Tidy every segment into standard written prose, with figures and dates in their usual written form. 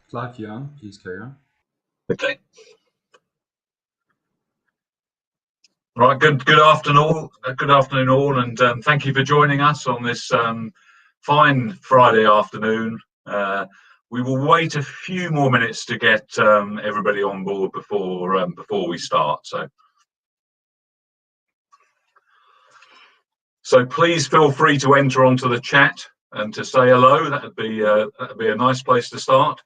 Clive Young, please carry on. Okay. Right. Good afternoon, all, and thank you for joining us on this fine Friday afternoon. We will wait a few more minutes to get everybody on board before we start. So please feel free to enter onto the chat and to say hello. That'd be a nice place to start.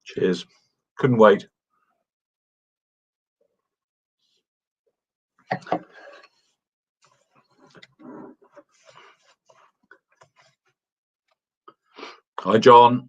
Cheers. Couldn't wait. Hi, John.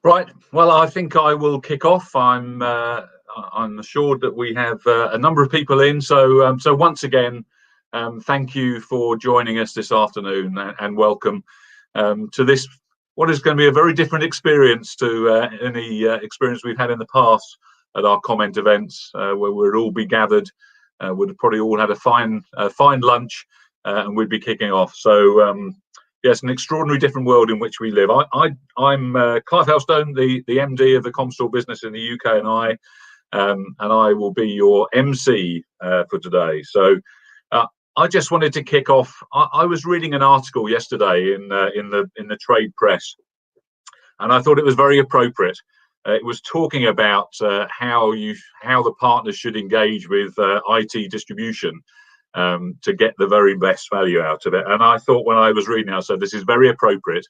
Right. Well, I think I will kick off. I'm assured that we have a number of people in. So once again, thank you for joining us this afternoon, and welcome to this, what is going to be a very different experience to any experience we've had in the past at our comment events, where we'd all be gathered. We'd have probably all had a fine lunch, and we'd be kicking off. So yes, an extraordinary different world in which we live. I'm Clive Helstone, the MD of the Comstore business in the UK, and I will be your MC for today. So I just wanted to kick off. I was reading an article yesterday in the trade press, and I thought it was very appropriate. It was talking about how the partners should engage with IT distribution to get the very best value out of it. And I thought, when I was reading, I said this is very appropriate,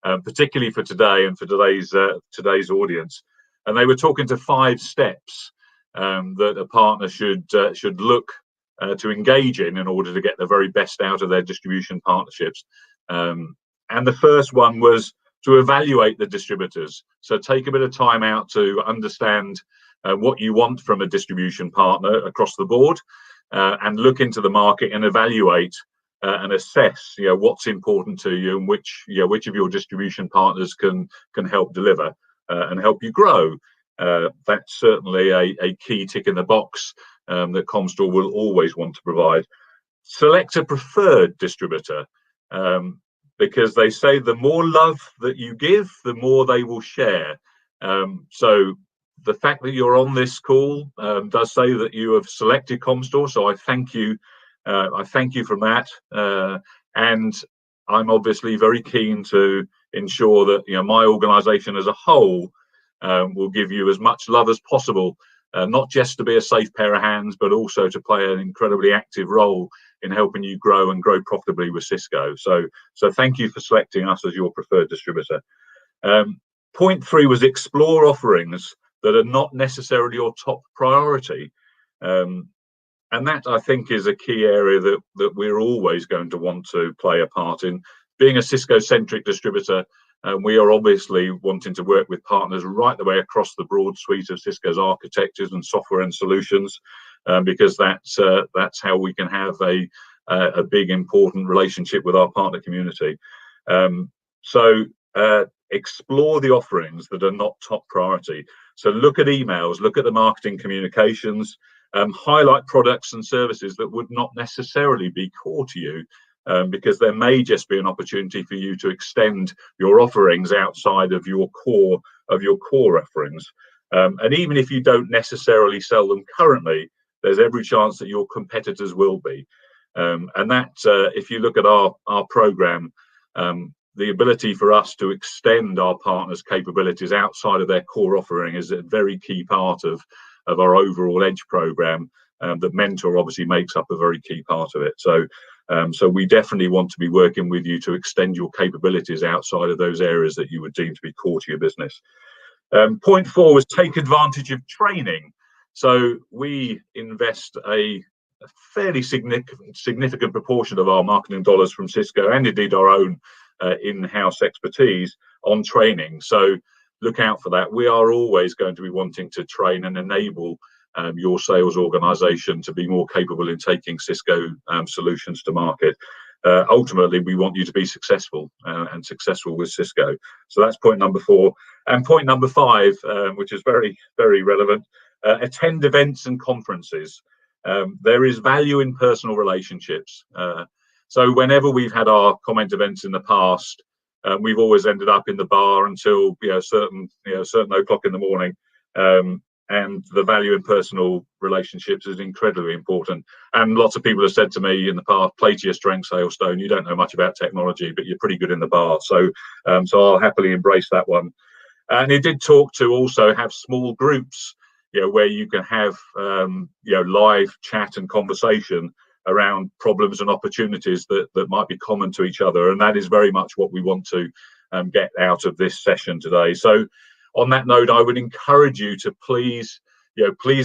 particularly for today and for today's audience. And they were talking to 5 steps that a partner should look to engage in order to get the very best out of their distribution partnerships. And the first one was to evaluate the distributors. So take a bit of time out to understand what you want from a distribution partner across the board. And look into the market and evaluate and assess, what's important to you, and which of your distribution partners can help deliver and help you grow. That's certainly a key tick in the box that Comstore will always want to provide. Select a preferred distributor, because they say the more love that you give, the more they will share. So the fact that you're on this call does say that you have selected Comstore, so I thank you. I thank you for that, and I'm obviously very keen to ensure that my organisation as a whole will give you as much love as possible, not just to be a safe pair of hands, but also to play an incredibly active role in helping you grow and grow profitably with Cisco. So thank you for selecting us as your preferred distributor. Point 3 was explore offerings that are not necessarily your top priority. And that, I think, is a key area that we're always going to want to play a part in. Being a Cisco-centric distributor, We are obviously wanting to work with partners right the way across the broad suite of Cisco's architectures and software and solutions, because that's how we can have a big, important relationship with our partner community. So explore the offerings that are not top priority. So look at emails, look at the marketing communications, highlight products and services that would not necessarily be core to you, because there may just be an opportunity for you to extend your offerings outside of your core offerings. And even if you don't necessarily sell them currently, there's every chance that your competitors will be. And that, if you look at our program, the ability for us to extend our partners' capabilities outside of their core offering is a very key part of our overall Edge program. That Mentor obviously makes up a very key part of it. So we definitely want to be working with you to extend your capabilities outside of those areas that you would deem to be core to your business. Point 4 was take advantage of training. So we invest a fairly significant proportion of our marketing dollars from Cisco, and indeed our own in-house expertise, on training. So look out for that. We are always going to be wanting to train and enable your sales organization to be more capable in taking Cisco solutions to market. Ultimately, we want you to be successful and successful with Cisco. So that's point number 4. And point number 5, which is very, very relevant, attend events and conferences. There is value in personal relationships. So whenever we've had our comment events in the past, we've always ended up in the bar until certain o'clock in the morning. And the value in personal relationships is incredibly important. And lots of people have said to me in the past, play to your strengths, Hailstone. You don't know much about technology, but you're pretty good in the bar. So I'll happily embrace that one. And it did talk to also have small groups, where you can have live chat and conversation around problems and opportunities that might be common to each other. And that is very much what we want to get out of this session today. So on that note, I would encourage you to please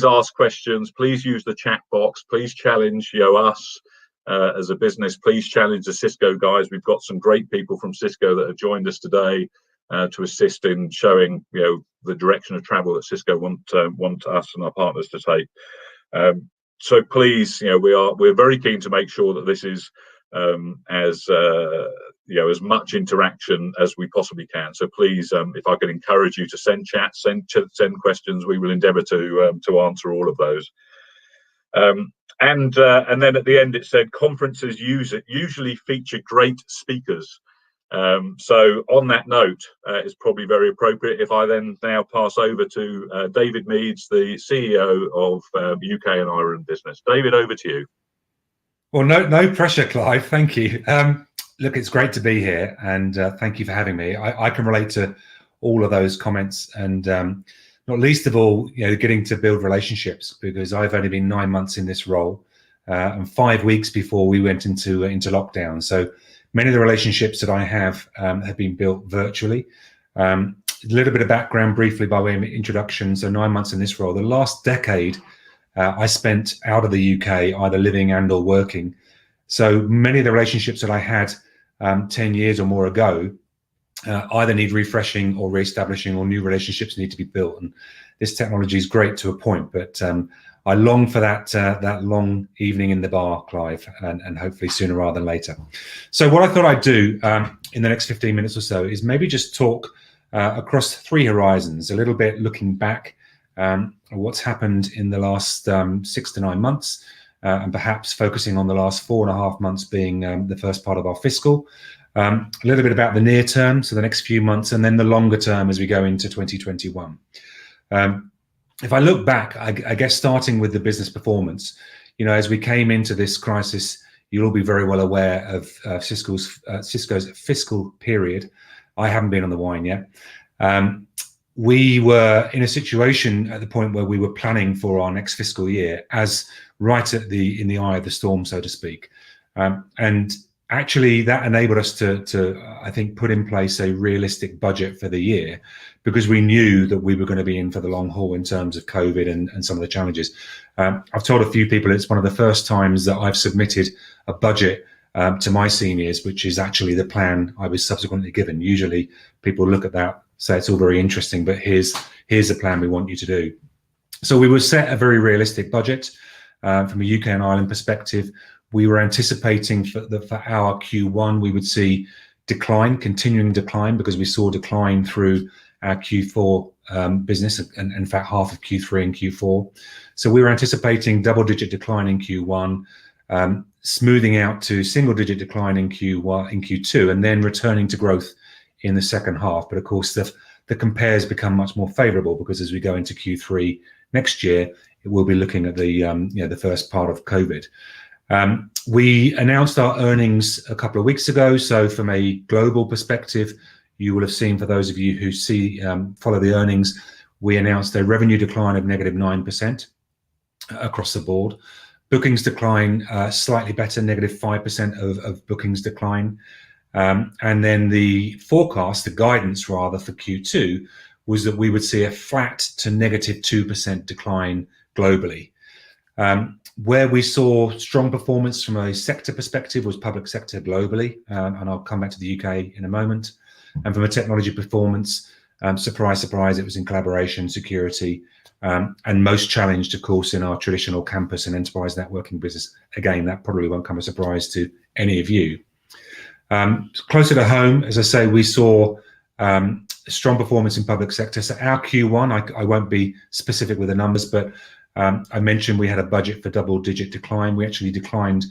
ask questions, please use the chat box, please challenge us as a business, please challenge the Cisco guys. We've got some great people from Cisco that have joined us today to assist in showing the direction of travel that Cisco want us and our partners to take. So please, we're very keen to make sure that this is as much interaction as we possibly can. So please, if I could encourage you to send chats, send questions, we will endeavour to answer all of those. And then at the end it said conferences usually feature great speakers. So on that note, it's probably very appropriate if I then now pass over to David Meads, the CEO of UK and Ireland business. David, over to you. Well, no pressure, Clive. Thank you. Look, it's great to be here, and thank you for having me. I can relate to all of those comments, and not least of all, getting to build relationships, because I've only been 9 months in this role, and 5 weeks before we went into lockdown. So many of the relationships that I have been built virtually. A little bit of background briefly by way of introduction. So 9 months in this role. The last decade I spent out of the UK, either living and or working. So many of the relationships that I had 10 years or more ago either need refreshing or reestablishing, or new relationships need to be built. And this technology is great to a point, but I long for that long evening in the bar, Clive, and hopefully sooner rather than later. So what I thought I'd do in the next 15 minutes or so is maybe just talk across 3 horizons, a little bit looking back what's happened in the last 6 to 9 months, and perhaps focusing on the last 4.5 months being the first part of our fiscal. A little bit about the near term, so the next few months, and then the longer term as we go into 2021. If I look back, I guess starting with the business performance, as we came into this crisis, you'll all be very well aware of Cisco's fiscal period. I haven't been on the wine yet. We were in a situation at the point where we were planning for our next fiscal year, as right in the eye of the storm, so to speak. And actually that enabled us to I think put in place a realistic budget for the year, because we knew that we were going to be in for the long haul in terms of COVID and some of the challenges. I've told a few people it's one of the first times that I've submitted a budget to my seniors, which is actually the plan I was subsequently given. Usually people look at that, say it's all very interesting, but here's the plan we want you to do. So we were set a very realistic budget from a UK and Ireland perspective. We were anticipating for our Q1 we would see continuing decline, because we saw decline through our Q4 business, and in fact half of Q3 and Q4. So we were anticipating double-digit decline in Q1, smoothing out to single-digit decline in Q2, and then returning to growth in the second half. But of course, the compares become much more favourable, because as we go into Q3 next year, we'll be looking at the first part of COVID. We announced our earnings a couple of weeks ago. So from a global perspective, you will have seen, for those of you who follow the earnings, we announced a revenue decline of -9% across the board. Bookings decline slightly better, -5% of bookings decline. And then the forecast, the guidance rather, for Q2 was that we would see a flat to -2% decline globally. Where we saw strong performance from a sector perspective was public sector globally, and I'll come back to the UK in a moment. And from a technology performance, surprise, surprise, it was in collaboration, security, and most challenged, of course, in our traditional campus and enterprise networking business. Again, that probably won't come as a surprise to any of you. Closer to home, as I say, we saw strong performance in public sector. So our Q1, I won't be specific with the numbers, but I mentioned we had a budget for double-digit decline. We actually declined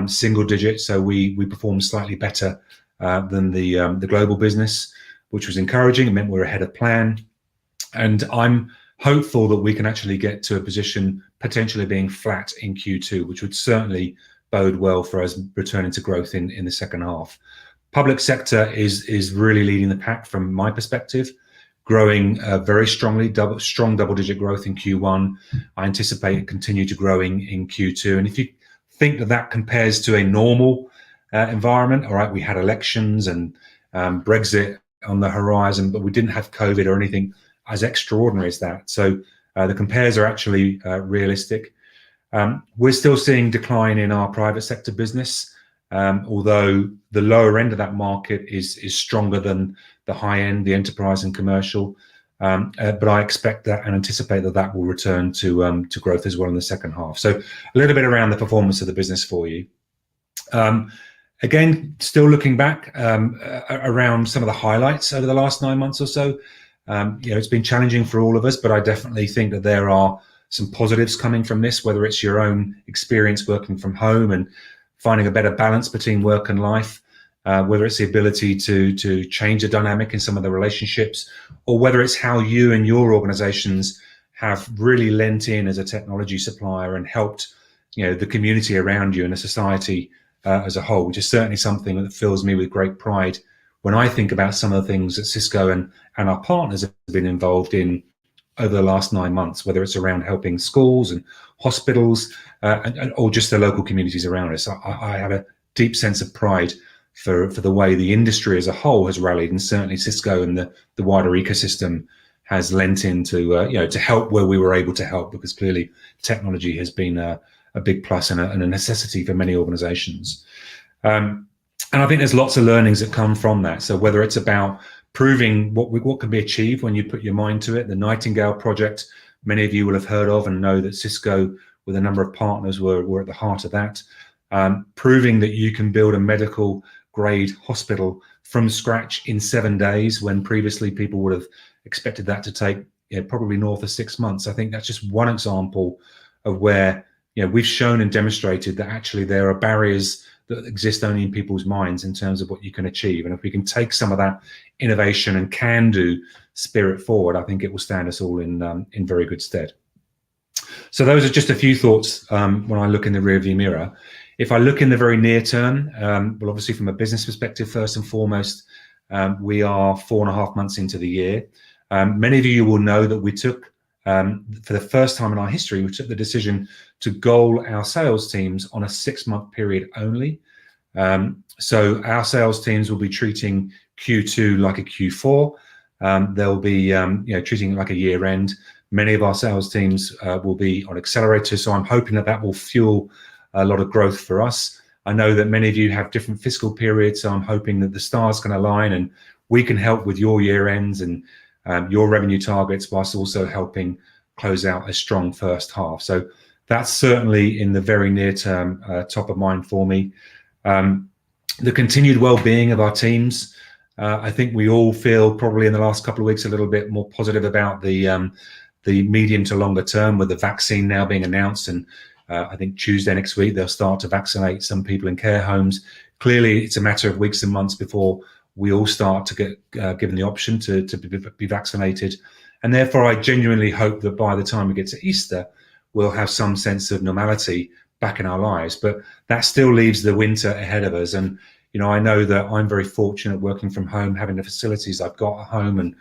single digit, so we performed slightly better than the global business, which was encouraging. It meant we're ahead of plan, and I'm hopeful that we can actually get to a position potentially being flat in Q2, which would certainly bode well for us returning to growth in the second half. Public sector is really leading the pack from my perspective, growing very strongly, strong double-digit growth in Q1. I anticipate it continue to growing in Q2. And if you think that compares to a normal environment, all right, we had elections and Brexit on the horizon, but we didn't have COVID or anything as extraordinary as that. So the compares are actually realistic. We're still seeing decline in our private sector business, although the lower end of that market is stronger than the high end, the enterprise and commercial. But I expect that and anticipate that will return to growth as well in the second half. So a little bit around the performance of the business for you. Again, still looking back around some of the highlights over the last 9 months or so. It's been challenging for all of us, but I definitely think that there are some positives coming from this, whether it's your own experience working from home and finding a better balance between work and life, whether it's the ability to change the dynamic in some of the relationships, or whether it's how you and your organizations have really lent in as a technology supplier and helped the community around you and the society as a whole, which is certainly something that fills me with great pride when I think about some of the things that Cisco and our partners have been involved in over the last 9 months, whether it's around helping schools and hospitals or just the local communities around us. I have a deep sense of pride for the way the industry as a whole has rallied, and certainly Cisco and the wider ecosystem has lent in to help where we were able to help, because clearly technology has been a big plus and a necessity for many organizations. And I think there's lots of learnings that come from that. So whether it's about proving what can be achieved when you put your mind to it, the Nightingale project, many of you will have heard of and know that Cisco, with a number of partners, were at the heart of that. Proving that you can build a medical grade hospital from scratch in 7 days, when previously people would have expected that to take probably north of 6 months. I think that's just one example of where we've shown and demonstrated that actually there are barriers that exist only in people's minds in terms of what you can achieve. And if we can take some of that innovation and can-do spirit forward, I think it will stand us all in very good stead. So those are just a few thoughts when I look in the rearview mirror. If I look in the very near term, well, obviously from a business perspective, first and foremost, we are 4.5 months into the year. Many of you will know that we took, for the first time in our history, we took the decision to goal our sales teams on a 6-month period only. So our sales teams will be treating Q2 like a Q4. They'll be treating it like a year end. Many of our sales teams will be on accelerators, so I'm hoping that will fuel a lot of growth for us. I know that many of you have different fiscal periods, so I'm hoping that the stars can align and we can help with your year ends and your revenue targets, whilst also helping close out a strong first half. So that's certainly in the very near term top of mind for me. The continued well-being of our teams. I think we all feel probably in the last couple of weeks a little bit more positive about the medium to longer term, with the vaccine now being announced, and I think Tuesday next week they'll start to vaccinate some people in care homes. Clearly, it's a matter of weeks and months before we all start to get given the option to be vaccinated, and therefore I genuinely hope that by the time we get to Easter, we'll have some sense of normality back in our lives. But that still leaves the winter ahead of us. And I know that I'm very fortunate working from home, having the facilities I've got at home, and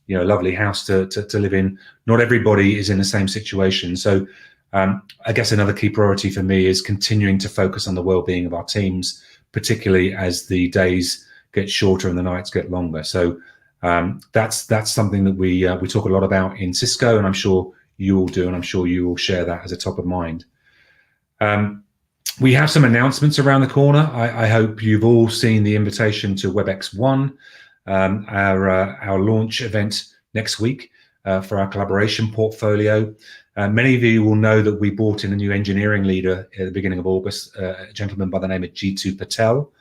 a lovely house to live in. Not everybody is in the same situation. So I guess another key priority for me is continuing to focus on the well-being of our teams, particularly as the days get shorter and the nights get longer. So that's something that we talk a lot about in Cisco, and I'm sure you all do, and I'm sure you will share that as a top of mind. We have some announcements around the corner. I hope you've all seen the invitation to WebEx1, our launch event next week for our collaboration portfolio. Many of you will know that we brought in a new engineering leader at the beginning of August, a gentleman by the name of Jitu Patel,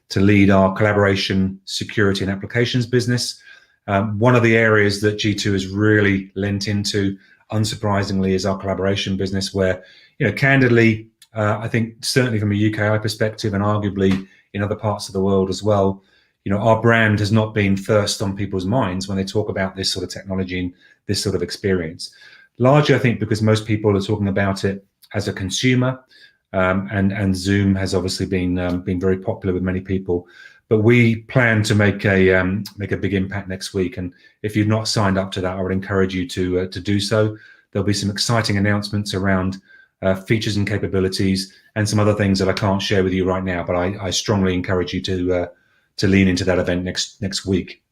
to lead our collaboration, security and applications business. One of the areas that Jitu has really lent into, unsurprisingly, is our collaboration business, where, candidly, I think certainly from a UKI perspective, and arguably in other parts of the world as well, our brand has not been first on people's minds when they talk about this sort of technology and this sort of experience. Largely, I think, because most people are talking about it as a consumer, and Zoom has obviously been very popular with many people. But we plan to make a big impact next week, and if you've not signed up to that, I would encourage you to do so. There'll be some exciting announcements around features and capabilities, and some other things that I can't share with you right now. But I strongly encourage you to lean into that event next week.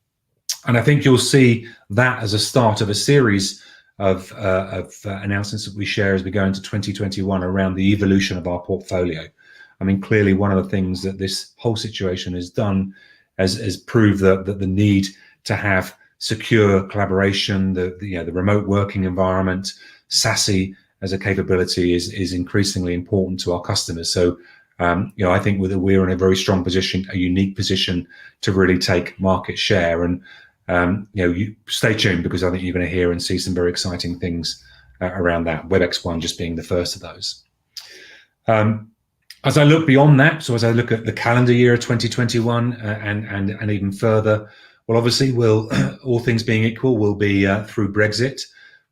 And I think you'll see that as a start of a series of announcements that we share as we go into 2021 around the evolution of our portfolio. I mean, clearly one of the things that this whole situation has done has proved that the need to have secure collaboration, the remote working environment, SASE as a capability is increasingly important to our customers. So I think we're in a very strong position, a unique position to really take market share. And you stay tuned, because I think you're going to hear and see some very exciting things around that. WebEx1 just being the first of those. As I look beyond that, so as I look at the calendar year of 2021 and even further, well, obviously, all things being equal, we'll be through Brexit.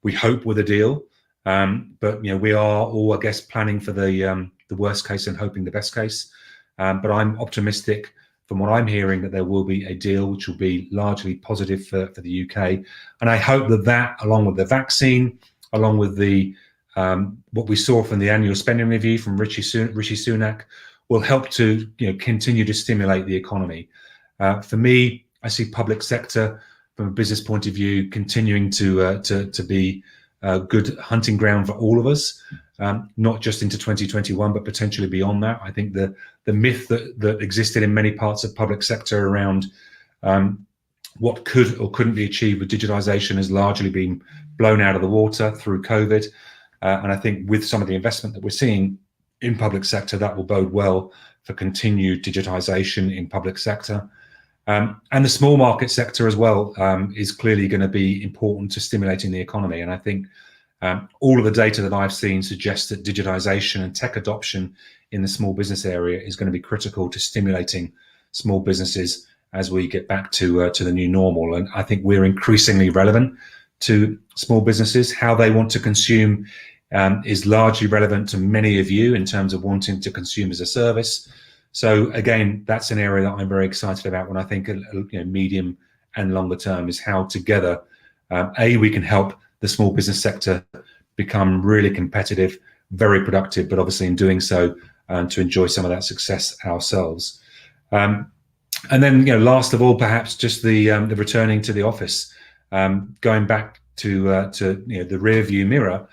We hope with a deal, but we are all, I guess, planning for the worst case and hoping the best case. But I'm optimistic, from what I'm hearing, that there will be a deal which will be largely positive for the UK. And I hope that along with the vaccine, along with the what we saw from the annual spending review from Rishi Sunak, will help to continue to stimulate the economy. For me, I see public sector from a business point of view continuing to be a good hunting ground for all of us, not just into 2021, but potentially beyond that. I think the myth that existed in many parts of public sector around what could or couldn't be achieved with digitization has largely been blown out of the water through COVID. And I think with some of the investment that we're seeing in public sector, that will bode well for continued digitization in public sector. And the small market sector as well is clearly going to be important to stimulating the economy. And I think all of the data that I've seen suggests that digitization and tech adoption in the small business area is going to be critical to stimulating small businesses as we get back to the new normal. And I think we're increasingly relevant to small businesses. How they want to consume is largely relevant to many of you in terms of wanting to consume as a service. So again, that's an area that I'm very excited about when I think medium and longer term, is how together, we can help the small business sector become really competitive, very productive, but obviously in doing so, to enjoy some of that success ourselves. And then, last of all, perhaps just the returning to the office, going back to the rear view mirror.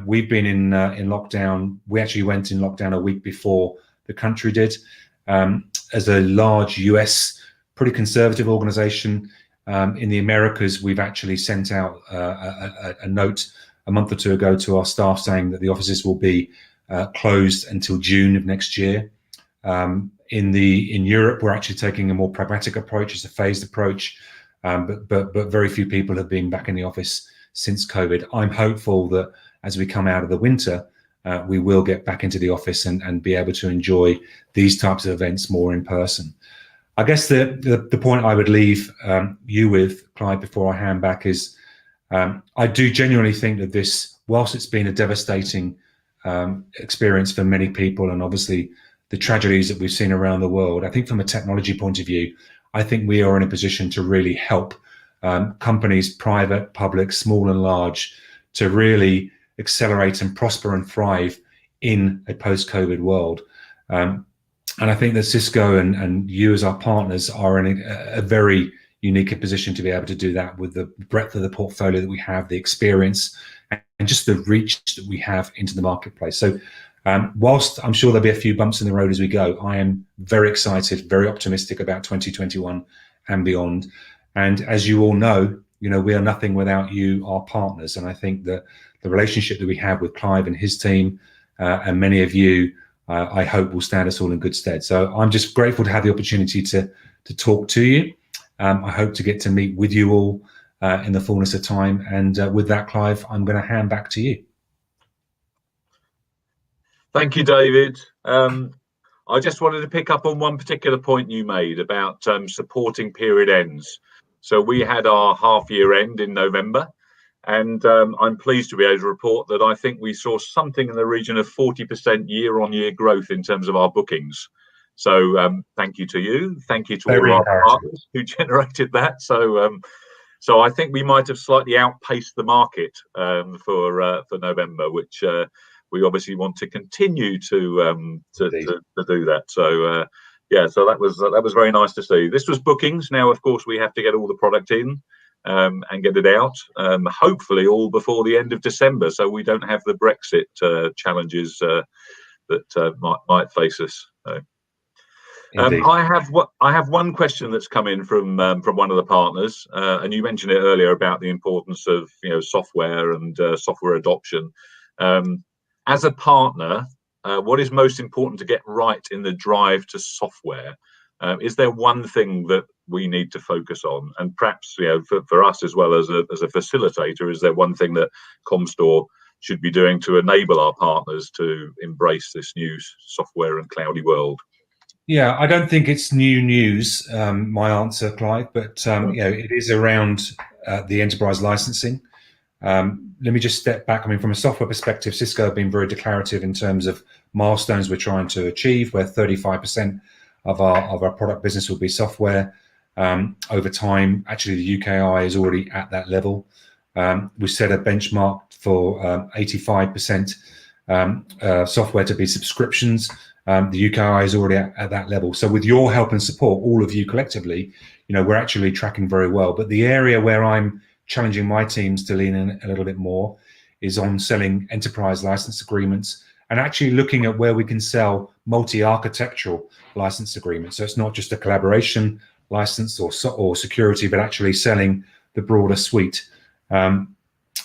We've been in lockdown. We actually went in lockdown a week before the country did. As a large US, pretty conservative organization, in the Americas, we've actually sent out a note a month or two ago to our staff saying that the offices will be closed until June of next year. In Europe, we're actually taking a more pragmatic approach. It's a phased approach, but very few people have been back in the office since COVID. I'm hopeful that as we come out of the winter, we will get back into the office and be able to enjoy these types of events more in person. I guess the point I would leave you with, Clive, before I hand back is I do genuinely think that this, whilst it's been a devastating experience for many people, and obviously the tragedies that we've seen around the world, I think from a technology point of view, I think we are in a position to really help companies, private, public, small and large, to really accelerate and prosper and thrive in a post-COVID world. And I think that Cisco and you as our partners are in a very unique position to be able to do that with the breadth of the portfolio that we have, the experience, and just the reach that we have into the marketplace. So whilst I'm sure there'll be a few bumps in the road as we go, I am very excited, very optimistic about 2021 and beyond. And as you all know, we are nothing without you, our partners. And I think that the relationship that we have with Clive and his team and many of you, I hope will stand us all in good stead. So I'm just grateful to have the opportunity to talk to you. I hope to get to meet with you all in the fullness of time. And with that, Clive, I'm going to hand back to you. Thank you, David. I just wanted to pick up on one particular point you made about supporting period ends. So we had our half-year end in November, and I'm pleased to be able to report that I think we saw something in the region of 40% year-on-year growth in terms of our bookings. So thank you to you. Thank you to all our partners who generated that. So I think we might have slightly outpaced the market for November, which we obviously want to continue to do that. So yeah, so that was very nice to see. This was bookings. Now, of course, we have to get all the product in and get it out, hopefully all before the end of December, so we don't have the Brexit challenges that might face us. I have one question that's come in from one of the partners, and you mentioned it earlier about the importance of software and software adoption. As a partner, what is most important to get right in the drive to software? Is there one thing that we need to focus on? And perhaps for us as well as a facilitator, is there one thing that Comstore should be doing to enable our partners to embrace this new software and cloudy world? Yeah, I don't think it's new news, my answer, Clive, but it is around the enterprise licensing. Let me just step back. I mean, from a software perspective, Cisco have been very declarative in terms of milestones we're trying to achieve, where 35% of our product business will be software over time. Actually, the UKI is already at that level. We set a benchmark for 85% software to be subscriptions. The UKI is already at that level. So with your help and support, all of you collectively, we're actually tracking very well. But the area where I'm challenging my teams to lean in a little bit more is on selling enterprise license agreements and actually looking at where we can sell multi-architectural license agreements. So it's not just a collaboration license or security, but actually selling the broader suite. And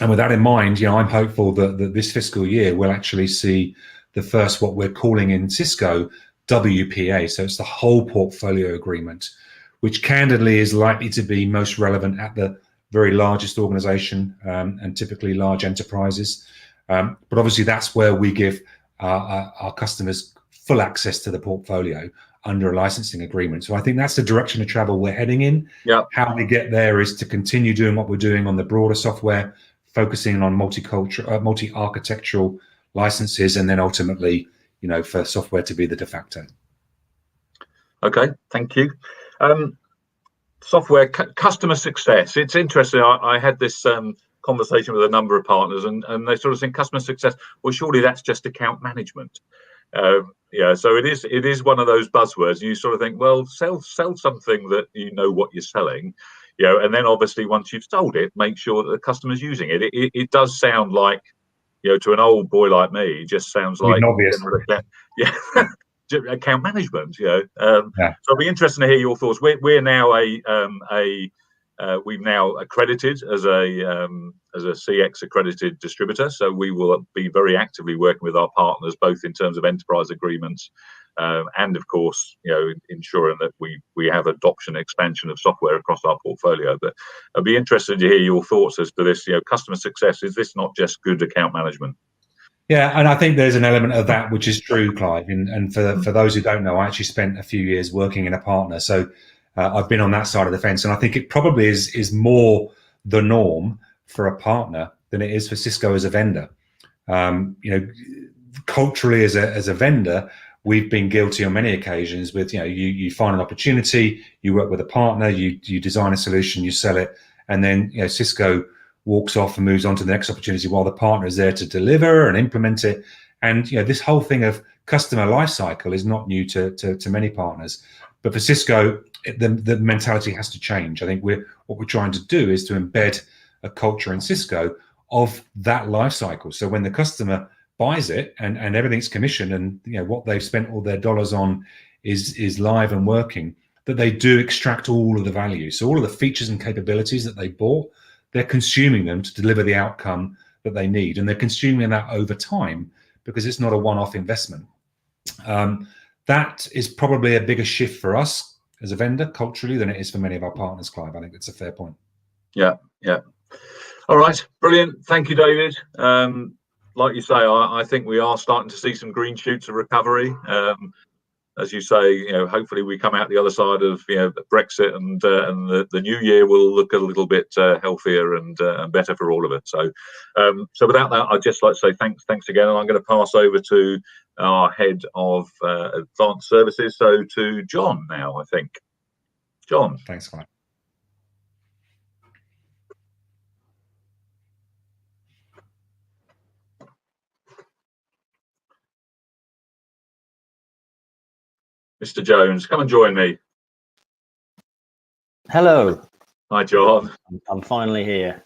with that in mind, I'm hopeful that this fiscal year we'll actually see the first, what we're calling in Cisco, WPA. So it's the whole portfolio agreement, which candidly is likely to be most relevant at the very largest organization and typically large enterprises. But obviously that's where we give our customers full access to the portfolio under a licensing agreement. So I think that's the direction of travel we're heading in. Yeah. How we get there is to continue doing what we're doing on the broader software, focusing on multi-architectural licenses, and then ultimately, for software to be the de facto. Okay, thank you. Software customer success. It's interesting. I had this conversation with a number of partners, and they sort of think customer success. Well, surely that's just account management. So it is one of those buzzwords. You sort of think, well, sell something that you know what you're selling, and then obviously once you've sold it, make sure that the customer's using it. It does sound like, to an old boy like me, just sounds like obvious. Yeah. account management. Yeah. So I'll be interested to hear your thoughts. We're now we've now accredited as a CX accredited distributor, so we will be very actively working with our partners, both in terms of enterprise agreements and, of course, ensuring that we have adoption expansion of software across our portfolio. But I'd be interested to hear your thoughts as to this. Customer success, is this not just good account management? Yeah, and I think there's an element of that which is true, Clive. And for those who don't know, I actually spent a few years working in a partner, so I've been on that side of the fence, and I think it probably is more the norm for a partner than it is for Cisco as a vendor. Culturally as a vendor, we've been guilty on many occasions with you find an opportunity, you work with a partner, you design a solution, you sell it, and then Cisco walks off and moves on to the next opportunity while the partner is there to deliver and implement it. And this whole thing of customer lifecycle is not new to many partners, but for Cisco, the mentality has to change. I think what we're trying to do is to embed a culture in Cisco of that lifecycle. So when the customer buys it and everything's commissioned and what they've spent all their dollars on is live and working, that they do extract all of the value. So all of the features and capabilities that they bought, they're consuming them to deliver the outcome that they need, and they're consuming that over time because it's not a one-off investment. That is probably a bigger shift for us as a vendor culturally than it is for many of our partners, Clive. I think that's a fair point. Yeah. All right, brilliant. Thank you, David. Like you say, I think we are starting to see some green shoots of recovery. As you say, hopefully we come out the other side of Brexit, and the new year will look a little bit healthier and better for all of it. So without that, I'd just like to say thanks again, and I'm going to pass over to our head of advanced services, so to John now, I think. John. Thanks, Clive. Mr. Jones, come and join me. Hello. Hi, John. I'm finally here.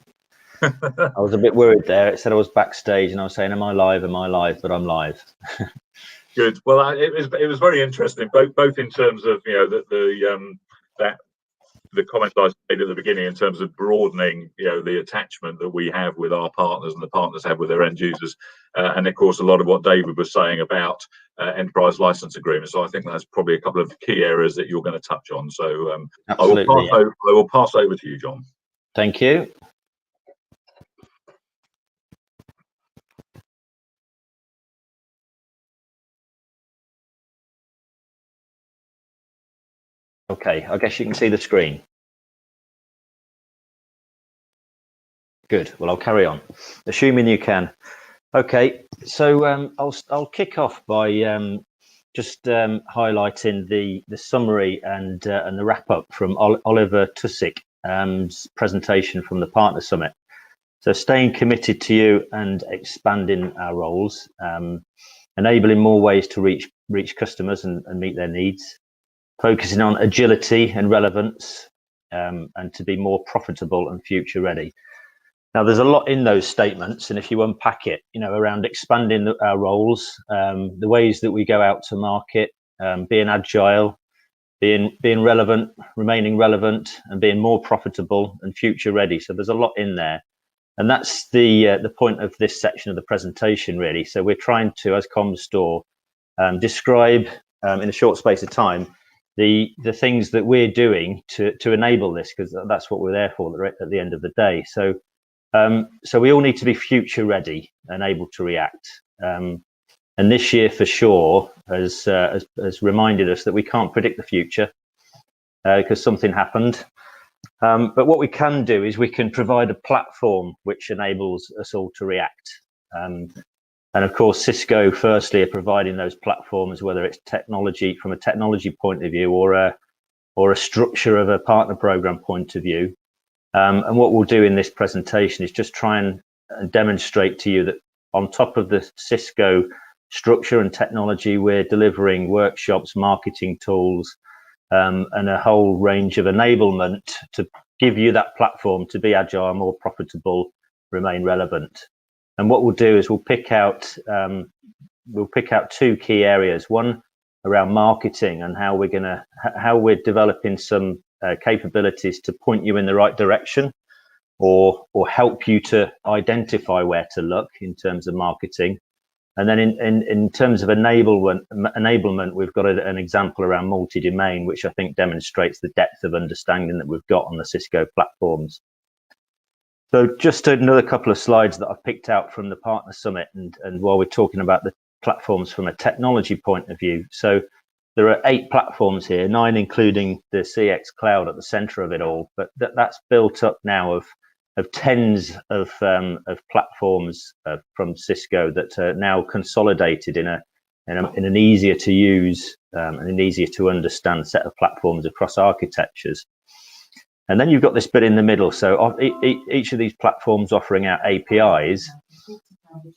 I was a bit worried there. It said I was backstage, and I was saying, "Am I live? Am I live?" But I'm live. Good. Well, it was very interesting, both in terms of the comments I made at the beginning in terms of broadening the attachment that we have with our partners and the partners have with their end users, and of course a lot of what David was saying about enterprise license agreements. So I think that's probably a couple of key areas that you're going to touch on. So I will pass over to you, John. Thank you. Okay, I guess you can see the screen. Good. Well, I'll carry on, assuming you can. Okay, so I'll kick off by just highlighting the summary and the wrap up from Oliver Tusik's presentation from the Partner Summit. So staying committed to you and expanding our roles, enabling more ways to reach customers and meet their needs, focusing on agility and relevance, and to be more profitable and future ready. Now, there's a lot in those statements, and if you unpack it, around expanding our roles, the ways that we go out to market, being agile, being relevant, remaining relevant, and being more profitable and future ready. So there's a lot in there, and that's the point of this section of the presentation, really. So we're trying to, as Comstore, describe in a short space of time the things that we're doing to enable this, because that's what we're there for at the end of the day. So we all need to be future ready and able to react. And this year, for sure, has reminded us that we can't predict the future because something happened. But what we can do is we can provide a platform which enables us all to react. And of course, Cisco, firstly, are providing those platforms, whether it's technology from a technology point of view or a structure of a partner program point of view. And what we'll do in this presentation is just try and demonstrate to you that on top of the Cisco structure and technology, we're delivering workshops, marketing tools, and a whole range of enablement to give you that platform to be agile, more profitable, remain relevant. And what we'll do is we'll pick out two key areas. One around marketing and how we're developing some capabilities to point you in the right direction, or help you to identify where to look in terms of marketing. And then in terms of enablement, we've got an example around multi-domain, which I think demonstrates the depth of understanding that we've got on the Cisco platforms. So just another couple of slides that I've picked out from the Partner Summit, and while we're talking about the platforms from a technology point of view. So there are 8 platforms here, 9 including the CX Cloud at the center of it all, but that's built up now of tens of platforms from Cisco that are now consolidated in an easier to use and an easier to understand set of platforms across architectures. And then you've got this bit in the middle. So each of these platforms offering out APIs,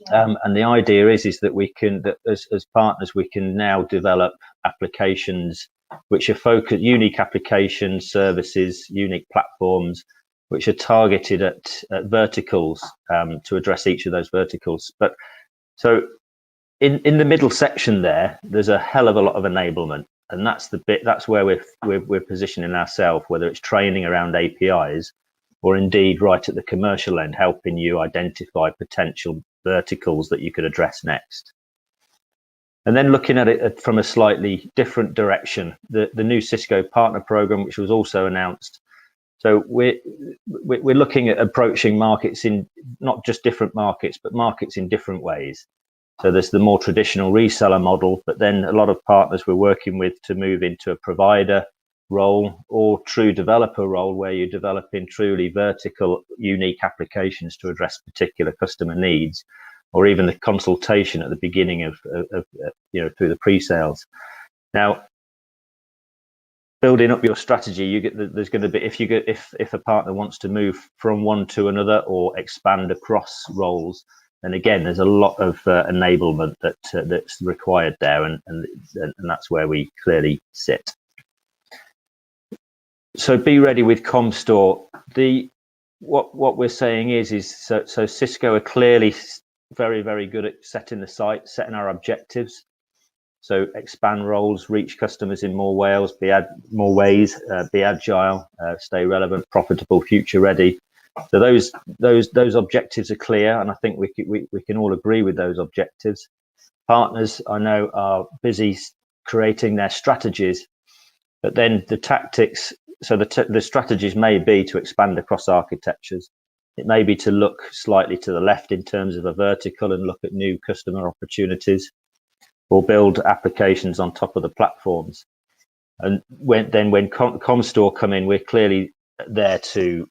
and the idea is that we can, as partners, we can now develop applications which are focused, unique applications, services, unique platforms, which are targeted at verticals to address each of those verticals. But so in the middle section there's a hell of a lot of enablement, and that's the bit, that's where we're positioning ourselves, whether it's training around APIs or indeed right at the commercial end, helping you identify potential verticals that you could address next. And then looking at it from a slightly different direction, the new Cisco Partner Program, which was also announced. So we're looking at approaching markets in not just different markets, but markets in different ways. So there's the more traditional reseller model, but then a lot of partners we're working with to move into a provider role or true developer role, where you're developing truly vertical, unique applications to address particular customer needs, or even the consultation at the beginning of through the pre-sales. Now, building up your strategy, you get there's going to be, if a partner wants to move from one to another or expand across roles, then again there's a lot of enablement that's required there, and that's where we clearly sit. So be ready with ComStore. What we're saying is so Cisco are clearly very, very good at setting the sight, setting our objectives. So expand roles, reach customers in more ways, be agile, stay relevant, profitable, future ready. So those objectives are clear, and I think we can all agree with those objectives. Partners, I know, are busy creating their strategies, but then the tactics. So the strategies may be to expand across architectures. It may be to look slightly to the left in terms of a vertical and look at new customer opportunities, or build applications on top of the platforms. And when ComStore come in, we're clearly there to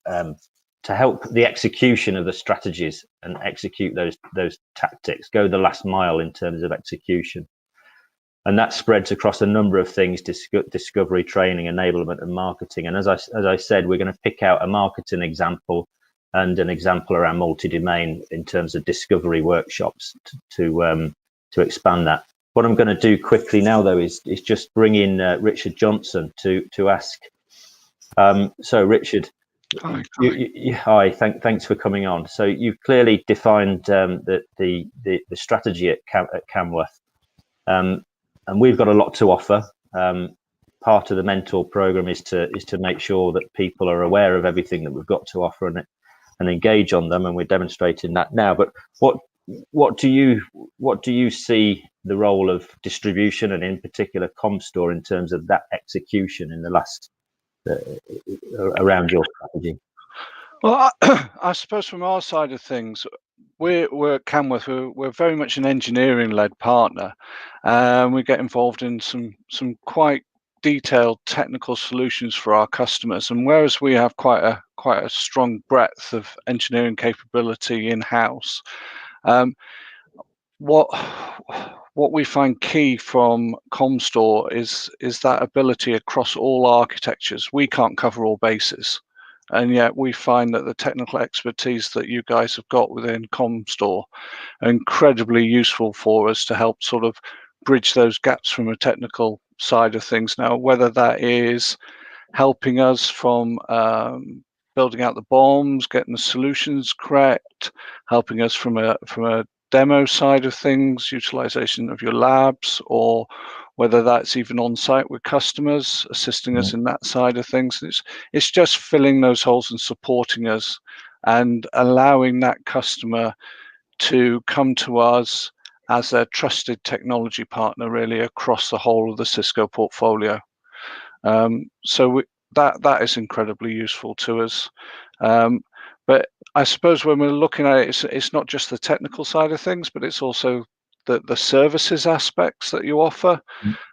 help the execution of the strategies and execute those tactics, go the last mile in terms of execution. And that spreads across a number of things: discovery, training, enablement, and marketing. And as I said, we're going to pick out a marketing example and an example around multi-domain in terms of discovery workshops to expand that. What I'm going to do quickly now, though, is just bring in Richard Johnson to ask. So, Richard, hi. Thanks for coming on. So, you've clearly defined the strategy at Camworth. And we've got a lot to offer. Part of the mentor program is to make sure that people are aware of everything that we've got to offer and engage on them, and we're demonstrating that now. But what do you see the role of distribution, and in particular ComStore, in terms of that execution in the last around your strategy? Well, I suppose from our side of things, we're at Camworth. We're very much an engineering-led partner, and we get involved in some quite detailed technical solutions for our customers. And whereas we have quite a strong breadth of engineering capability in-house, what we find key from ComStore is that ability across all architectures. We can't cover all bases. And yet we find that the technical expertise that you guys have got within ComStore are incredibly useful for us to help sort of bridge those gaps from a technical side of things. Now, whether that is helping us from building out the bombs, getting the solutions correct, helping us from a demo side of things, utilization of your labs, or whether that's even on site with customers, assisting us in that side of things. It's just filling those holes and supporting us and allowing that customer to come to us as their trusted technology partner, really, across the whole of the Cisco portfolio. That is incredibly useful to us. But I suppose when we're looking at it, it's not just the technical side of things, but it's also the services aspects that you offer,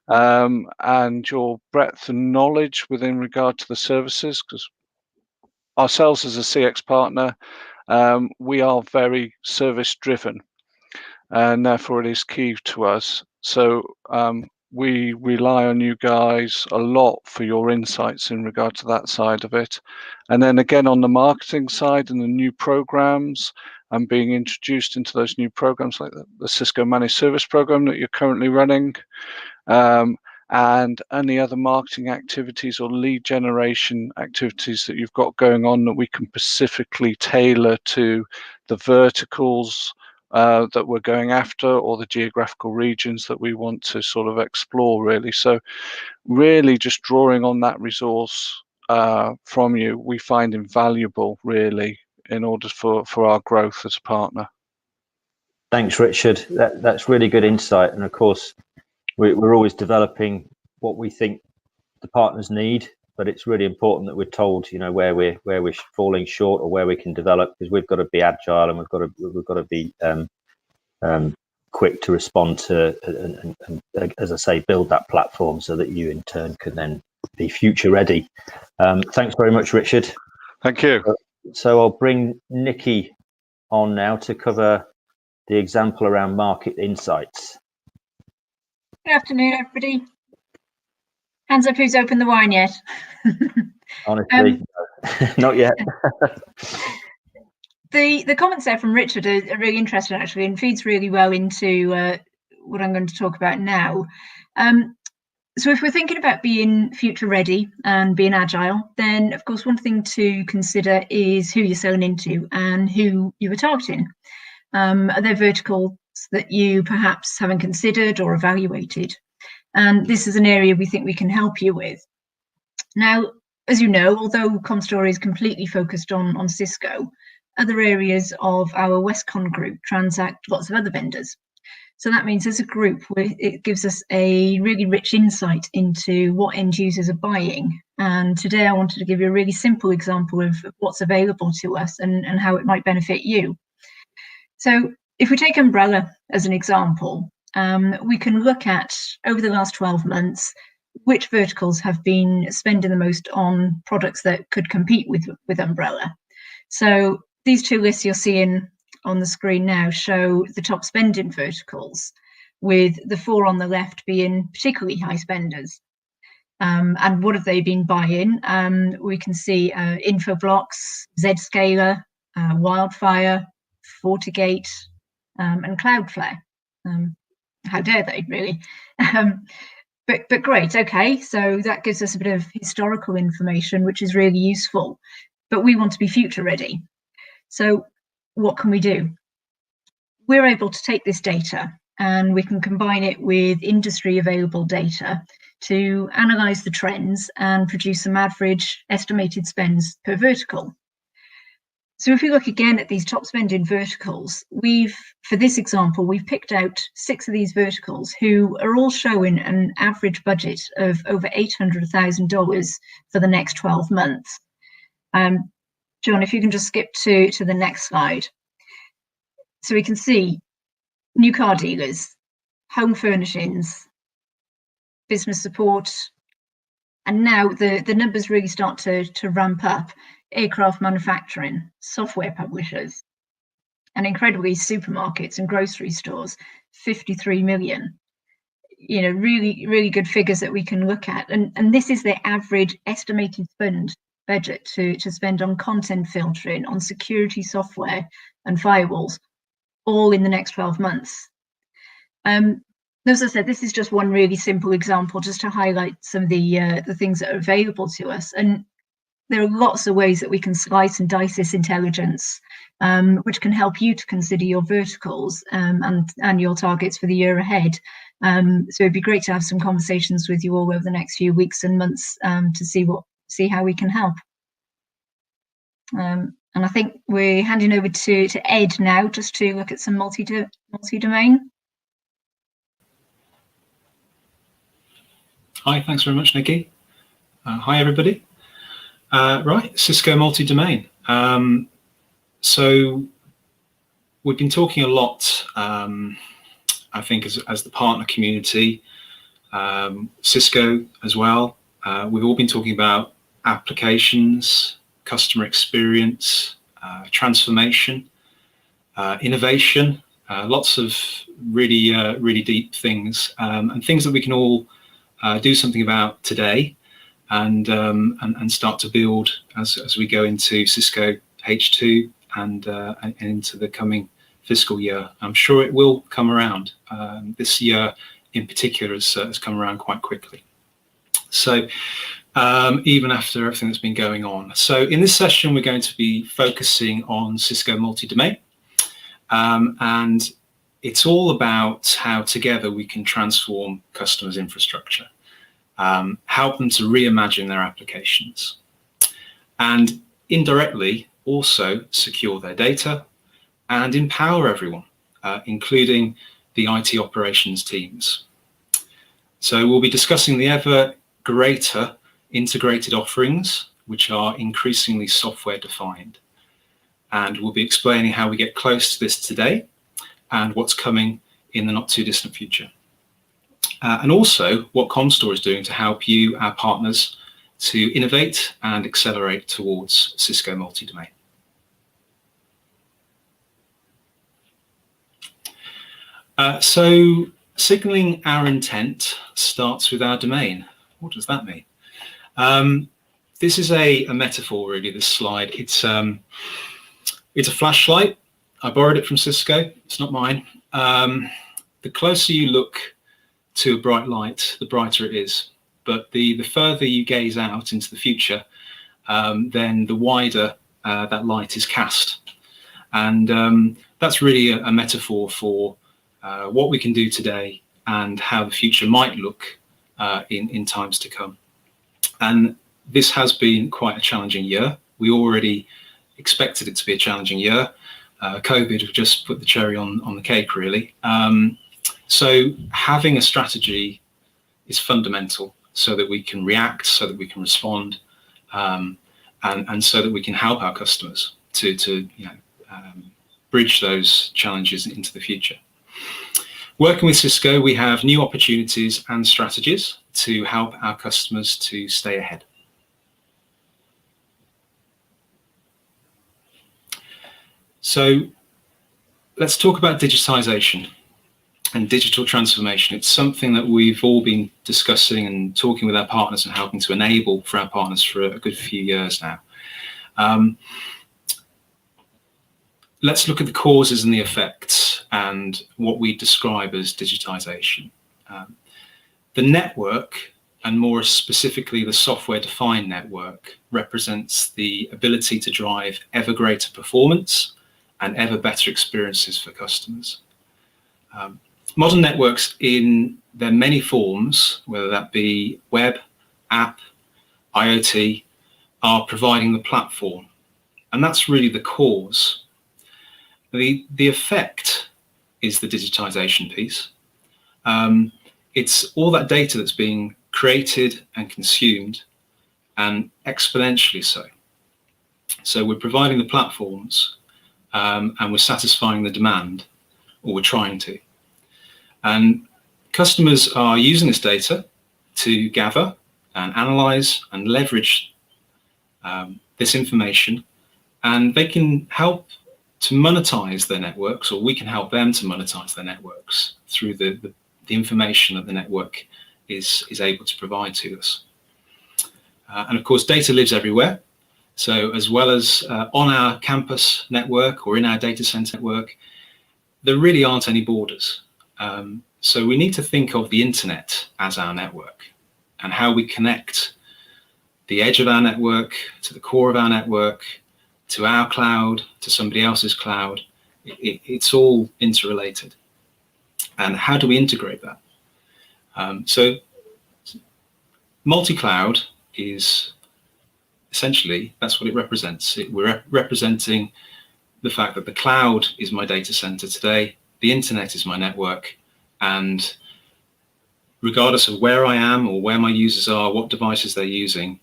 and your breadth and knowledge within regard to the services. Because ourselves as a CX partner, we are very service driven, and therefore it is key to us. So we rely on you guys a lot for your insights in regard to that side of it. And then again, on the marketing side and the new programs and being introduced into those new programs, like the Cisco Managed Service program that you're currently running, and any other marketing activities or lead generation activities that you've got going on that we can specifically tailor to the verticals that we're going after, or the geographical regions that we want to sort of explore, really. So really just drawing on that resource from you, we find invaluable, really, in order for our growth as a partner. Thanks, Richard. That's really good insight. And of course, we're always developing what we think the partners need, but it's really important that we're told, where we're falling short or where we can develop, because we've got to be agile and we've got to be quick to respond to, and as I say, build that platform so that you in turn can then be future ready. Thanks very much, Richard. Thank you. So I'll bring Nikki on now to cover the example around market insights. Good afternoon, everybody. Hands up who's opened the wine yet? Honestly, not yet. The comments there from Richard are really interesting, actually, and feeds really well into what I'm going to talk about now. So if we're thinking about being future ready and being agile, then of course one thing to consider is who you're selling into and who you are targeting. Are there verticals that you perhaps haven't considered or evaluated? And this is an area we think we can help you with. Now, as you know, although Comstor is completely focused on Cisco, other areas of our Westcon group transact lots of other vendors. So that means as a group, it gives us a really rich insight into what end users are buying. And today I wanted to give you a really simple example of what's available to us and how it might benefit you. So if we take Umbrella as an example, we can look at, over the last 12 months, which verticals have been spending the most on products that could compete with Umbrella. So these two lists you're seeing on the screen now show the top spending verticals, with the 4 on the left being particularly high spenders. And what have they been buying? We can see Infoblox, Zscaler, Wildfire, FortiGate, and Cloudflare. How dare they, really? But great, okay, so that gives us a bit of historical information, which is really useful. But we want to be future ready. So what can we do? We're able to take this data and we can combine it with industry available data to analyze the trends and produce some average estimated spends per vertical. So if we look again at these top spending verticals, for this example, we've picked out 6 of these verticals who are all showing an average budget of over $800,000 for the next 12 months. John, if you can just skip to the next slide. So we can see new car dealers, home furnishings, business support, and now the numbers really start to ramp up. Aircraft manufacturing, software publishers, and incredibly supermarkets and grocery stores, 53 million. Really, really good figures that we can look at. And this is their average estimated spend budget to spend on content filtering, on security software and firewalls, all in the next 12 months. As I said, this is just one really simple example, just to highlight some of the things that are available to us. And there are lots of ways that we can slice and dice this intelligence, which can help you to consider your verticals and your targets for the year ahead. So it'd be great to have some conversations with you all over the next few weeks and months to see how we can help. And I think we're handing over to Ed now, just to look at some multi-domain. Hi, thanks very much, Nikki. Hi, everybody. Right, Cisco multi-domain. So we've been talking a lot, I think, as the partner community, Cisco as well. We've all been talking about applications, customer experience, transformation, innovation, lots of really deep things, and things that we can all do something about today, and start to build as we go into Cisco H2 and into the coming fiscal year. I'm sure it will come around. This year in particular has come around quite quickly. So even after everything that's been going on. So in this session, we're going to be focusing on Cisco multi-domain. And it's all about how together we can transform customers' infrastructure, help them to reimagine their applications, and indirectly also secure their data and empower everyone, including the IT operations teams. So we'll be discussing the ever greater integrated offerings, which are increasingly software defined. And we'll be explaining how we get close to this today and what's coming in the not too distant future. And also what Comstore is doing to help you, our partners, to innovate and accelerate towards Cisco multi-domain. So signaling our intent starts with our domain. What does that mean? This is a metaphor, really, this slide. It's a flashlight. I borrowed it from Cisco. It's not mine. The closer you look to a bright light, the brighter it is. But the further you gaze out into the future, then the wider that light is cast. And that's really a metaphor for what we can do today and how the future might look in times to come. And this has been quite a challenging year. We already expected it to be a challenging year. COVID have just put the cherry on the cake, really. So having a strategy is fundamental so that we can react, so that we can respond, and so that we can help our customers to bridge those challenges into the future. Working with Cisco, we have new opportunities and strategies to help our customers to stay ahead. So let's talk about digitization and digital transformation. It's something that we've all been discussing and talking with our partners and helping to enable for our partners for a good few years now. Let's look at the causes and the effects and what we describe as digitization. The network, and more specifically the software-defined network, represents the ability to drive ever greater performance and ever better experiences for customers. Modern networks in their many forms, whether that be web, app, IoT, are providing the platform. And that's really the cause. The effect is the digitization piece. It's all that data that's being created and consumed, and exponentially so. So we're providing the platforms, and we're satisfying the demand, or we're trying to. And customers are using this data to gather and analyze and leverage this information, and they can help to monetize their networks, or we can help them to monetize their networks through the information that the network is able to provide to us. And of course, data lives everywhere. So as well as on our campus network or in our data center network, there really aren't any borders. So we need to think of the internet as our network, and how we connect the edge of our network to the core of our network, to our cloud, to somebody else's cloud. It's all interrelated. And how do we integrate that? So multi-cloud is essentially, that's what it represents. We're representing the fact that the cloud is my data center today, the internet is my network, and regardless of where I am or where my users are, what devices they're using,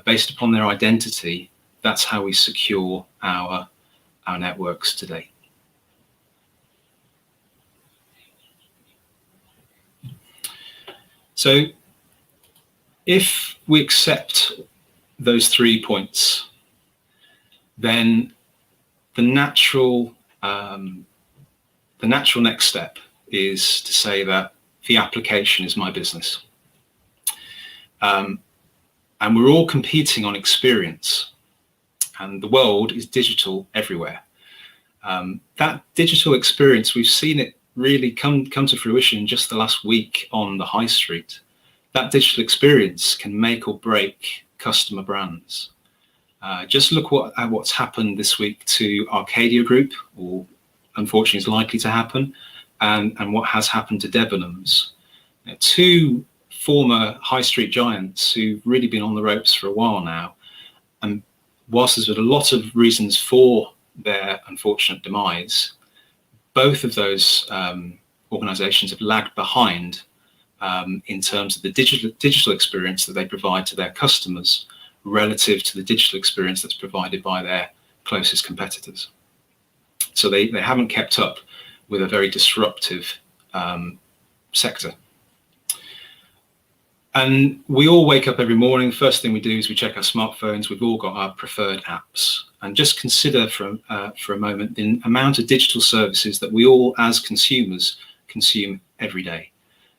based upon their identity, that's how we secure our networks today. So if we accept those 3 points, then the natural next step is to say that the application is my business. And we're all competing on experience, and the world is digital everywhere. That digital experience, we've seen it really come to fruition just the last week on the high street. That digital experience can make or break customer brands. Just look at what's happened this week to Arcadia Group, or unfortunately is likely to happen, and what has happened to Debenhams. Two former high street giants who've really been on the ropes for a while now. And whilst there's been a lot of reasons for their unfortunate demise, both of those organizations have lagged behind in terms of the digital experience that they provide to their customers relative to the digital experience that's provided by their closest competitors. So they haven't kept up with a very disruptive sector. And we all wake up every morning, first thing we do is we check our smartphones. We've all got our preferred apps. And just consider for a moment the amount of digital services that we all as consumers consume every day,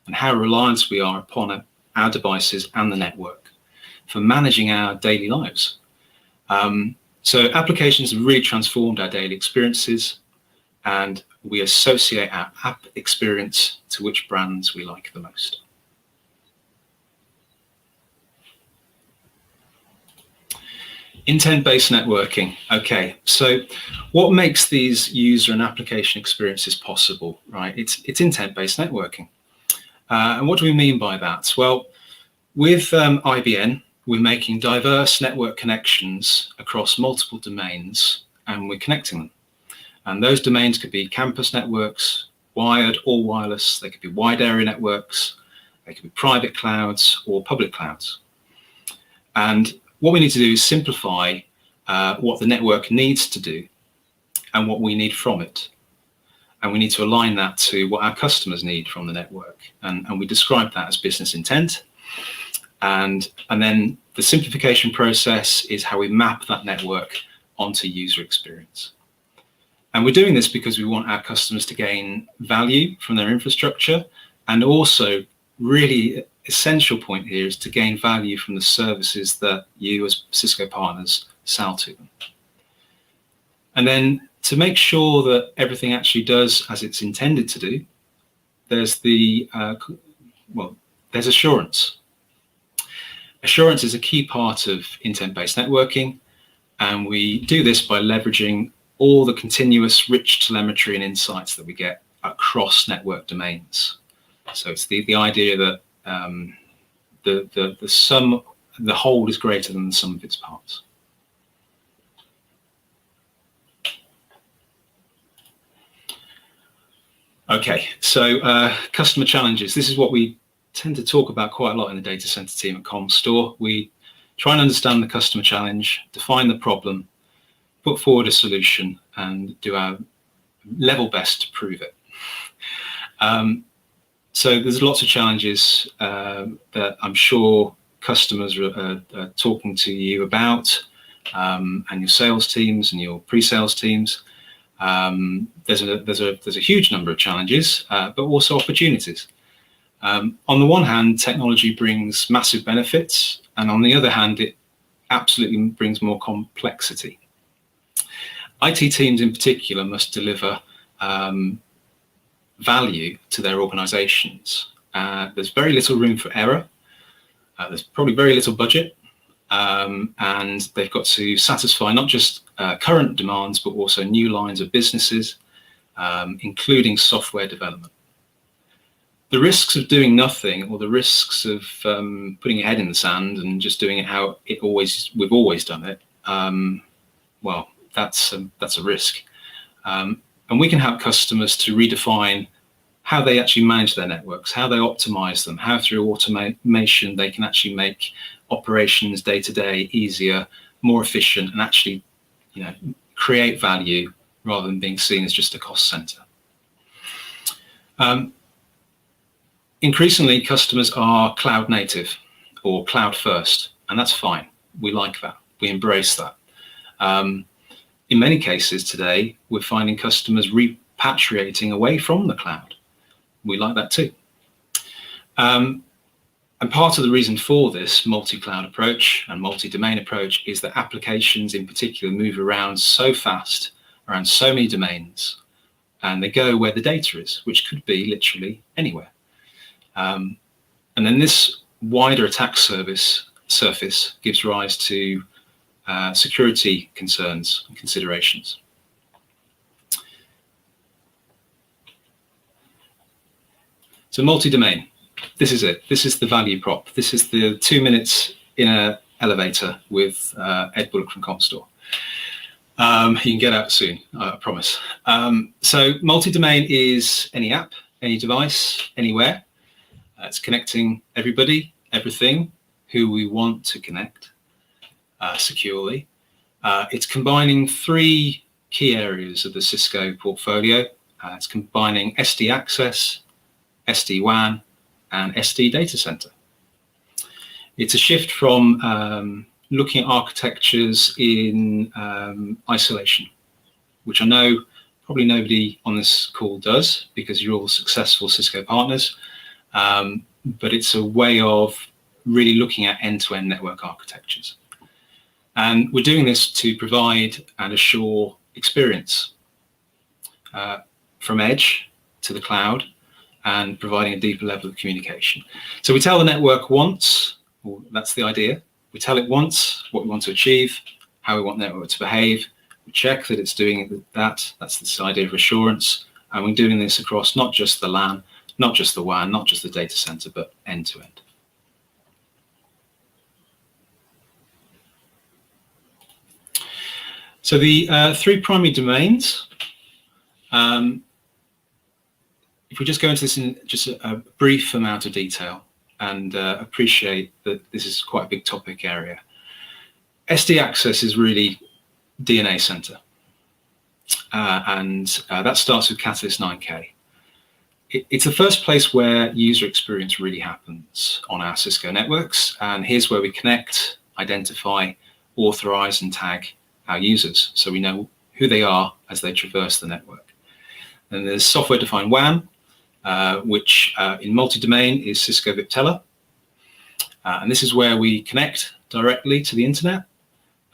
and how reliant we are upon our devices and the network for managing our daily lives. So applications have really transformed our daily experiences, and we associate our app experience to which brands we like the most. Intent-based networking. Okay, so what makes these user and application experiences possible, right? It's intent-based networking. And what do we mean by that? Well, with IBN, we're making diverse network connections across multiple domains, and we're connecting them. And those domains could be campus networks, wired or wireless. They could be wide area networks. They could be private clouds or public clouds. And what we need to do is simplify what the network needs to do and what we need from it. And we need to align that to what our customers need from the network. And we describe that as business intent. And then the simplification process is how we map that network onto user experience. And we're doing this because we want our customers to gain value from their infrastructure, and also really essential point here is to gain value from the services that you as Cisco partners sell to them. And then to make sure that everything actually does as it's intended to do, there's there's assurance. Assurance is a key part of intent-based networking, and we do this by leveraging all the continuous rich telemetry and insights that we get across network domains. So it's the idea that the whole is greater than the sum of its parts. Okay, so customer challenges. This is what we tend to talk about quite a lot in the data center team at Comstore. We try and understand the customer challenge, define the problem, put forward a solution, and do our level best to prove it. So there's lots of challenges that I'm sure customers are talking to you about, and your sales teams and your pre-sales teams. There's a huge number of challenges, but also opportunities. On the one hand, technology brings massive benefits, and on the other hand, it absolutely brings more complexity. IT teams in particular must deliver value to their organizations. There's very little room for error. There's probably very little budget, and they've got to satisfy not just current demands, but also new lines of businesses, including software development. The risks of doing nothing, or the risks of putting your head in the sand and just doing it how we've always done it, well, that's a risk. And we can help customers to redefine how they actually manage their networks, how they optimize them, how through automation they can actually make operations day to day easier, more efficient, and actually, create value rather than being seen as just a cost center. Increasingly, customers are cloud native or cloud first, and that's fine. We like that. We embrace that. In many cases today, we're finding customers repatriating away from the cloud. We like that too. And part of the reason for this multi-cloud approach and multi-domain approach is that applications in particular move around so fast, around so many domains, and they go where the data is, which could be literally anywhere. And then this wider attack surface gives rise to security concerns and considerations. So multi-domain, this is it. This is the value prop. This is the 2 minutes in an elevator with Ed Bullock from Comstore. You can get out soon, I promise. So multi-domain is any app, any device, anywhere. It's connecting everybody, everything, who we want to connect securely. It's combining 3 key areas of the Cisco portfolio. It's combining SD access, SD-WAN, and SD data center. It's a shift from looking at architectures in isolation, which I know probably nobody on this call does because you're all successful Cisco partners, but it's a way of really looking at end-to-end network architectures. And we're doing this to provide and assure experience from edge to the cloud, and providing a deeper level of communication. So we tell the network once, or that's the idea. We tell it once what we want to achieve, how we want the network to behave. We check that it's doing that. That's this idea of assurance. And we're doing this across not just the LAN, not just the WAN, not just the data center, but end to end. So the 3 primary domains, if we just go into this in just a brief amount of detail, and appreciate that this is quite a big topic area. SD access is really DNA center, and that starts with Catalyst 9K. It's the first place where user experience really happens on our Cisco networks, and here's where we connect, identify, authorize, and tag our users, so we know who they are as they traverse the network. And there's software-defined WAN, which in multi-domain is Cisco Viptela. And this is where we connect directly to the internet.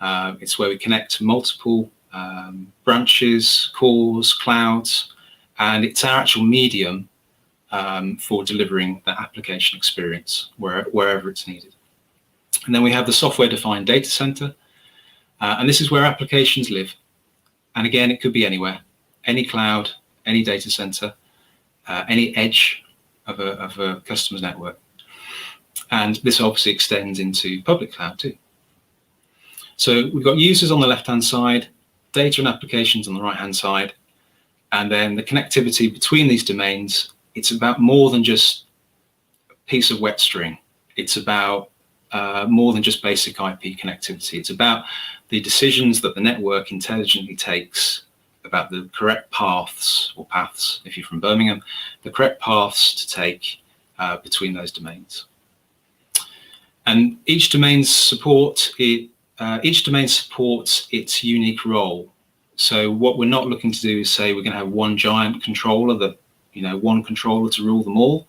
It's where we connect multiple branches, cores, clouds, and it's our actual medium for delivering that application experience wherever it's needed. And then we have the software-defined data center, and this is where applications live. And again, it could be anywhere, any cloud, any data center, any edge of a customer's network. And this obviously extends into public cloud too. So we've got users on the left-hand side, data and applications on the right-hand side, and then the connectivity between these domains. It's about more than just a piece of wet string. It's about more than just basic IP connectivity. It's about the decisions that the network intelligently takes about the correct paths, or paths if you're from Birmingham, the correct paths to take between those domains. And each domain supports its unique role. So what we're not looking to do is say we're going to have one giant controller that, one controller to rule them all.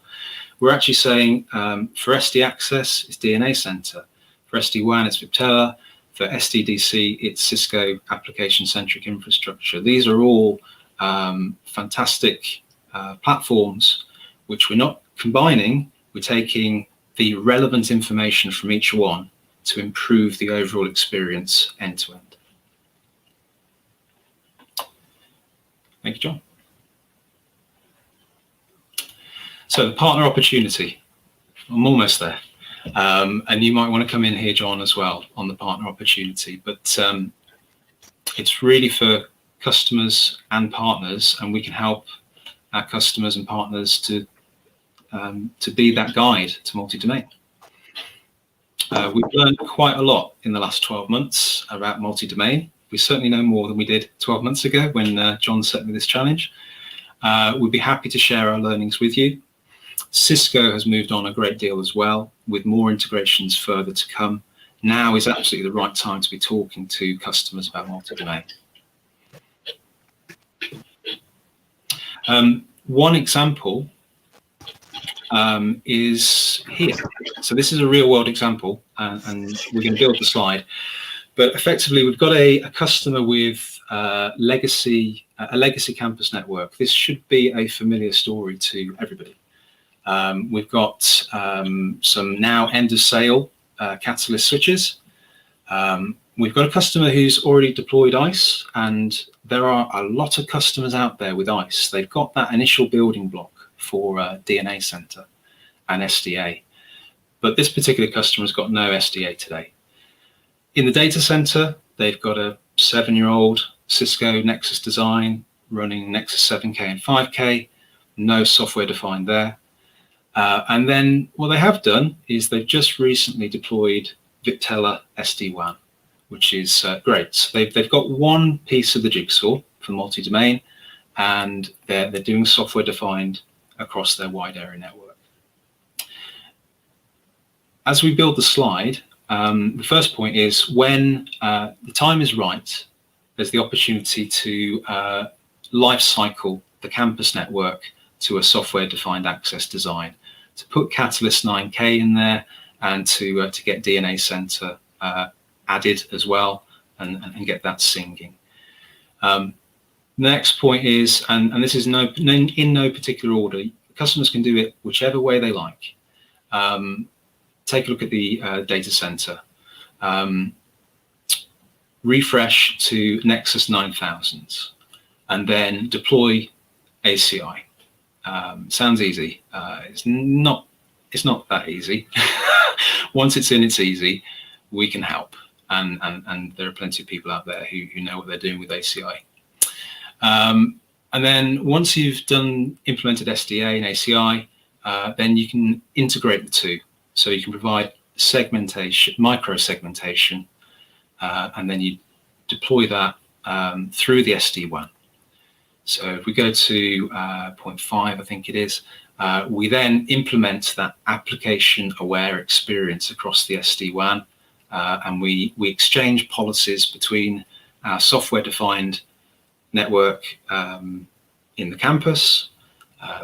We're actually saying for SD access, it's DNA center. For SD-WAN, it's Viptela. For SDDC, it's Cisco application-centric infrastructure. These are all fantastic platforms, which we're not combining. We're taking the relevant information from each one to improve the overall experience end-to-end. Thank you, John. So the partner opportunity, I'm almost there. And you might want to come in here, John, as well on the partner opportunity. But it's really for customers and partners, and we can help our customers and partners to be that guide to multi-domain. We've learned quite a lot in the last 12 months about multi-domain. We certainly know more than we did 12 months ago when John set me this challenge. We'd be happy to share our learnings with you. Cisco has moved on a great deal as well, with more integrations further to come. Now is absolutely the right time to be talking to customers about multi-domain. One example is here. So this is a real world example, and we're going to build the slide. But effectively, we've got a customer with a legacy campus network. This should be a familiar story to everybody. We've got some now end of sale Catalyst switches. We've got a customer who's already deployed ICE, and there are a lot of customers out there with ICE. They've got that initial building block for DNA Center and SDA, but this particular customer has got no SDA today. In the data center, they've got a 7-year-old Cisco Nexus design running Nexus 7K and 5K, no software defined there. And then what they have done is they've just recently deployed Viptela SD-WAN, which is great. So they've got one piece of the jigsaw for multi-domain, and they're doing software defined across their wide area network. As we build the slide, the first point is when the time is right, there's the opportunity to life cycle the campus network to a software defined access design, to put Catalyst 9K in there, and to get DNA Center added as well, and get that singing. The next point is, and this is in no particular order, customers can do it whichever way they like. Take a look at the data center. Refresh to Nexus 9000, and then deploy ACI. Sounds easy. It's not that easy. Once it's in, it's easy. We can help, and there are plenty of people out there who know what they're doing with ACI. And then once you've implemented SDA and ACI, then you can integrate the two. So you can provide segmentation, micro segmentation, and then you deploy that through the SD-WAN. So if we go to point 5, I think it is, we then implement that application aware experience across the SD-WAN, and we exchange policies between our software defined network in the campus,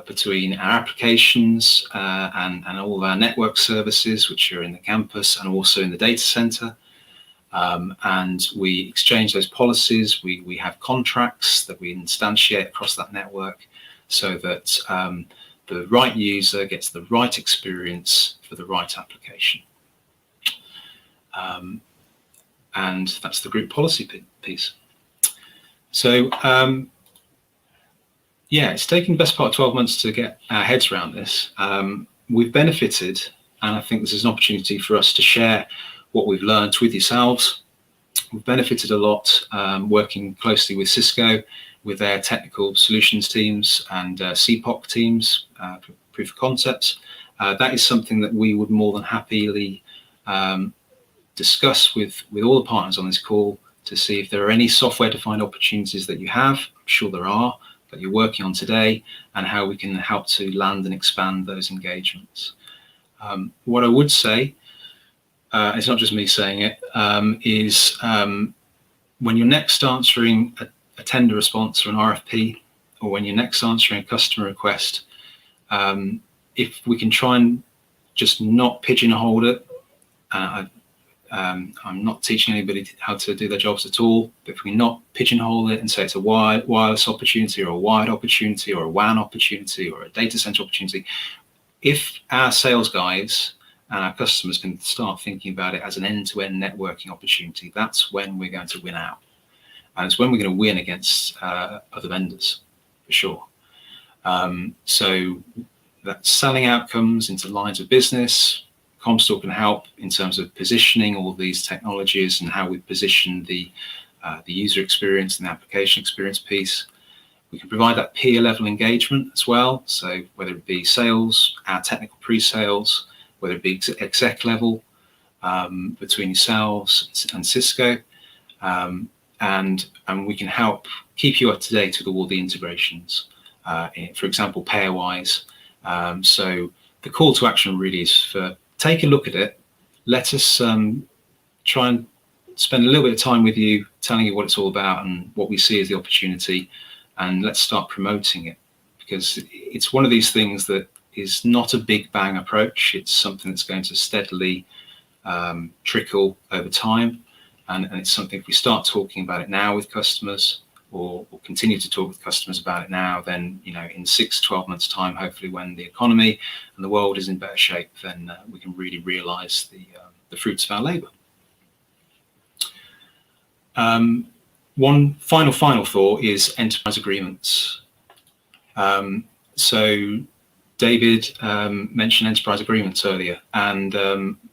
between our applications and all of our network services, which are in the campus and also in the data center. And we exchange those policies. We have contracts that we instantiate across that network so that the right user gets the right experience for the right application. And that's the group policy piece. So yeah, it's taken the best part of 12 months to get our heads around this. We've benefited, and I think this is an opportunity for us to share what we've learned with yourselves. We've benefited a lot working closely with Cisco, with their technical solutions teams and CPOC teams, proof of concepts. That is something that we would more than happily discuss with all the partners on this call to see if there are any software-defined opportunities that you have. I'm sure there are, that you're working on today, and how we can help to land and expand those engagements. What I would say, it's not just me saying it, is when you're next answering a tender response or an RFP, or when you're next answering a customer request, if we can try and just not pigeonhole it. I'm not teaching anybody how to do their jobs at all, but if we not pigeonhole it and say it's a wireless opportunity or a wired opportunity or a WAN opportunity or a data center opportunity, if our sales guys and our customers can start thinking about it as an end-to-end networking opportunity, that's when we're going to win out. And it's when we're going to win against other vendors, for sure. So That's selling outcomes into lines of business. Comstore can help in terms of positioning all these technologies and how we position the user experience and the application experience piece. We can provide that peer level engagement as well. So whether it be sales, our technical pre-sales, whether it be exec level between yourselves and Cisco, and we can help keep you up to date with all the integrations. For example, pairwise. So the call to action really is for take a look at it. Let us try and spend a little bit of time with you, telling you what it's all about and what we see as the opportunity, and let's start promoting it, because it's one of these things that is not a big bang approach. It's something that's going to steadily trickle over time, and it's something, if we start talking about it now with customers, or continue to talk with customers about it now, then in 6 to 12 months time, hopefully when the economy and the world is in better shape, then we can really realize the fruits of our labor. One final thought is enterprise agreements. So David mentioned enterprise agreements earlier, and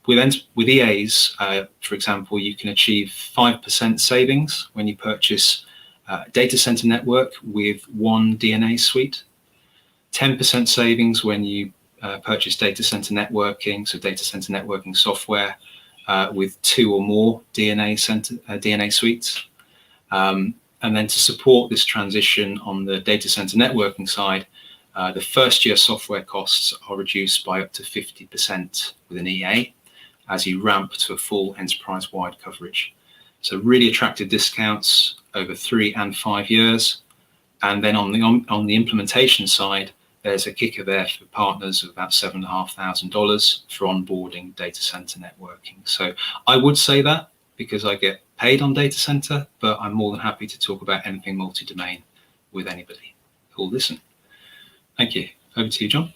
with EAs, for example, you can achieve 5% savings when you purchase data center network with one DNA suite, 10% savings when you purchase data center networking, so data center networking software with 2 or more DNA suites. And then to support this transition on the data center networking side, the first year software costs are reduced by up to 50% with an EA as you ramp to a full enterprise-wide coverage. So really attractive discounts over 3 and 5 years. And then on the implementation side, there's a kicker there for partners of about $7,500 for onboarding data center networking. So I would say that because I get paid on data center, but I'm more than happy to talk about anything multi-domain with anybody who'll listen. Thank you. Over to you, John.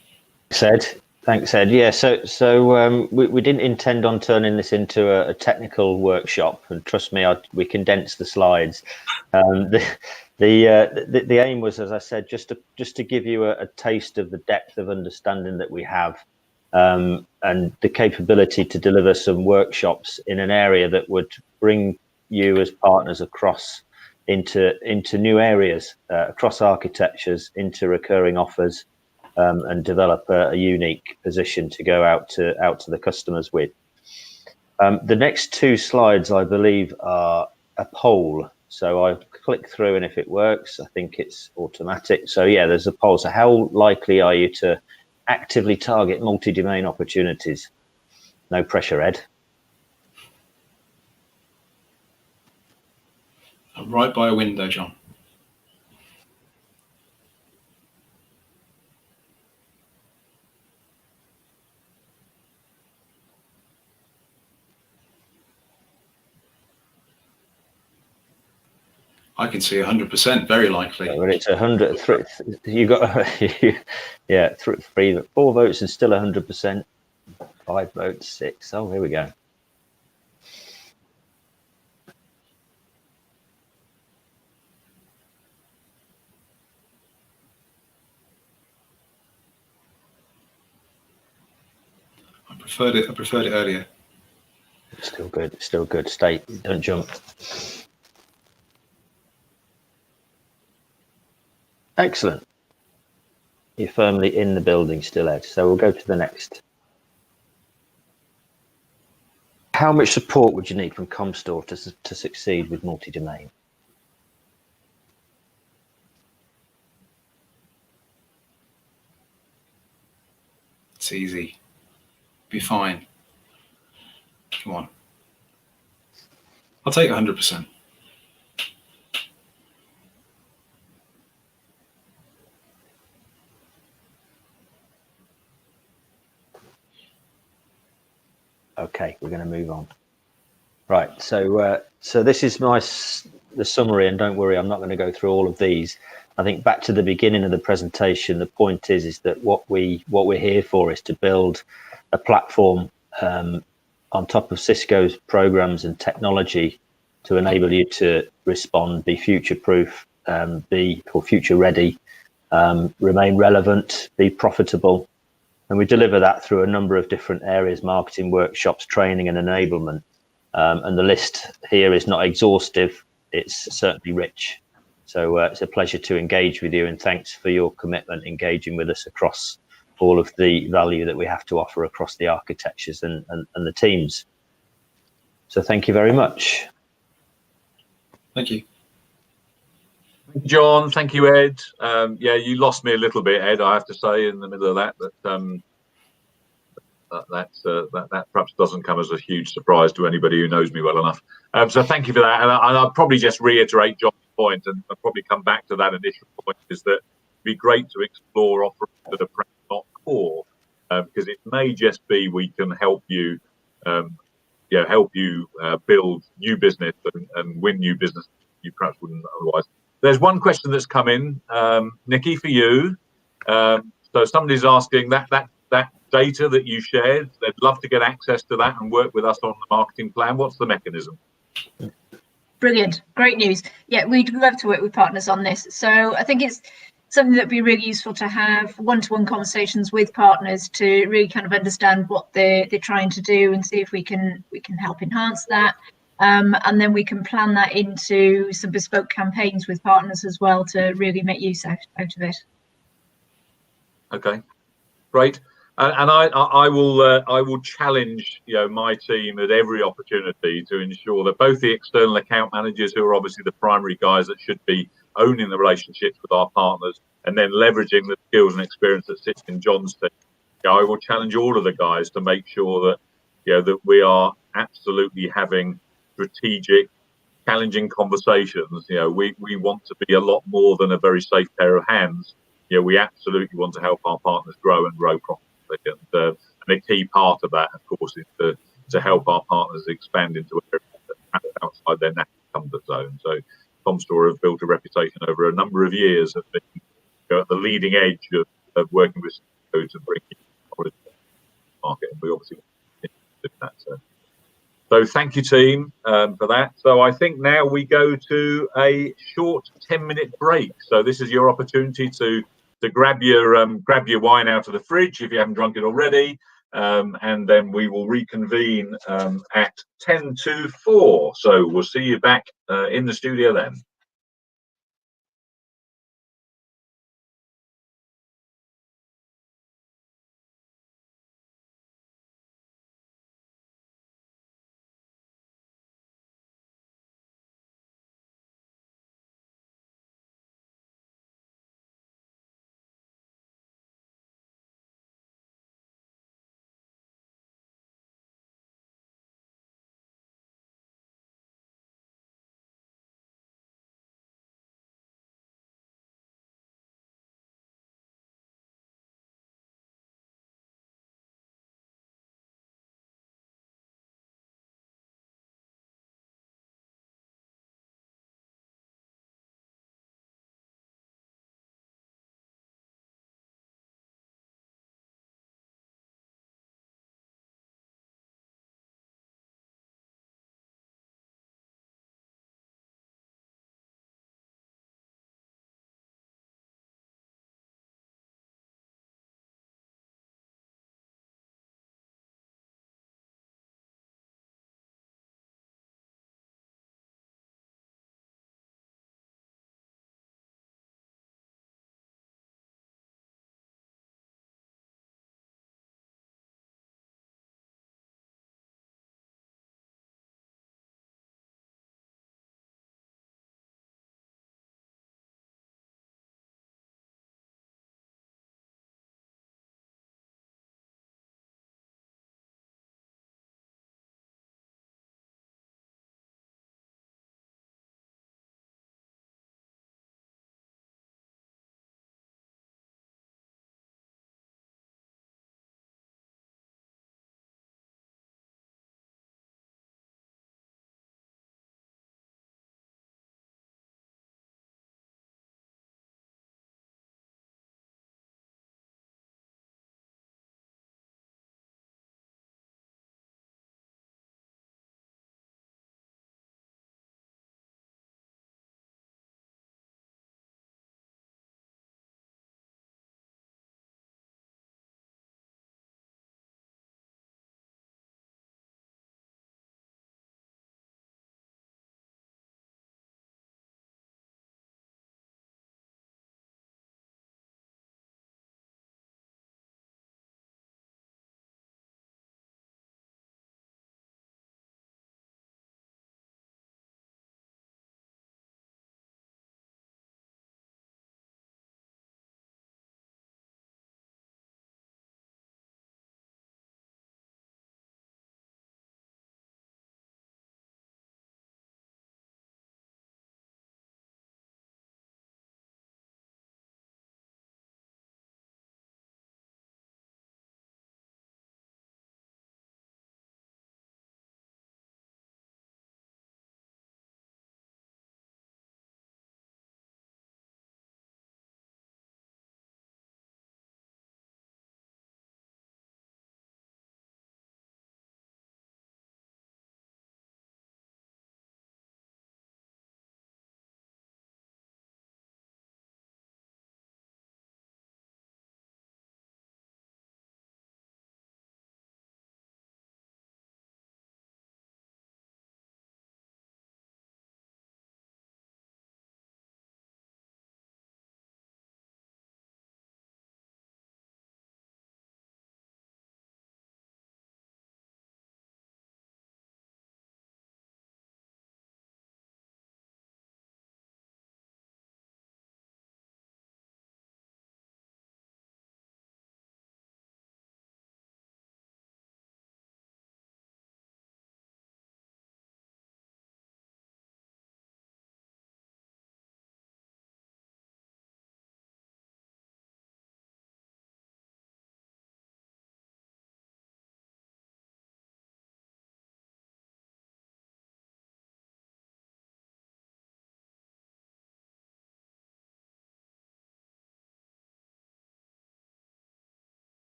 Thanks, Ed. Yeah, so we didn't intend on turning this into a technical workshop, and trust me, we condensed the slides. The aim was, as I said, just to give you a taste of the depth of understanding that we have, and the capability to deliver some workshops in an area that would bring you as partners across into new areas, across architectures, into recurring offers, and develop a unique position to go out to the customers with. The next 2 slides, I believe, are a poll. So I click through, and if it works, I think it's automatic. So yeah, there's a poll. So how likely are you to actively target multi-domain opportunities? No pressure, Ed. I'm right by a window, John. I can see 100%, very likely. Well, it's 100. You got 4 votes and still 100%. 5 votes, 6. Oh, here we go. I preferred it earlier. It's still good. It's still good. Stay. Don't jump. Excellent. You're firmly in the building still, Ed. So we'll go to the next. How much support would you need from Comstore to succeed with multi-domain? It's easy. Be fine. Come on. I'll take 100%. Okay, we're going to move on. Right, so this is the summary, and don't worry, I'm not going to go through all of these. I think back to the beginning of the presentation, the point is that what we're here for is to build a platform on top of Cisco's programs and technology to enable you to respond, be future-proof, be future-ready, remain relevant, be profitable, And we deliver that through a number of different areas: marketing, workshops, training and enablement. And the list here is not exhaustive, it's certainly rich. So it's a pleasure to engage with you, and thanks for your commitment engaging with us across all of the value that we have to offer across the architectures and the teams. So thank you very much. Thank you. Thank you, John. Thank you, Ed. Yeah, you lost me a little bit, Ed, I have to say, in the middle of that, but that perhaps doesn't come as a huge surprise to anybody who knows me well enough. So thank you for that. And I'll probably just reiterate John's point, and I'll probably come back to that initial point, is that it'd be great to explore offerings that are perhaps not core, because it may just be we can help you, build new business and win new business you perhaps wouldn't otherwise. There's one question that's come in, Nikki, for you. So somebody's asking that data that you shared, they'd love to get access to that and work with us on the marketing plan. What's the mechanism? Brilliant, great news. Yeah, we'd love to work with partners on this. So I think it's something that'd be really useful to have one-to-one conversations with partners to really kind of understand what they're trying to do and see if we can help enhance that. And then we can plan that into some bespoke campaigns with partners as well to really make use out of it. Okay, great. And I will challenge my team at every opportunity to ensure that both the external account managers, who are obviously the primary guys that should be owning the relationships with our partners, and then leveraging the skills and experience that sits in John's team. I will challenge all of the guys to make sure that that we are absolutely having strategic, challenging conversations. We want to be a lot more than a very safe pair of hands. We absolutely want to help our partners grow and grow profitably. And a key part of that, of course, is to help our partners expand into areas that are outside their natural comfort zone. So Comstore have built a reputation over a number of years of being at the leading edge of working with CEOs to bring knowledge to the market, and we obviously want to do that. So thank you, team, for that. So I think now we go to a short 10-minute break. So this is your opportunity to grab your wine out of the fridge if you haven't drunk it already, and then we will reconvene at 10 to 4. So we'll see you back in the studio then.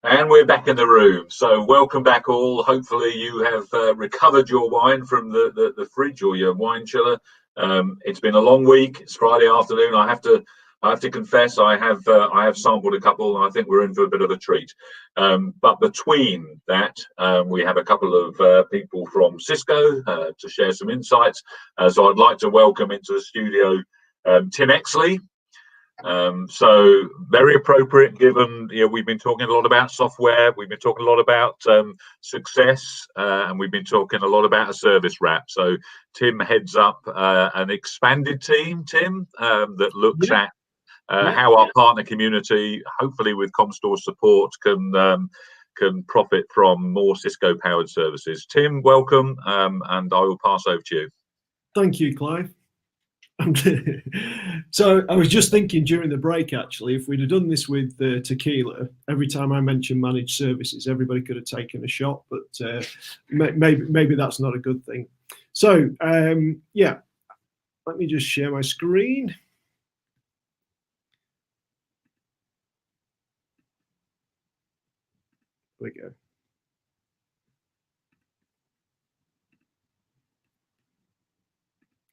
And we're back in the room. So welcome back all. Hopefully you have recovered your wine from the fridge or your wine chiller. It's been a long week. It's Friday afternoon. I have to confess I have sampled a couple, and I think we're in for a bit of a treat. But between that, we have a couple of people from Cisco to share some insights. So I'd like to welcome into the studio Tim Exley. So very appropriate, given we've been talking a lot about software, we've been talking a lot about success, and we've been talking a lot about a service wrap. So Tim heads up an expanded team, Tim, that looks at how our partner community, hopefully with Comstor support, can profit from more Cisco powered services. Tim, welcome, and I will pass over to you. Thank you, Clive. So I was just thinking during the break, actually, if we'd have done this with tequila, every time I mentioned managed services, everybody could have taken a shot, but maybe that's not a good thing. So yeah, let me just share my screen. There we go.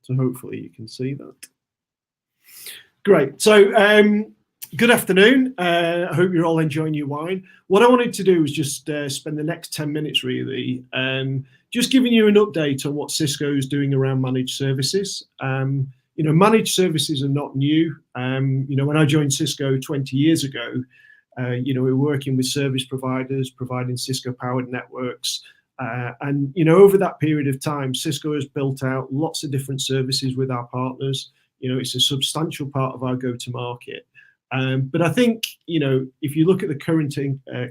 So hopefully you can see that. Great. So good afternoon. I hope you're all enjoying your wine. What I wanted to do was just spend the next 10 minutes really just giving you an update on what Cisco is doing around managed services. Managed services are not new. When I joined Cisco 20 years ago, we were working with service providers, providing Cisco powered networks. And over that period of time, Cisco has built out lots of different services with our partners. It's a substantial part of our go-to-market. But I think if you look at the current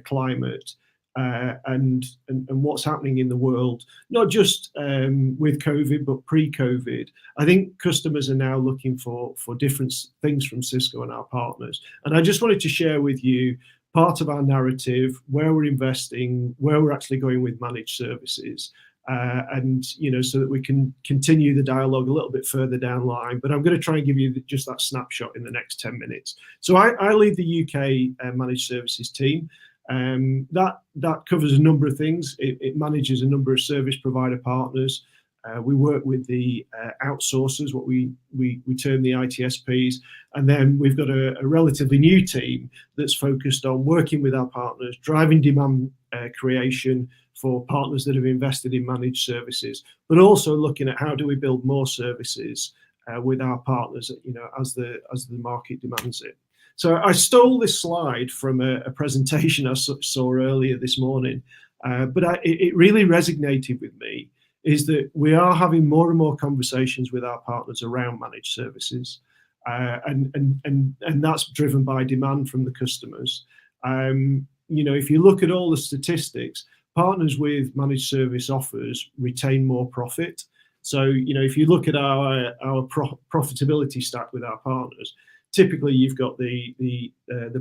climate and what's happening in the world, not just with COVID but pre-COVID, I think customers are now looking for different things from Cisco and our partners. And I just wanted to share with you part of our narrative, where we're investing, where we're actually going with managed services, and so that we can continue the dialogue a little bit further down the line. But I'm going to try and give you just that snapshot in the next 10 minutes. So I lead the UK managed services team. That covers a number of things. It manages a number of service provider partners. We work with the outsourcers, what we term the ITSPs, and then we've got a relatively new team that's focused on working with our partners, driving demand creation for partners that have invested in managed services, but also looking at how do we build more services with our partners, as the market demands it. So I stole this slide from a presentation I saw earlier this morning, but it really resonated with me. Is that we are having more and more conversations with our partners around managed services, and that's driven by demand from the customers. If you look at all the statistics, partners with managed service offers retain more profit. So if you look at our profitability stack with our partners, typically you've got the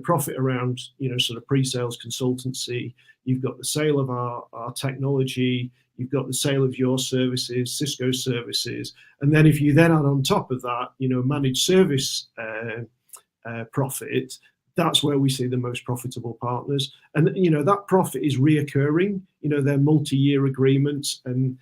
profit around sort of pre-sales consultancy, you've got the sale of our technology, you've got the sale of your services, Cisco services, and then if you then add on top of that, managed service profit, that's where we see the most profitable partners. And that profit is reoccurring. They're multi-year agreements, and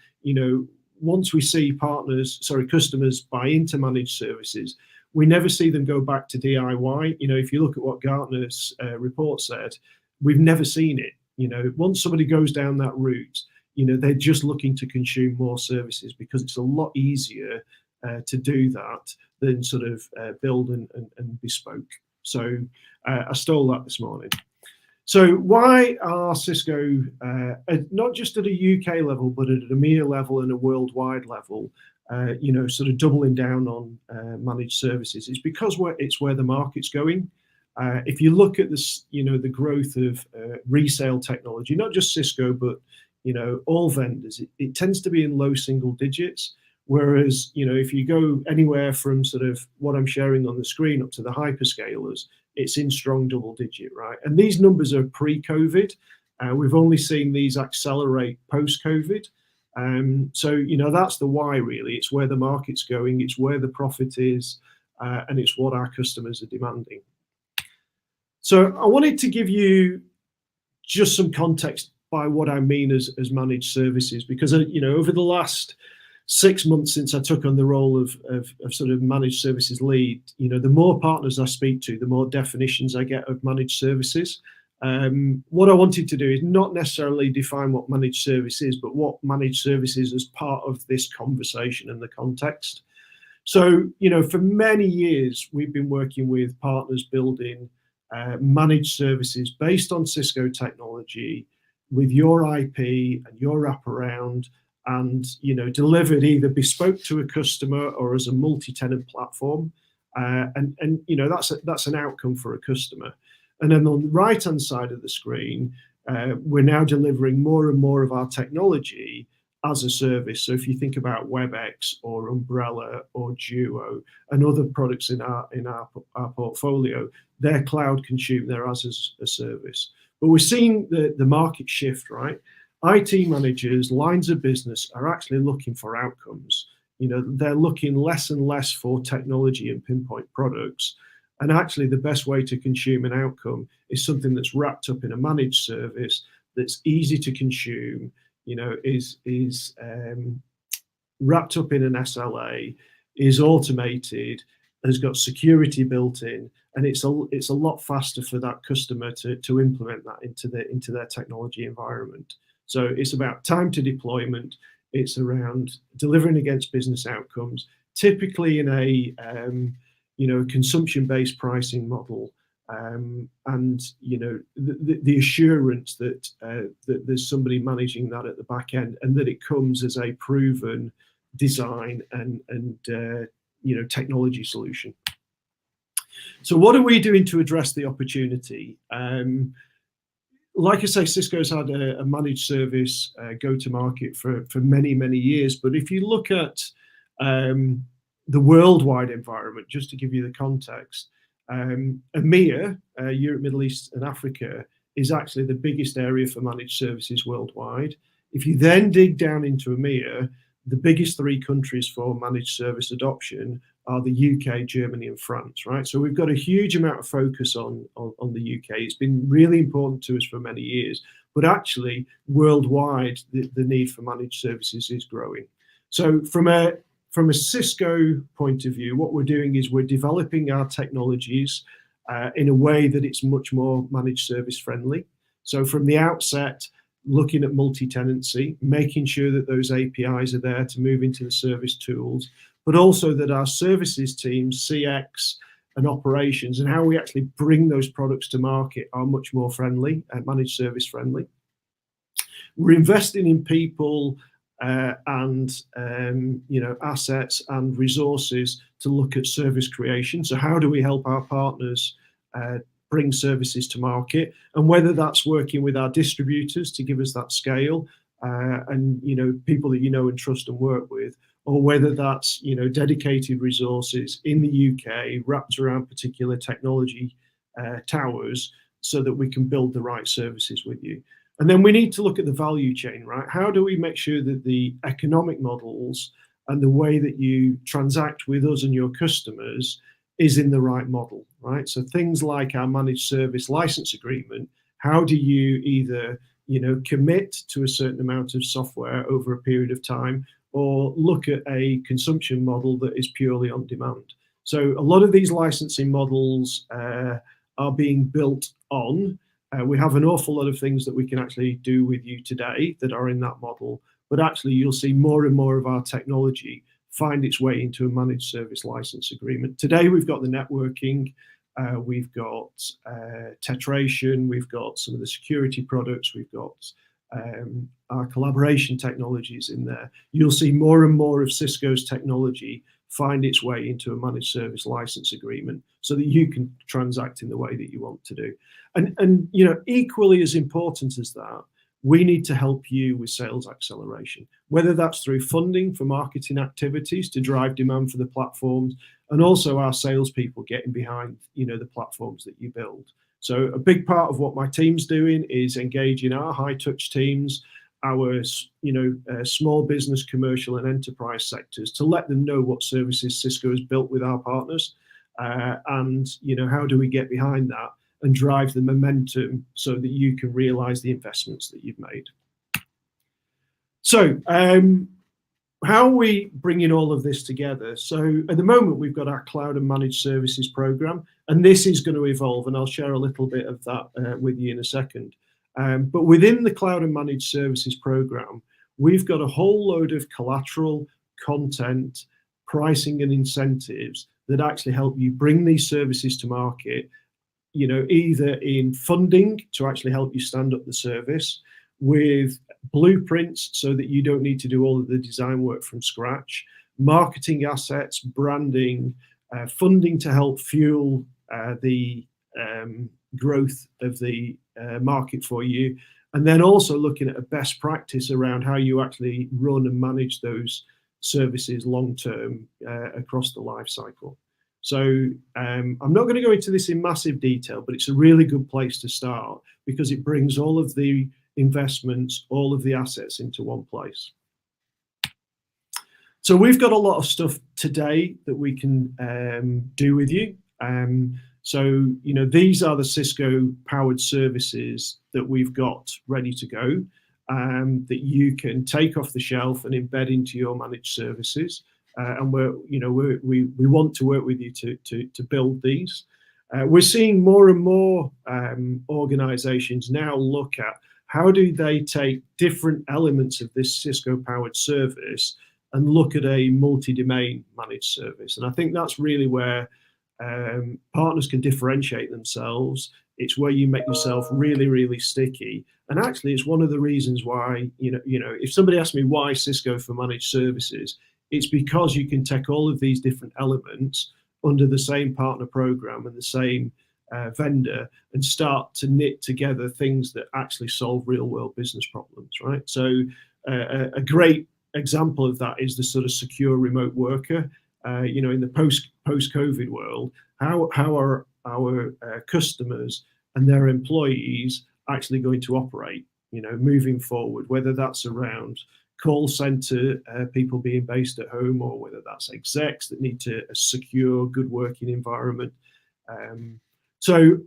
once we see customers buy into managed services, we never see them go back to DIY. If you look at what Gartner's report said, we've never seen it. Once somebody goes down that route, they're just looking to consume more services because it's a lot easier to do that than sort of build and bespoke. So I stole that this morning. So why are Cisco, not just at a UK level, but at an EMEA level and a worldwide level, sort of doubling down on managed services? It's because it's where the market's going. If you look at this, the growth of resale technology, not just Cisco, but all vendors, it tends to be in low single digits. Whereas, if you go anywhere from sort of what I'm sharing on the screen up to the hyperscalers, it's in strong double digit, right? And these numbers are pre-COVID. We've only seen these accelerate post-COVID. So, that's the why really. It's where the market's going, it's where the profit is, and it's what our customers are demanding. So I wanted to give you just some context by what I mean as managed services, because over the last 6 months since I took on the role of sort of managed services lead, the more partners I speak to, the more definitions I get of managed services. What I wanted to do is not necessarily define what managed service is, but what managed service is as part of this conversation and the context. So, for many years, we've been working with partners building managed services based on Cisco technology with your IP and your wraparound, and delivered either bespoke to a customer or as a multi-tenant platform, and that's an outcome for a customer. And then on the right-hand side of the screen, we're now delivering more and more of our technology as a service. So if you think about WebEx or Umbrella or Duo and other products in our portfolio, they're cloud consumed, they're as a service. But we're seeing the market shift, right? IT managers, lines of business are actually looking for outcomes. They're looking less and less for technology and pinpoint products. And actually, the best way to consume an outcome is something that's wrapped up in a managed service, that's easy to consume, is wrapped up in an SLA, is automated, has got security built in, and it's a lot faster for that customer to implement that into their technology environment. So it's about time to deployment. It's around delivering against business outcomes, typically in a consumption-based pricing model, and the assurance that there's somebody managing that at the back end, and that it comes as a proven design and technology solution. So what are we doing to address the opportunity? Like I say, Cisco's had a managed service go-to-market for many, many years. But if you look at the worldwide environment, just to give you the context, EMEA, Europe, Middle East and Africa, is actually the biggest area for managed services worldwide. If you then dig down into EMEA, the biggest 3 countries for managed service adoption are the UK, Germany and France, right? So we've got a huge amount of focus on the UK. It's been really important to us for many years, but actually worldwide, the need for managed services is growing. So from a Cisco point of view, what we're doing is we're developing our technologies in a way that it's much more managed service friendly. So from the outset, looking at multi-tenancy, making sure that those APIs are there to move into the service tools, but also that our services teams, CX and operations, and how we actually bring those products to market are much more friendly and managed service friendly. We're investing in people and assets and resources to look at service creation. So how do we help our partners bring services to market, and whether that's working with our distributors to give us that scale and people that and trust and work with, or whether that's dedicated resources in the UK wrapped around particular technology towers so that we can build the right services with you. And then we need to look at the value chain, right? How do we make sure that the economic models and the way that you transact with us and your customers is in the right model, right? So things like our managed service license agreement, how do you either, commit to a certain amount of software over a period of time, or look at a consumption model that is purely on demand? So a lot of these licensing models are being built on. We have an awful lot of things that we can actually do with you today that are in that model, but actually you'll see more and more of our technology find its way into a managed service license agreement. Today we've got the networking, we've got tetration, we've got some of the security products, we've got our collaboration technologies in there. You'll see more and more of Cisco's technology find its way into a managed service license agreement so that you can transact in the way that you want to do. And equally as important as that, we need to help you with sales acceleration, whether that's through funding for marketing activities to drive demand for the platforms, and also our salespeople getting behind the platforms that you build. So a big part of what my team's doing is engaging our high touch teams, our small business, commercial and enterprise sectors, to let them know what services Cisco has built with our partners, and how do we get behind that and drive the momentum so that you can realize the investments that you've made. So how are we bringing all of this together? So at the moment, we've got our cloud and managed services program, and this is going to evolve, and I'll share a little bit of that with you in a second. But within the cloud and managed services program, we've got a whole load of collateral, content, pricing and incentives that actually help you bring these services to market, you know, either in funding to actually help you stand up the service, with blueprints so that you don't need to do all of the design work from scratch, marketing assets, branding, funding to help fuel the growth of the market for you, and then also looking at a best practice around how you actually run and manage those services long term across the life cycle. So I'm not going to go into this in massive detail, but it's a really good place to start because it brings all of the investments, all of the assets into one place. So we've got a lot of stuff today that we can do with you. So, you know, these are the Cisco powered services that we've got ready to go, that you can take off the shelf and embed into your managed services. And we want to work with you to build these. We're seeing more and more organizations now look at how do they take different elements of this Cisco powered service and look at a multi-domain managed service. And I think that's really where partners can differentiate themselves. It's where you make yourself really, really sticky. And actually, it's one of the reasons why, you know, if somebody asks me why Cisco for managed services, it's because you can take all of these different elements under the same partner program and the same vendor and start to knit together things that actually solve real world business problems, right? So a great example of that is the sort of secure remote worker. You know, in the post-COVID world, how are our customers and their employees actually going to operate, you know, moving forward, whether that's around call center people being based at home, or whether that's execs that need a secure, good working environment. So,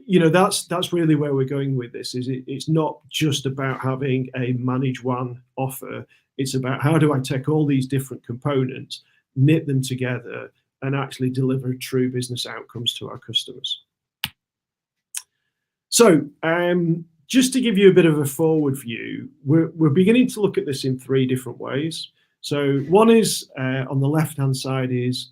you know, that's really where we're going with this. It's not just about having a managed WAN offer. It's about how do I take all these different components, knit them together, and actually deliver true business outcomes to our customers. So, just to give you a bit of a forward view, we're beginning to look at this in three different ways. So one is on the left-hand side is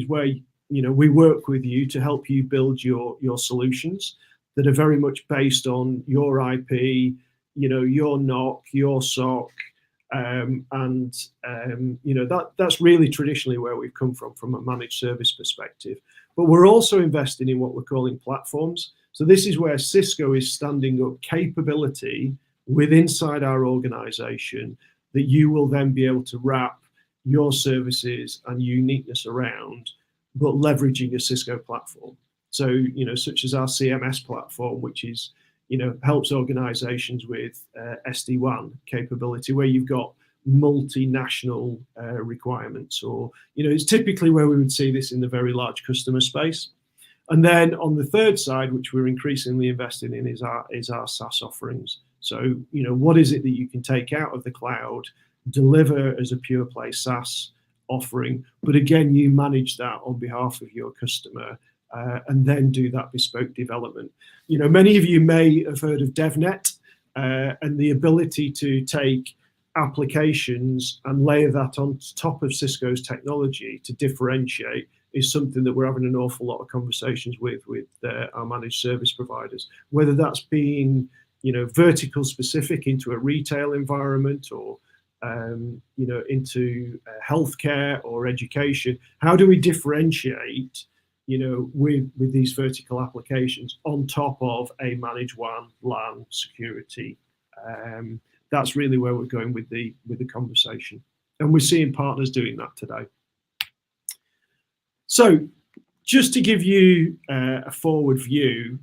where, you know, we work with you to help you build your solutions that are very much based on your IP, you know, your NOC, your SOC, and you know, that's really traditionally where we've come from a managed service perspective. But we're also investing in what we're calling platforms. So this is where Cisco is standing up capability inside our organization that you will then be able to wrap your services and uniqueness around, but leveraging a Cisco platform. So, you know, such as our CMS platform, which is, you know, helps organizations with SD-WAN capability, where you've got multinational requirements, or, you know, it's typically where we would see this in the very large customer space. And then on the third side, which we're increasingly investing in, is our SaaS offerings. So, you know, what is it that you can take out of the cloud, deliver as a pure play SaaS offering, but again, you manage that on behalf of your customer, and then do that bespoke development. You know, many of you may have heard of DevNet, and the ability to take applications and layer that on top of Cisco's technology to differentiate is something that we're having an awful lot of conversations with our managed service providers, whether that's being, you know, vertical specific into a retail environment, or you know, into healthcare or education. How do we differentiate, you know, with these vertical applications on top of a managed WAN, LAN security? That's really where we're going with the conversation, and we're seeing partners doing that today. So, just to give you a forward view,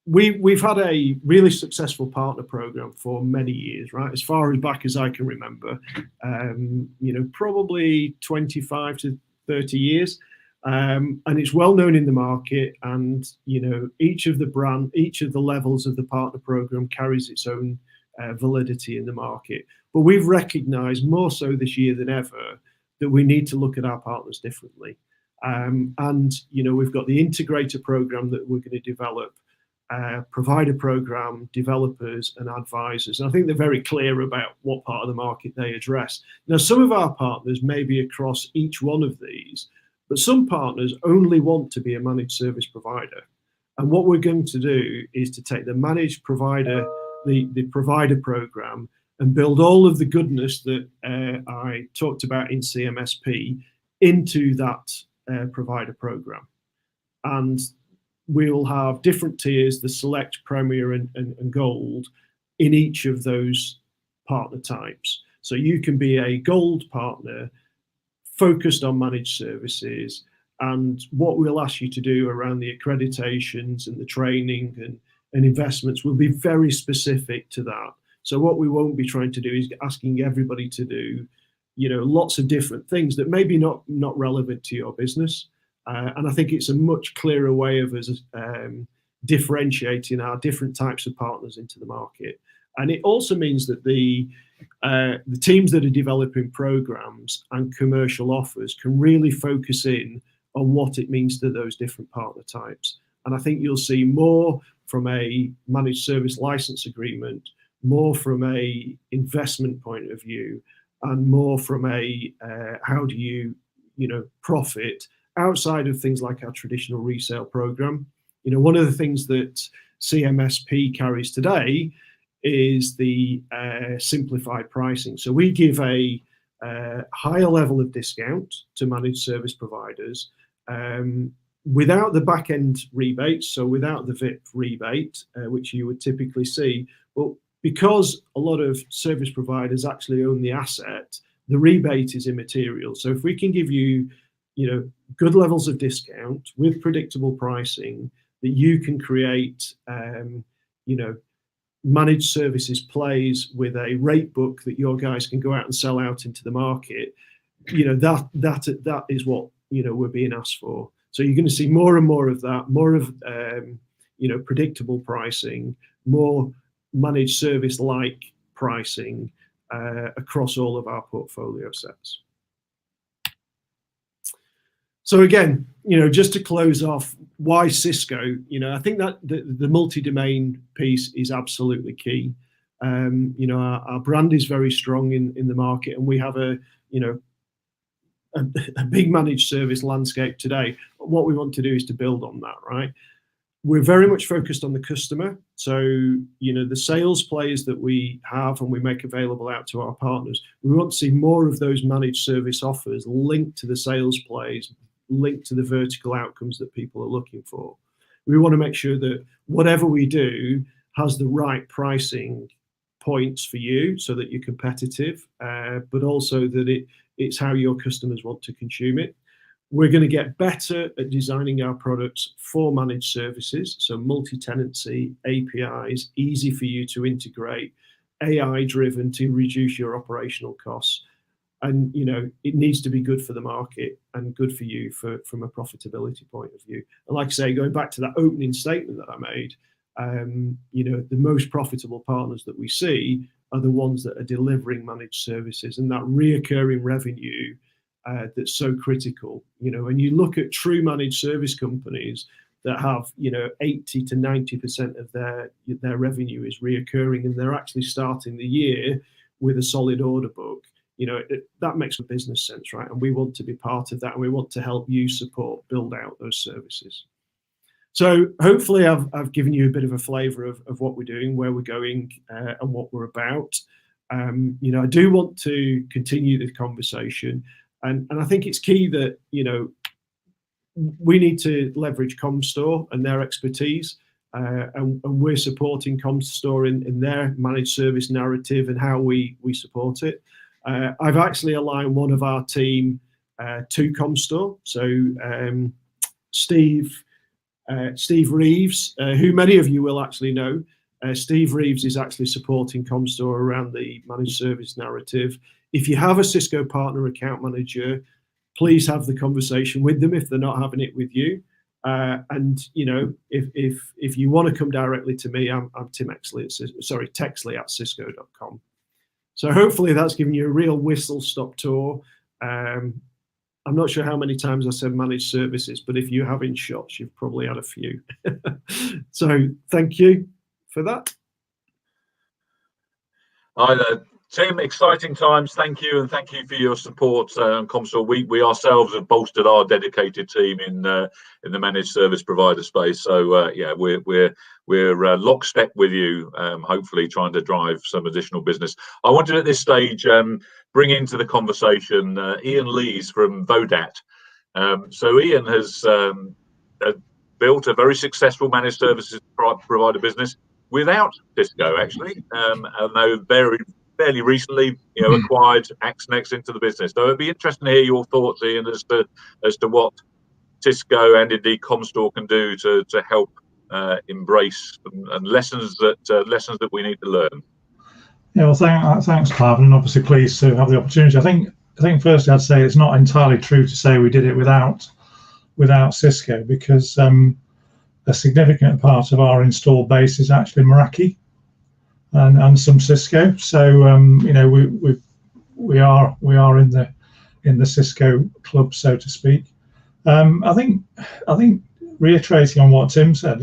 we've had a really successful partner program for many years, right? As far back as I can remember, you know, probably 25 to 30 years. And it's well known in the market, and each of the levels of the partner program carries its own validity in the market. But we've recognized more so this year than ever that we need to look at our partners differently. And we've got the integrator program that we're going to develop, provider program, developers and advisors. And I think they're very clear about what part of the market they address. Now, some of our partners may be across each one of these, but some partners only want to be a managed service provider. And what we're going to do is to take the managed provider, the provider program, and build all of the goodness that I talked about in CMSP into that provider program. And we'll have different tiers, the select, premier and gold, in each of those partner types. So you can be a gold partner focused on managed services, and what we'll ask you to do around the accreditations and the training and investments will be very specific to that. So what we won't be trying to do is asking everybody to do, lots of different things that may be not relevant to your business. And I think it's a much clearer way of us differentiating our different types of partners into the market. And it also means that the teams that are developing programs and commercial offers can really focus in on what it means to those different partner types. And I think you'll see more from a managed service license agreement, more from a investment point of view, and more from a how do you profit outside of things like our traditional resale program. One of the things that CMSP carries today is the simplified pricing. So we give a higher level of discount to managed service providers without the back end rebates, so without the VIP rebate, which you would typically see. But because a lot of service providers actually own the asset, the rebate is immaterial. So if we can give you, good levels of discount with predictable pricing, that you can create, managed services plays with a rate book that your guys can go out and sell out into the market, that is what we're being asked for. So you're going to see more and more of that, more of predictable pricing, more managed service like pricing across all of our portfolio sets. So again, just to close off, why Cisco? I think that the multi-domain piece is absolutely key. Our brand is very strong in the market, and we have a big managed service landscape today. But what we want to do is to build on that, right? We're very much focused on the customer. So, the sales plays that we have and we make available out to our partners, we want to see more of those managed service offers linked to the sales plays, linked to the vertical outcomes that people are looking for. We want to make sure that whatever we do has the right pricing points for you so that you're competitive, but also that it's how your customers want to consume it. We're going to get better at designing our products for managed services, so multi-tenancy, APIs, easy for you to integrate, AI-driven to reduce your operational costs. And it needs to be good for the market and good for you from a profitability point of view. And like I say, going back to that opening statement that I made, the most profitable partners that we see are the ones that are delivering managed services, and that reoccurring revenue that's so critical. When you look at true managed service companies that have 80 to 90% of their revenue is reoccurring, and they're actually starting the year with a solid order book, that makes business sense, right? And we want to be part of that, and we want to help you build out those services. So hopefully I've given you a bit of a flavour of what we're doing, where we're going, and what we're about. I do want to continue the conversation, and I think it's key that we need to leverage Comstore and their expertise, and we're supporting Comstore in their managed service narrative and how we support it. I've actually aligned one of our team to Comstore. So Steve Reeves, who many of you will actually know, Steve Reeves is actually supporting Comstore around the managed service narrative. If you have a Cisco partner account manager, please have the conversation with them if they're not having it with you. And if you want to come directly to me, I'm Tim Texley at cisco.com. So hopefully that's given you a real whistle-stop tour. I'm not sure how many times I said managed services, but if you're having shots, you've probably had a few. So thank you for that. Hi there, Tim. Exciting times. Thank you, and thank you for your support on Comstor. We ourselves have bolstered our dedicated team in the managed service provider space. So yeah, we're lockstep with you. Hopefully, trying to drive some additional business. I wanted at this stage bring into the conversation Ian Lees from Vodat. So Ian has built a very successful managed services provider business without Cisco, actually, although fairly recently, acquired Axnext into the business. So it'd be interesting to hear your thoughts, Ian, as to what Cisco and indeed Comstor can do to help embrace and lessons that we need to learn. Yeah, well, thanks, Clive, and obviously pleased to have the opportunity. I think firstly I'd say it's not entirely true to say we did it without Cisco, because a significant part of our installed base is actually Meraki and some Cisco. So we are in the Cisco club, so to speak. I think reiterating on what Tim said,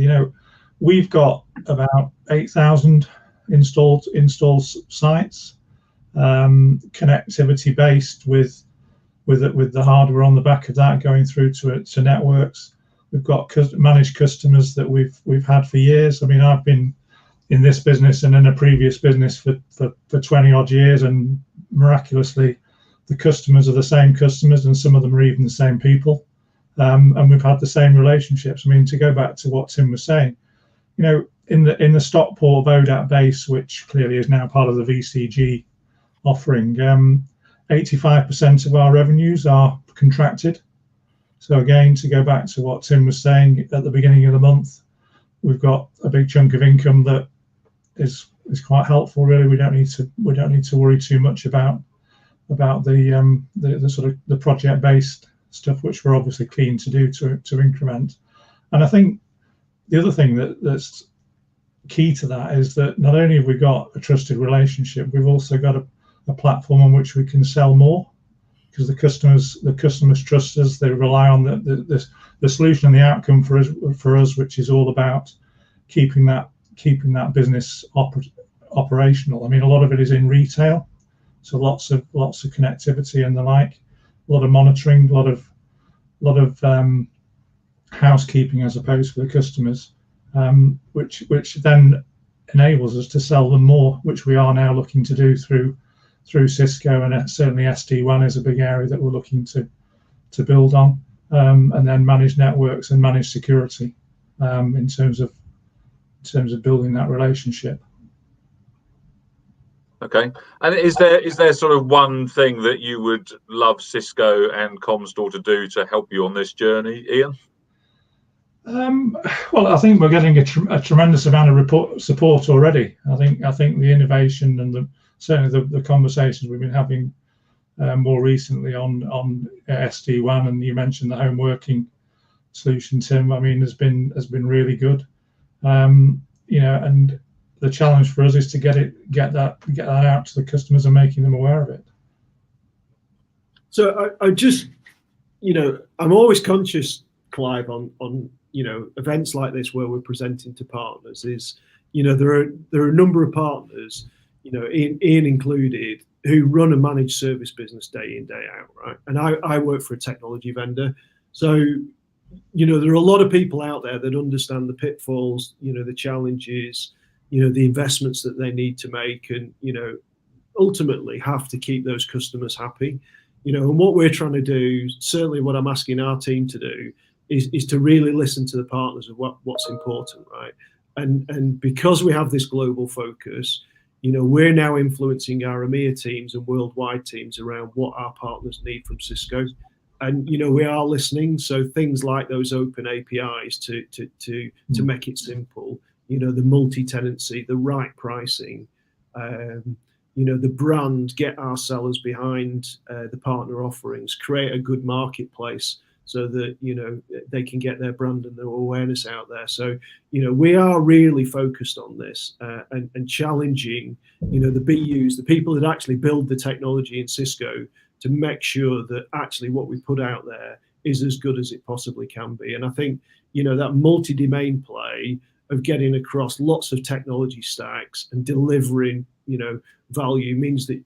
we've got about 8,000 installed sites, connectivity based with the hardware on the back of that going through to networks. We've got managed customers that we've had for years. I mean, I've been in this business and in a previous business for 20 odd years, and miraculously the customers are the same customers, and some of them are even the same people, and we've had the same relationships. I mean, to go back to what Tim was saying, in the Stockport Vodat base, which clearly is now part of the VCG offering, 85% of our revenues are contracted. So again, to go back to what Tim was saying at the beginning of the month, we've got a big chunk of income that is quite helpful. Really, we don't need to worry too much about the sort of the project based stuff, which we're obviously keen to do to increment. And I think the other thing that's key to that is that not only have we got a trusted relationship, we've also got a platform on which we can sell more, because the customers trust us. They rely on the solution and the outcome for us, which is all about keeping that business operational. I mean, a lot of it is in retail, so lots of connectivity and the like, a lot of monitoring, a lot of housekeeping as opposed to the customers, which then enables us to sell them more, which we are now looking to do through Cisco, and certainly SD-WAN is a big area that we're looking to build on, and then managed networks and managed security in terms of building that relationship. Okay, and is there sort of one thing that you would love Cisco and Comstor to do to help you on this journey, Ian? Well, I think we're getting a tremendous amount of support already. I think the innovation and certainly the conversations we've been having more recently on SD-WAN, and you mentioned the home working solution, Tim. I mean, has been really good. And the challenge for us is to get that out to the customers and making them aware of it. So I just, I'm always conscious, Clive, on events like this where we're presenting to partners. Is there are a number of partners, Ian included, who run a managed service business day in, day out, right? And I work for a technology vendor, so there are a lot of people out there that understand the pitfalls, the challenges, the investments that they need to make, and ultimately have to keep those customers happy. And what we're trying to do, certainly what I'm asking our team to do, is to really listen to the partners of what's important, right? And because we have this global focus, we're now influencing our EMEA teams and worldwide teams around what our partners need from Cisco. And we are listening, so things like those open APIs to make it simple, the multi-tenancy, the right pricing, the brand, get our sellers behind the partner offerings, create a good marketplace so that they can get their brand and their awareness out there. So we are really focused on this and challenging the BUs, the people that actually build the technology in Cisco, to make sure that actually what we put out there is as good as it possibly can be. And I think that multi-domain play of getting across lots of technology stacks and delivering value means that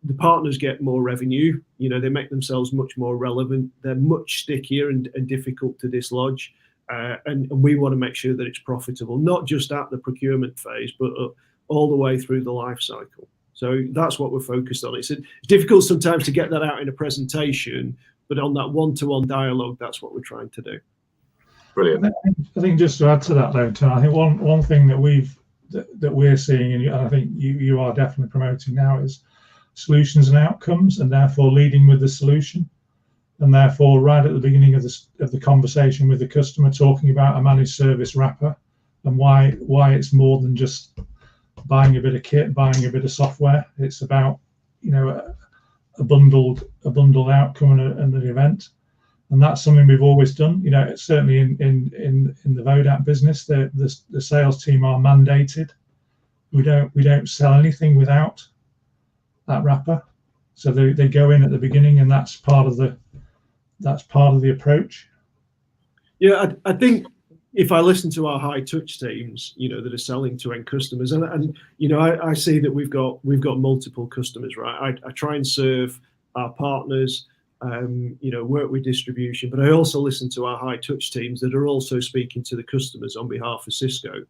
the partners get more revenue. They make themselves much more relevant. They're much stickier and difficult to dislodge. And we want to make sure that it's profitable, not just at the procurement phase, but all the way through the life cycle. So that's what we're focused on. It's difficult sometimes to get that out in a presentation, but on that one-to-one dialogue, that's what we're trying to do. Brilliant. I think just to add to that, though, Tom, I think one thing that we're seeing, and I think you are definitely promoting now, is solutions and outcomes, and therefore leading with the solution, and therefore right at the beginning of the conversation with the customer, talking about a managed service wrapper and why it's more than just buying a bit of kit, buying a bit of software. It's about a bundled outcome and an event. And that's something we've always done. Certainly in the Vodap business, the sales team are mandated. We don't sell anything without that wrapper. So they go in at the beginning, and that's part of the approach. Yeah, I think if I listen to our high touch teams, that are selling to end customers, and I see that we've got multiple customers, right? I try and serve our partners. Work with distribution, but I also listen to our high touch teams that are also speaking to the customers on behalf of Cisco.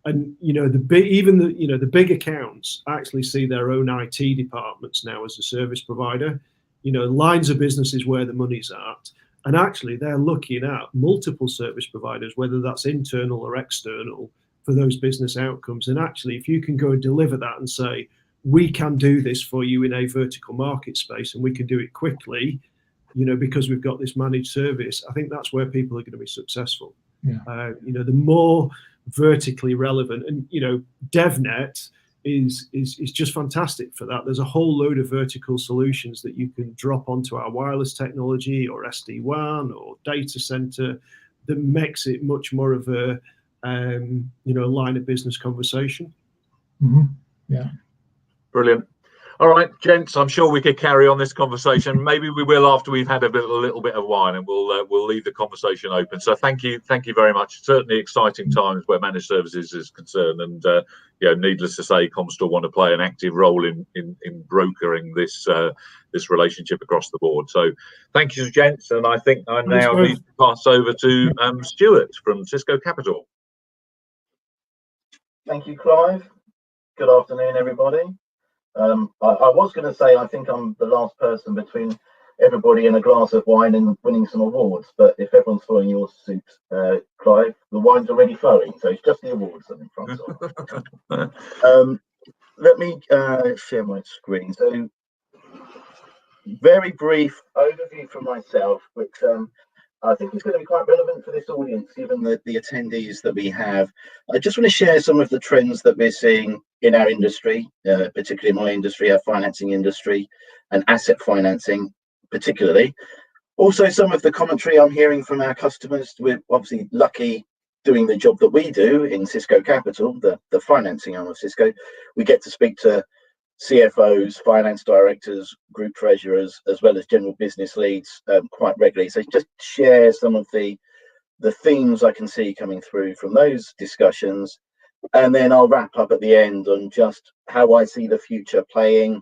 And the big accounts actually see their own IT departments now as a service provider. Lines of business is where the money's at, and actually they're looking at multiple service providers, whether that's internal or external, for those business outcomes. And actually, if you can go and deliver that and say, we can do this for you in a vertical market space, and we can do it quickly, because we've got this managed service, I think that's where people are going to be successful. Yeah. The more vertically relevant, and DevNet is just fantastic for that. There's a whole load of vertical solutions that you can drop onto our wireless technology or SD-WAN or data center that makes it much more of a line of business conversation. Mm-hmm. Yeah. Brilliant. All right, gents, I'm sure we could carry on this conversation. Maybe we will after we've had a little bit of wine, and we'll leave the conversation open. So thank you very much. Certainly exciting times where managed services is concerned, and needless to say, Comstor want to play an active role in brokering this relationship across the board. So thank you, gents, and I think I now need to pass over to Stuart from Cisco Capital. Thank you, Clive. Good afternoon, everybody. I was going to say I think I'm the last person between everybody and a glass of wine and winning some awards, but if everyone's following your suit, Clive, the wine's already flowing, so it's just the awards I'm in front of. Let me share my screen. So, very brief overview from myself, which I think is going to be quite relevant for this audience, given the attendees that we have. I just want to share some of the trends that we're seeing in our industry, particularly my industry, our financing industry, and asset financing particularly. Also, some of the commentary I'm hearing from our customers. We're obviously lucky doing the job that we do in Cisco Capital, the financing arm of Cisco. We get to speak to CFOs, finance directors, group treasurers, as well as general business leads quite regularly. So just share some of the themes I can see coming through from those discussions. And then I'll wrap up at the end on just how I see the future playing,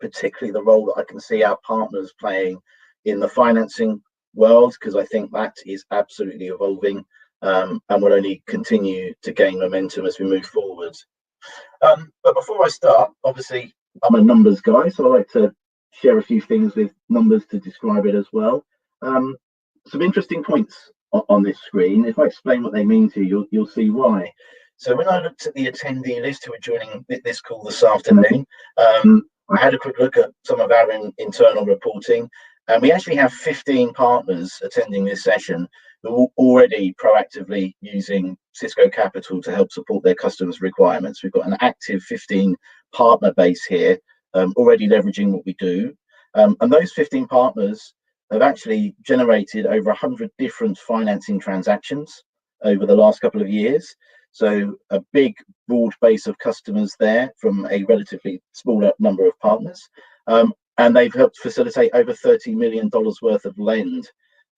particularly the role that I can see our partners playing in the financing world, because I think that is absolutely evolving and will only continue to gain momentum as we move forward. But before I start, obviously, I'm a numbers guy, so I like to share a few things with numbers to describe it as well. Some interesting points on this screen. If I explain what they mean to you, you'll see why. So when I looked at the attendee list who are joining this call this afternoon, I had a quick look at some of our internal reporting, and we actually have 15 partners attending this session who are already proactively using Cisco Capital to help support their customers' requirements. We've got an active 15 partner base here, already leveraging what we do. And those 15 partners have actually generated over 100 different financing transactions over the last couple of years. So a big, broad base of customers there from a relatively smaller number of partners. And they've helped facilitate over $30 million worth of lend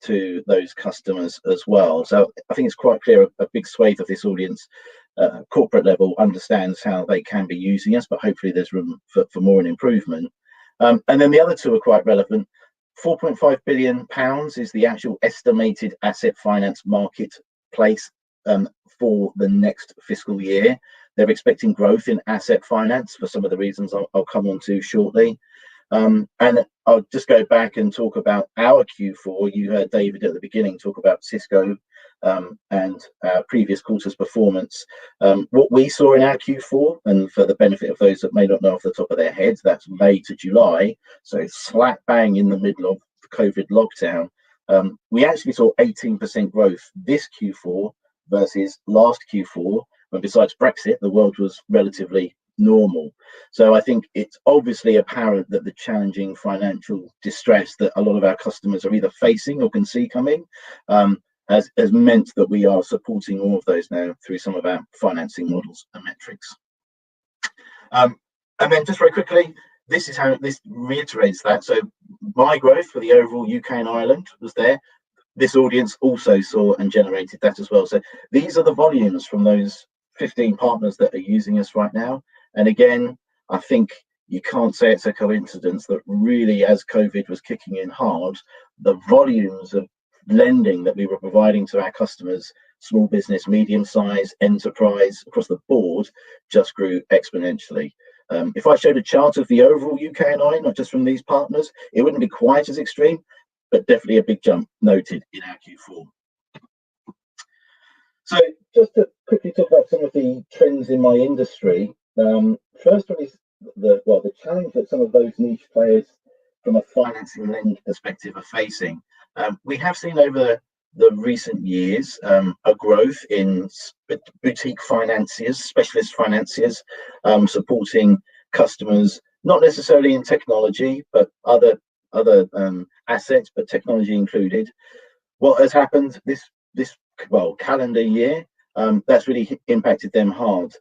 to those customers as well. So I think it's quite clear a big swathe of this audience, corporate level, understands how they can be using us, but hopefully there's room for more and improvement. And then the other two are quite relevant. £4.5 billion is the actual estimated asset finance marketplace for the next fiscal year. They're expecting growth in asset finance for some of the reasons I'll come on to shortly. And I'll just go back and talk about our Q4. You heard David at the beginning talk about Cisco and our previous quarter's performance. What we saw in our Q4, and for the benefit of those that may not know off the top of their heads, that's May to July, so slap bang in the middle of the COVID lockdown. We actually saw 18% growth this Q4 versus last Q4, when besides Brexit, the world was relatively normal. So I think it's obviously apparent that the challenging financial distress that a lot of our customers are either facing or can see coming has meant that we are supporting all of those now through some of our financing models and metrics. And then just very quickly, this is how this reiterates that. So my growth for the overall UK and Ireland was there. This audience also saw and generated that as well. So these are the volumes from those 15 partners that are using us right now. And again, I think you can't say it's a coincidence that really, as COVID was kicking in hard, the volumes of lending that we were providing to our customers, small business, medium size, enterprise, across the board, just grew exponentially. If I showed a chart of the overall UK and I, not just from these partners, it wouldn't be quite as extreme, but definitely a big jump noted in our Q4. So just to quickly talk about some of the trends in my industry. First one is the challenge that some of those niche players from a financing lending perspective are facing. We have seen over the recent years a growth in boutique financiers, specialist financiers, supporting customers, not necessarily in technology, but other assets, but technology included. What has happened this calendar year, that's really impacted them hard.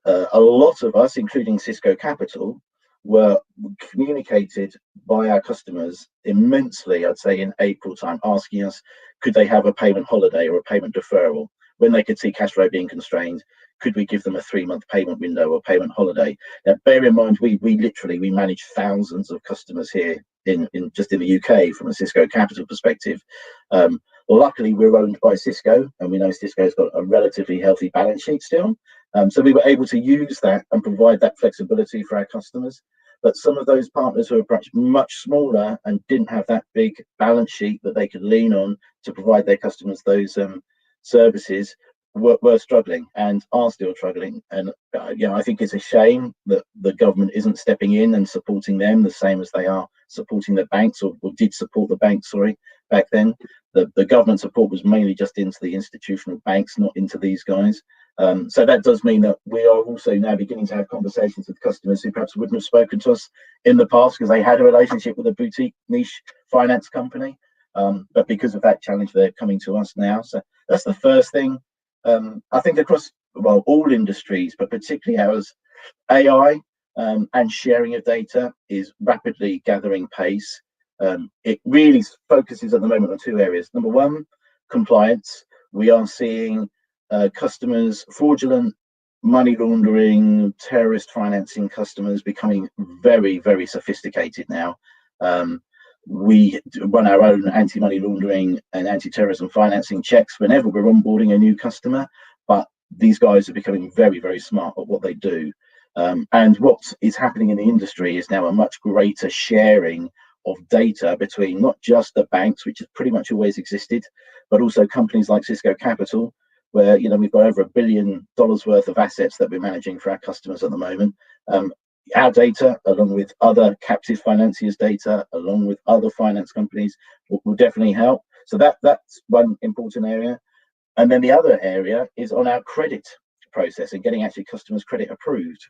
A lot of us, including Cisco Capital, were communicated by our customers immensely, I'd say, in April time, asking us, could they have a payment holiday or a payment deferral when they could see cash flow being constrained? Could we give them a 3-month payment window or payment holiday? Now, bear in mind, we manage thousands of customers here in just in the UK from a Cisco Capital perspective. Luckily, we're owned by Cisco, and we know Cisco's got a relatively healthy balance sheet still. So we were able to use that and provide that flexibility for our customers. But some of those partners who are perhaps much smaller and didn't have that big balance sheet that they could lean on to provide their customers those services were struggling and are still struggling. And I think it's a shame that the government isn't stepping in and supporting them the same as they are supporting the banks, or did support the banks, back then. The government support was mainly just into the institutional banks, not into these guys. So that does mean that we are also now beginning to have conversations with customers who perhaps wouldn't have spoken to us in the past because they had a relationship with a boutique niche finance company. But because of that challenge, they're coming to us now. So that's the first thing. I think across all industries, but particularly ours, AI and sharing of data is rapidly gathering pace. It really focuses at the moment on 2 areas. Number one, compliance. We are seeing customers, fraudulent money laundering, terrorist financing customers becoming very, very sophisticated now. We run our own anti-money laundering and anti-terrorism financing checks whenever we're onboarding a new customer, but these guys are becoming very, very smart at what they do. And what is happening in the industry is now a much greater sharing of data between not just the banks, which has pretty much always existed, but also companies like Cisco Capital, where we've got over $1 billion worth of assets that we're managing for our customers at the moment. Our data, along with other captive financiers' data, along with other finance companies, will definitely help. So that's one important area. And then the other area is on our credit process and getting actually customers' credit approved.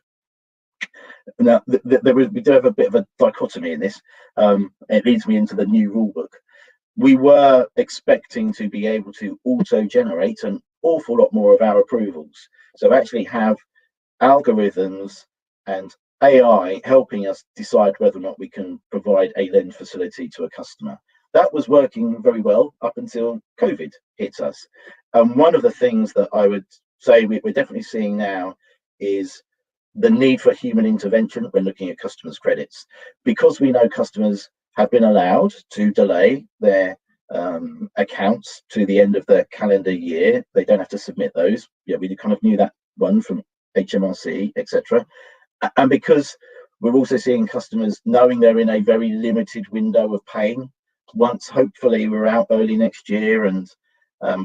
Now, we do have a bit of a dichotomy in this. It leads me into the new rule book. We were expecting to be able to auto-generate an awful lot more of our approvals. So actually have algorithms and AI helping us decide whether or not we can provide a lend facility to a customer. That was working very well up until COVID hit us. And one of the things that I would say we're definitely seeing now is the need for human intervention when looking at customers' credits. Because we know customers have been allowed to delay their accounts to the end of the calendar year, they don't have to submit those. Yeah, we kind of knew that one from HMRC, etc. And because we're also seeing customers knowing they're in a very limited window of paying, once hopefully we're out early next year and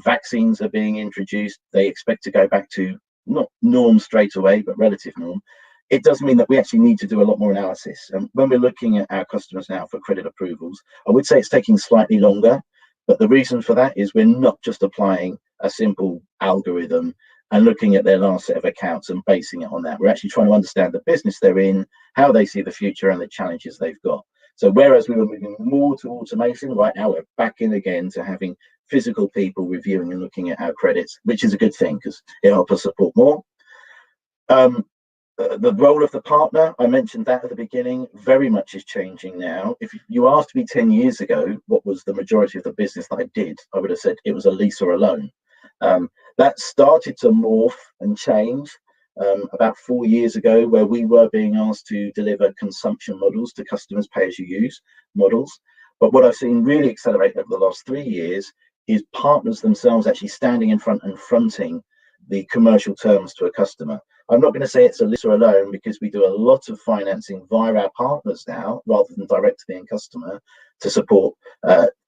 vaccines are being introduced, they expect to go back to not norm straight away, but relative norm. It does mean that we actually need to do a lot more analysis. And when we're looking at our customers now for credit approvals, I would say it's taking slightly longer. But the reason for that is we're not just applying a simple algorithm and looking at their last set of accounts and basing it on that. We're actually trying to understand the business they're in, how they see the future and the challenges they've got. So whereas we were moving more to automation, right now we're back in again to having physical people reviewing and looking at our credits, which is a good thing because it helps us support more. The role of the partner, I mentioned that at the beginning, very much is changing now. If you asked me 10 years ago what was the majority of the business that I did, I would have said it was a lease or a loan. That started to morph and change about 4 years ago, where we were being asked to deliver consumption models to customers, pay-as-you-use models. But what I've seen really accelerate over the last 3 years is partners themselves actually standing in front and fronting the commercial terms to a customer. I'm not going to say it's a lease or a loan because we do a lot of financing via our partners now, rather than direct to the end customer, to support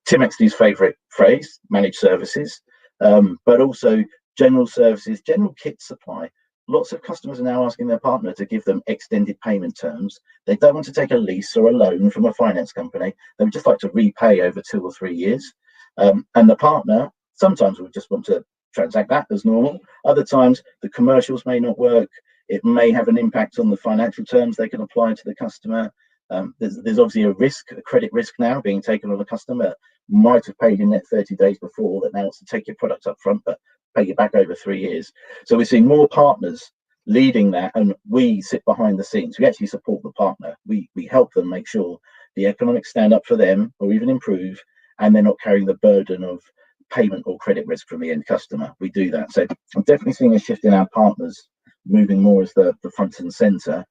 Tim Exley's favourite phrase, managed services, but also general services, general kit supply. Lots of customers are now asking their partner to give them extended payment terms. They don't want to take a lease or a loan from a finance company. They would just like to repay over 2 or 3 years. And the partner sometimes will just want to transact that as normal. Other times the commercials may not work. It may have an impact on the financial terms they can apply to the customer. There's obviously a risk, a credit risk now being taken on a customer that might have paid in net 30 days before, that now wants to take your product up front but pay you back over 3 years. So we're seeing more partners leading that, and we sit behind the scenes. We actually support the partner. We help them make sure the economics stand up for them or even improve, and they're not carrying the burden of payment or credit risk from the end customer. We do that. So I'm definitely seeing a shift in our partners moving more as the front and center.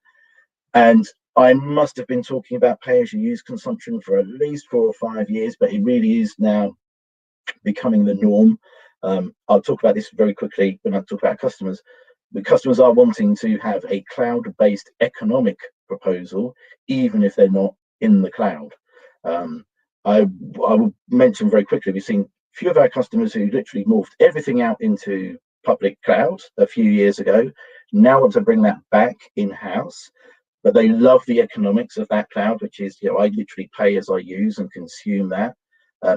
And I must have been talking about pay-as-you-use consumption for at least 4 or 5 years, but it really is now becoming the norm. I'll talk about this very quickly when I talk about customers. The customers are wanting to have a cloud-based economic proposal, even if they're not in the cloud. I will mention very quickly, we've seen a few of our customers who literally morphed everything out into public cloud a few years ago, now want to bring that back in-house, but they love the economics of that cloud, which is, I literally pay as I use and consume that.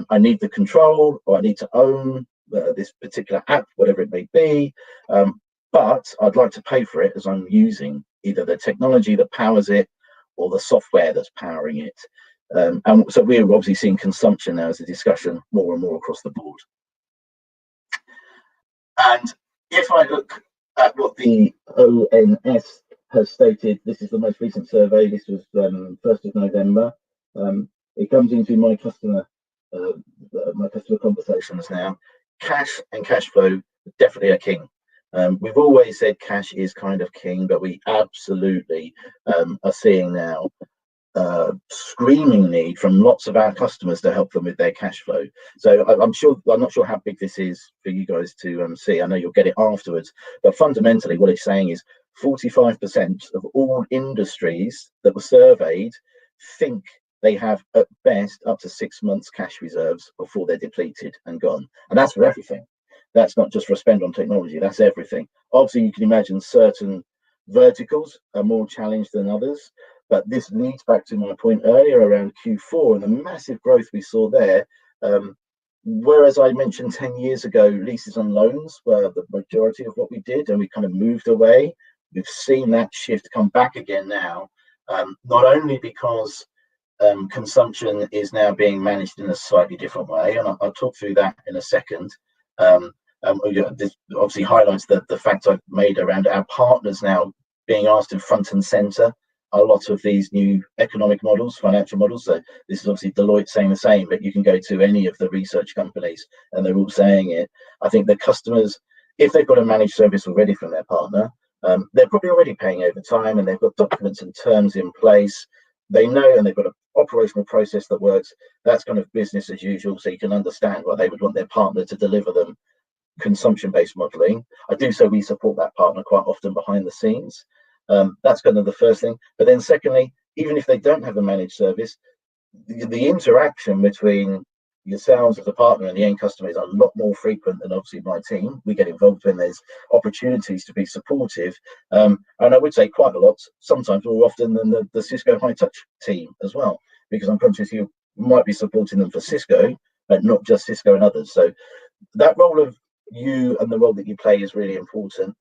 I need the control, or I need to own this particular app, whatever it may be, but I'd like to pay for it as I'm using either the technology that powers it or the software that's powering it. And so we're obviously seeing consumption now as a discussion more and more across the board. And if I look at what the ONS has stated, this is the most recent survey. This was 1st of November. It comes into my customer conversations now. Cash and cash flow definitely are king. We've always said cash is kind of king, but we absolutely are seeing now screaming need from lots of our customers to help them with their cash flow. So I'm not sure how big this is for you guys to see. I know you'll get it afterwards, but fundamentally what it's saying is 45% of all industries that were surveyed think they have at best up to 6 months cash reserves before they're depleted and gone. And that's for everything. That's not just for a spend on technology, that's everything. Obviously you can imagine certain verticals are more challenged than others, but this leads back to my point earlier around Q4 and the massive growth we saw there. whereas I mentioned 10 years ago, leases and loans were the majority of what we did, and we kind of moved away. We've seen that shift come back again now, not only because consumption is now being managed in a slightly different way, and I'll talk through that in a second. This obviously highlights the fact I've made around our partners now being asked in front and center a lot of these new economic models, financial models. So this is obviously Deloitte saying the same, but you can go to any of the research companies and they're all saying it. I think the customers, if they've got a managed service already from their partner, they're probably already paying over time and they've got documents and terms in place. They know, and they've got an operational process that works. That's kind of business as usual. So you can understand why they would want their partner to deliver them consumption-based modeling. I do so we support that partner quite often behind the scenes. That's kind of the first thing. But then secondly, even if they don't have a managed service, the interaction between yourselves as a partner and the end customer is a lot more frequent than obviously my team. We get involved when there's opportunities to be supportive. And I would say quite a lot, sometimes more often than the Cisco high touch team as well, because I'm conscious you might be supporting them for Cisco, but not just Cisco and others. So that role of you and the role that you play is really important.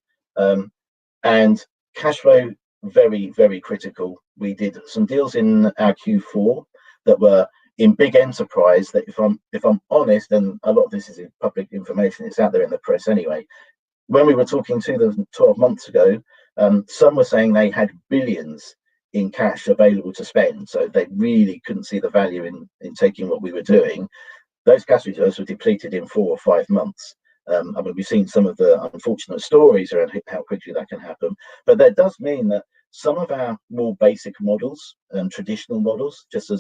And cash flow, very, very critical. We did some deals in our Q4 that were in big enterprise that if I'm honest, and a lot of this is in public information, it's out there in the press anyway. When we were talking to them 12 months ago, some were saying they had billions in cash available to spend. So they really couldn't see the value in taking what we were doing. Those cash reserves were depleted in 4 or 5 months. I mean, we've seen some of the unfortunate stories around how quickly that can happen, but that does mean that some of our more basic models, traditional models, just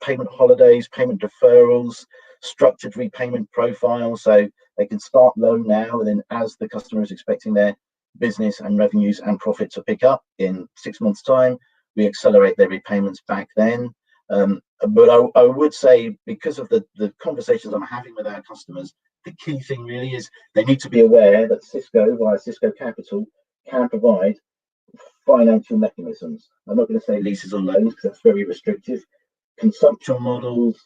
payment holidays, payment deferrals, structured repayment profiles, so they can start low now, and then as the customer is expecting their business and revenues and profit to pick up in 6 months' time, we accelerate their repayments back then. But I would say, because of the conversations I'm having with our customers, the key thing really is they need to be aware that Cisco, via Cisco Capital, can provide financial mechanisms. I'm not going to say leases or loans because that's very restrictive. Consumption models,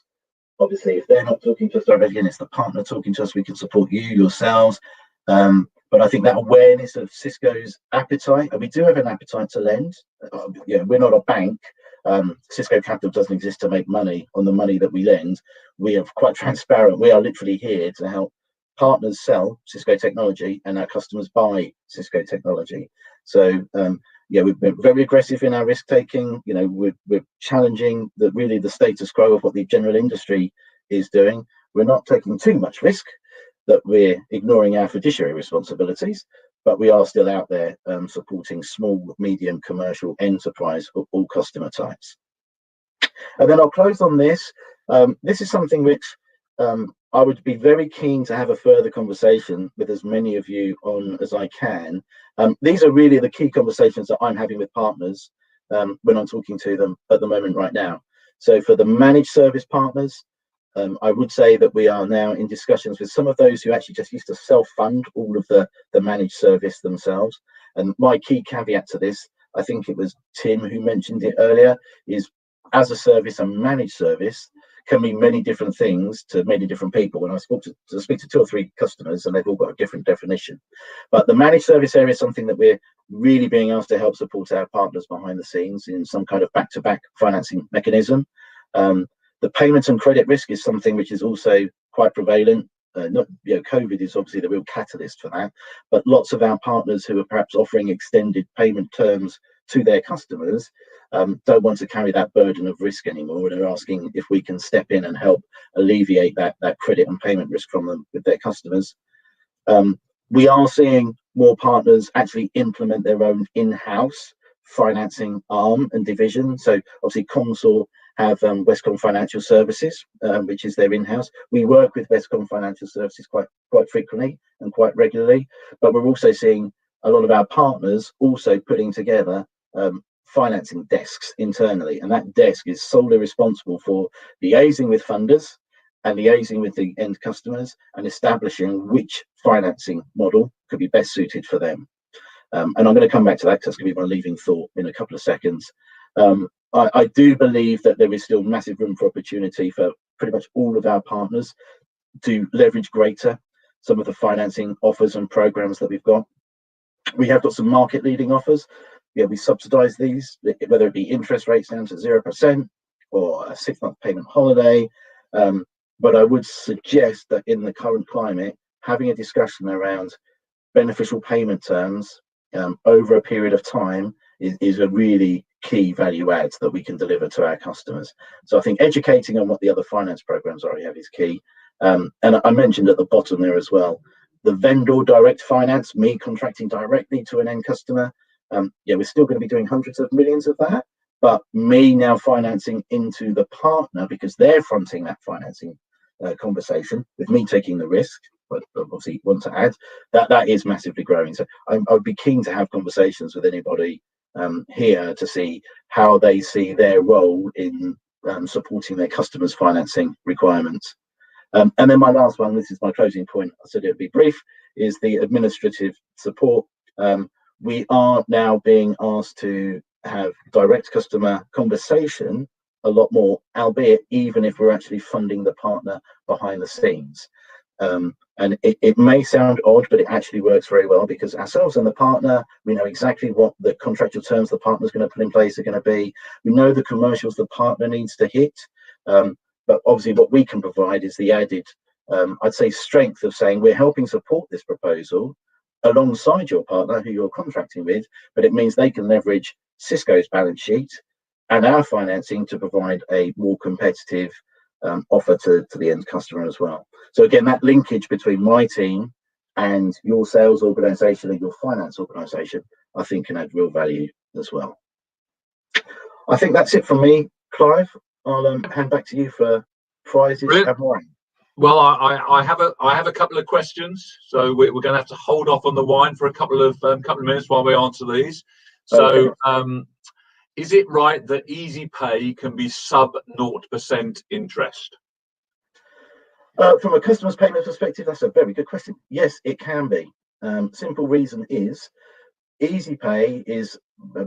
obviously, if they're not talking to us directly and it's the partner talking to us, we can support you yourselves. But I think that awareness of Cisco's appetite, and we do have an appetite to lend. We're not a bank. Cisco Capital doesn't exist to make money on the money that we lend. We are quite transparent. We are literally here to help partners sell Cisco technology and our customers buy Cisco technology. So we've been very aggressive in our risk taking. We're challenging the status quo of what the general industry is doing. We're not taking too much risk that we're ignoring our fiduciary responsibilities, but we are still out there supporting small, medium, commercial enterprise of all customer types. And then I'll close on this. This is something which I would be very keen to have a further conversation with as many of you on as I can. These are really the key conversations that I'm having with partners when I'm talking to them at the moment right now. So for the managed service partners, I would say that we are now in discussions with some of those who actually just used to self-fund all of the managed service themselves. And my key caveat to this, I think it was Tim who mentioned it earlier, is as a service and managed service can mean many different things to many different people. When I speak to 2 or 3 customers, and they've all got a different definition. But the managed service area is something that we're really being asked to help support our partners behind the scenes in some kind of back-to-back financing mechanism. The payments and credit risk is something which is also quite prevalent. COVID is obviously the real catalyst for that, but lots of our partners who are perhaps offering extended payment terms to their customers don't want to carry that burden of risk anymore, and are asking if we can step in and help alleviate that credit and payment risk from them with their customers. We are seeing more partners actually implement their own in-house financing arm and division. So obviously Comsor have Westcom Financial Services, which is their in-house. We work with Westcom Financial Services quite frequently and quite regularly, but we're also seeing a lot of our partners also putting together financing desks internally, and that desk is solely responsible for liaising with funders and liaising with the end customers and establishing which financing model could be best suited for them. And I'm going to come back to that because that's going to be my leaving thought in a couple of seconds. I do believe that there is still massive room for opportunity for pretty much all of our partners. to leverage greater some of the financing offers and programs that we've got. We have got some market leading offers. Yeah, we subsidize these, whether it be interest rates down to 0% or a 6-month payment holiday. But I would suggest that in the current climate, having a discussion around beneficial payment terms over a period of time is a really key value add that we can deliver to our customers. So I think educating on what the other finance programs are we have is key. And I mentioned at the bottom there as well, the vendor direct finance, me contracting directly to an end customer. Yeah, we're still going to be doing hundreds of millions of that, but me now financing into the partner because they're fronting that financing conversation with me taking the risk. But obviously want to add that is massively growing. So I would be keen to have conversations with anybody here to see how they see their role in supporting their customers' financing requirements. And then my last one, this is my closing point, I said it would be brief, is the administrative support. We are now being asked to have direct customer conversation a lot more, albeit even if we're actually funding the partner behind the scenes. And it may sound odd, but it actually works very well because ourselves and the partner, we know exactly what the contractual terms the partner's going to put in place are going to be. We know the commercials the partner needs to hit. But obviously what we can provide is the added, I'd say, strength of saying we're helping support this proposal alongside your partner who you're contracting with, but it means they can leverage Cisco's balance sheet and our financing to provide a more competitive offer to the end customer as well. So again, that linkage between my team and your sales organization and your finance organization, I think can add real value as well. I think that's it from me, Clive. I'll hand back to you for prizes. Well, I have a couple of questions, so we're going to have to hold off on the wine for a couple of minutes while we answer these. So, okay. Is it right that Easy Pay can be sub 0% interest? From a customer's payment perspective, that's a very good question. Yes, it can be. Simple reason is Easy Pay is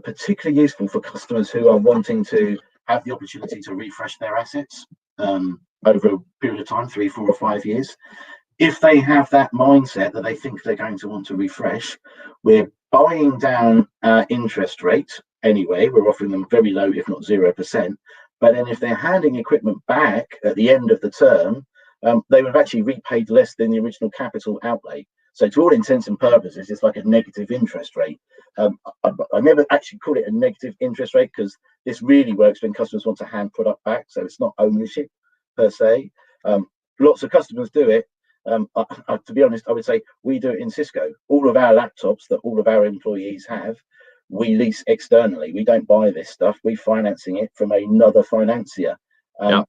particularly useful for customers who are wanting to have the opportunity to refresh their assets over a period of time, 3, 4 or 5 years. If they have that mindset that they think they're going to want to refresh, we're buying down interest rate anyway. We're offering them very low, if not 0%. But then if they're handing equipment back at the end of the term, they would have actually repaid less than the original capital outlay. So to all intents and purposes, it's like a negative interest rate. I never actually call it a negative interest rate because this really works when customers want to hand product back. So it's not ownership per se. Lots of customers do it. To be honest, I would say we do it in Cisco. All of our laptops that all of our employees have, we lease externally. We don't buy this stuff. We're financing it from another financier.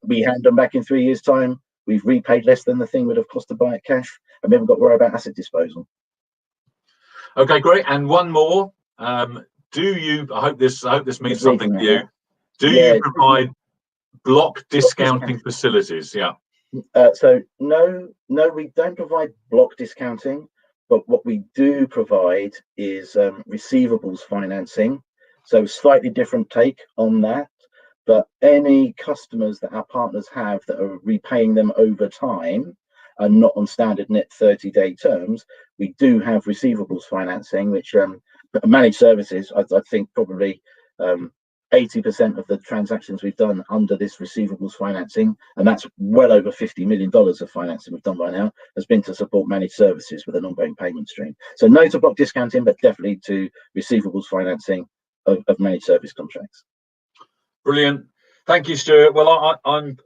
We hand them back in 3 years' time. We've repaid less than the thing would have cost to buy it cash, and we haven't got to worry about asset disposal. Okay, great. And one more. Do you? I hope this means something to you. Do you provide block discounting facilities? Yeah. So no, we don't provide block discounting, but what we do provide is receivables financing. So slightly different take on that. But any customers that our partners have that are repaying them over time and not on standard net 30-day terms, we do have receivables financing, which managed services, I think probably 80% of the transactions we've done under this receivables financing, and that's well over $50 million of financing we've done by now, has been to support managed services with an ongoing payment stream. So no to block discounting, but definitely to receivables financing of managed service contracts. Brilliant. Thank you, Stuart. Well, I'm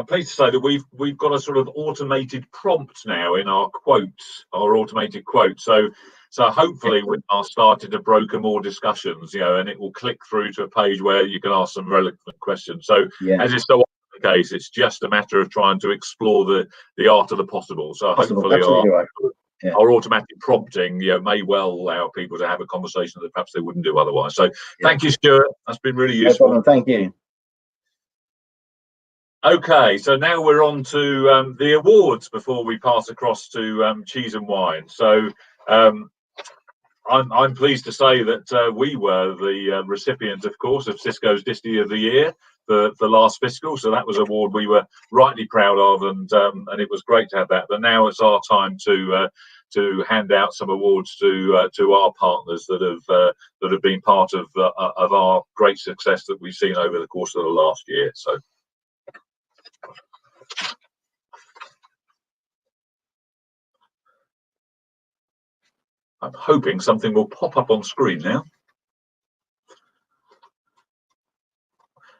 pleased to say that we've got a sort of automated prompt now in our quotes, our automated quote. So hopefully we are starting to broker more discussions, and it will click through to a page where you can ask some relevant questions. So as is so often the case, it's just a matter of trying to explore the art of the possible. So hopefully our automatic prompting, may well allow people to have a conversation that perhaps they wouldn't do otherwise. So thank you, Stuart. That's been really useful. No problem. Thank you. Okay, so now we're on to the awards before we pass across to cheese and wine. So I'm pleased to say that we were the recipient, of course, of Cisco's Disty of the Year for last fiscal. So that was an award we were rightly proud of, and it was great to have that. But now it's our time to hand out some awards to our partners that have been part of our great success that we've seen over the course of the last year. So. I'm hoping something will pop up on screen now.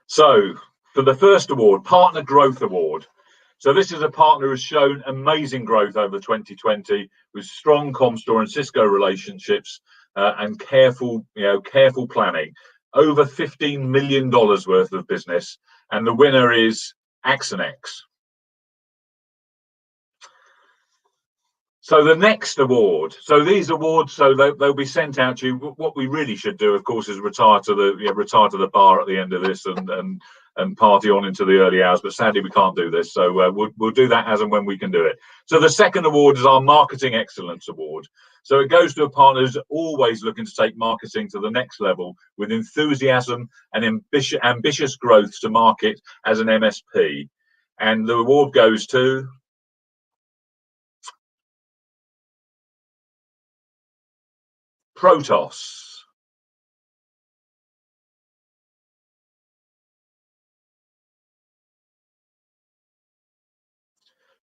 So for the first award, Partner Growth Award. So this is a partner who's shown amazing growth over 2020 with strong Comstor and Cisco relationships and careful planning. Over $15 million worth of business, and the winner is Axonex. So the next award, so these awards, so they'll be sent out to you. What we really should do, of course, is retire to the bar at the end of this and party on into the early hours. But sadly, we can't do this, so we'll do that as and when we can do it. So the second award is our Marketing Excellence Award. So it goes to a partner who's always looking to take marketing to the next level with enthusiasm and ambitious growth to market as an MSP. And the award goes to Protos.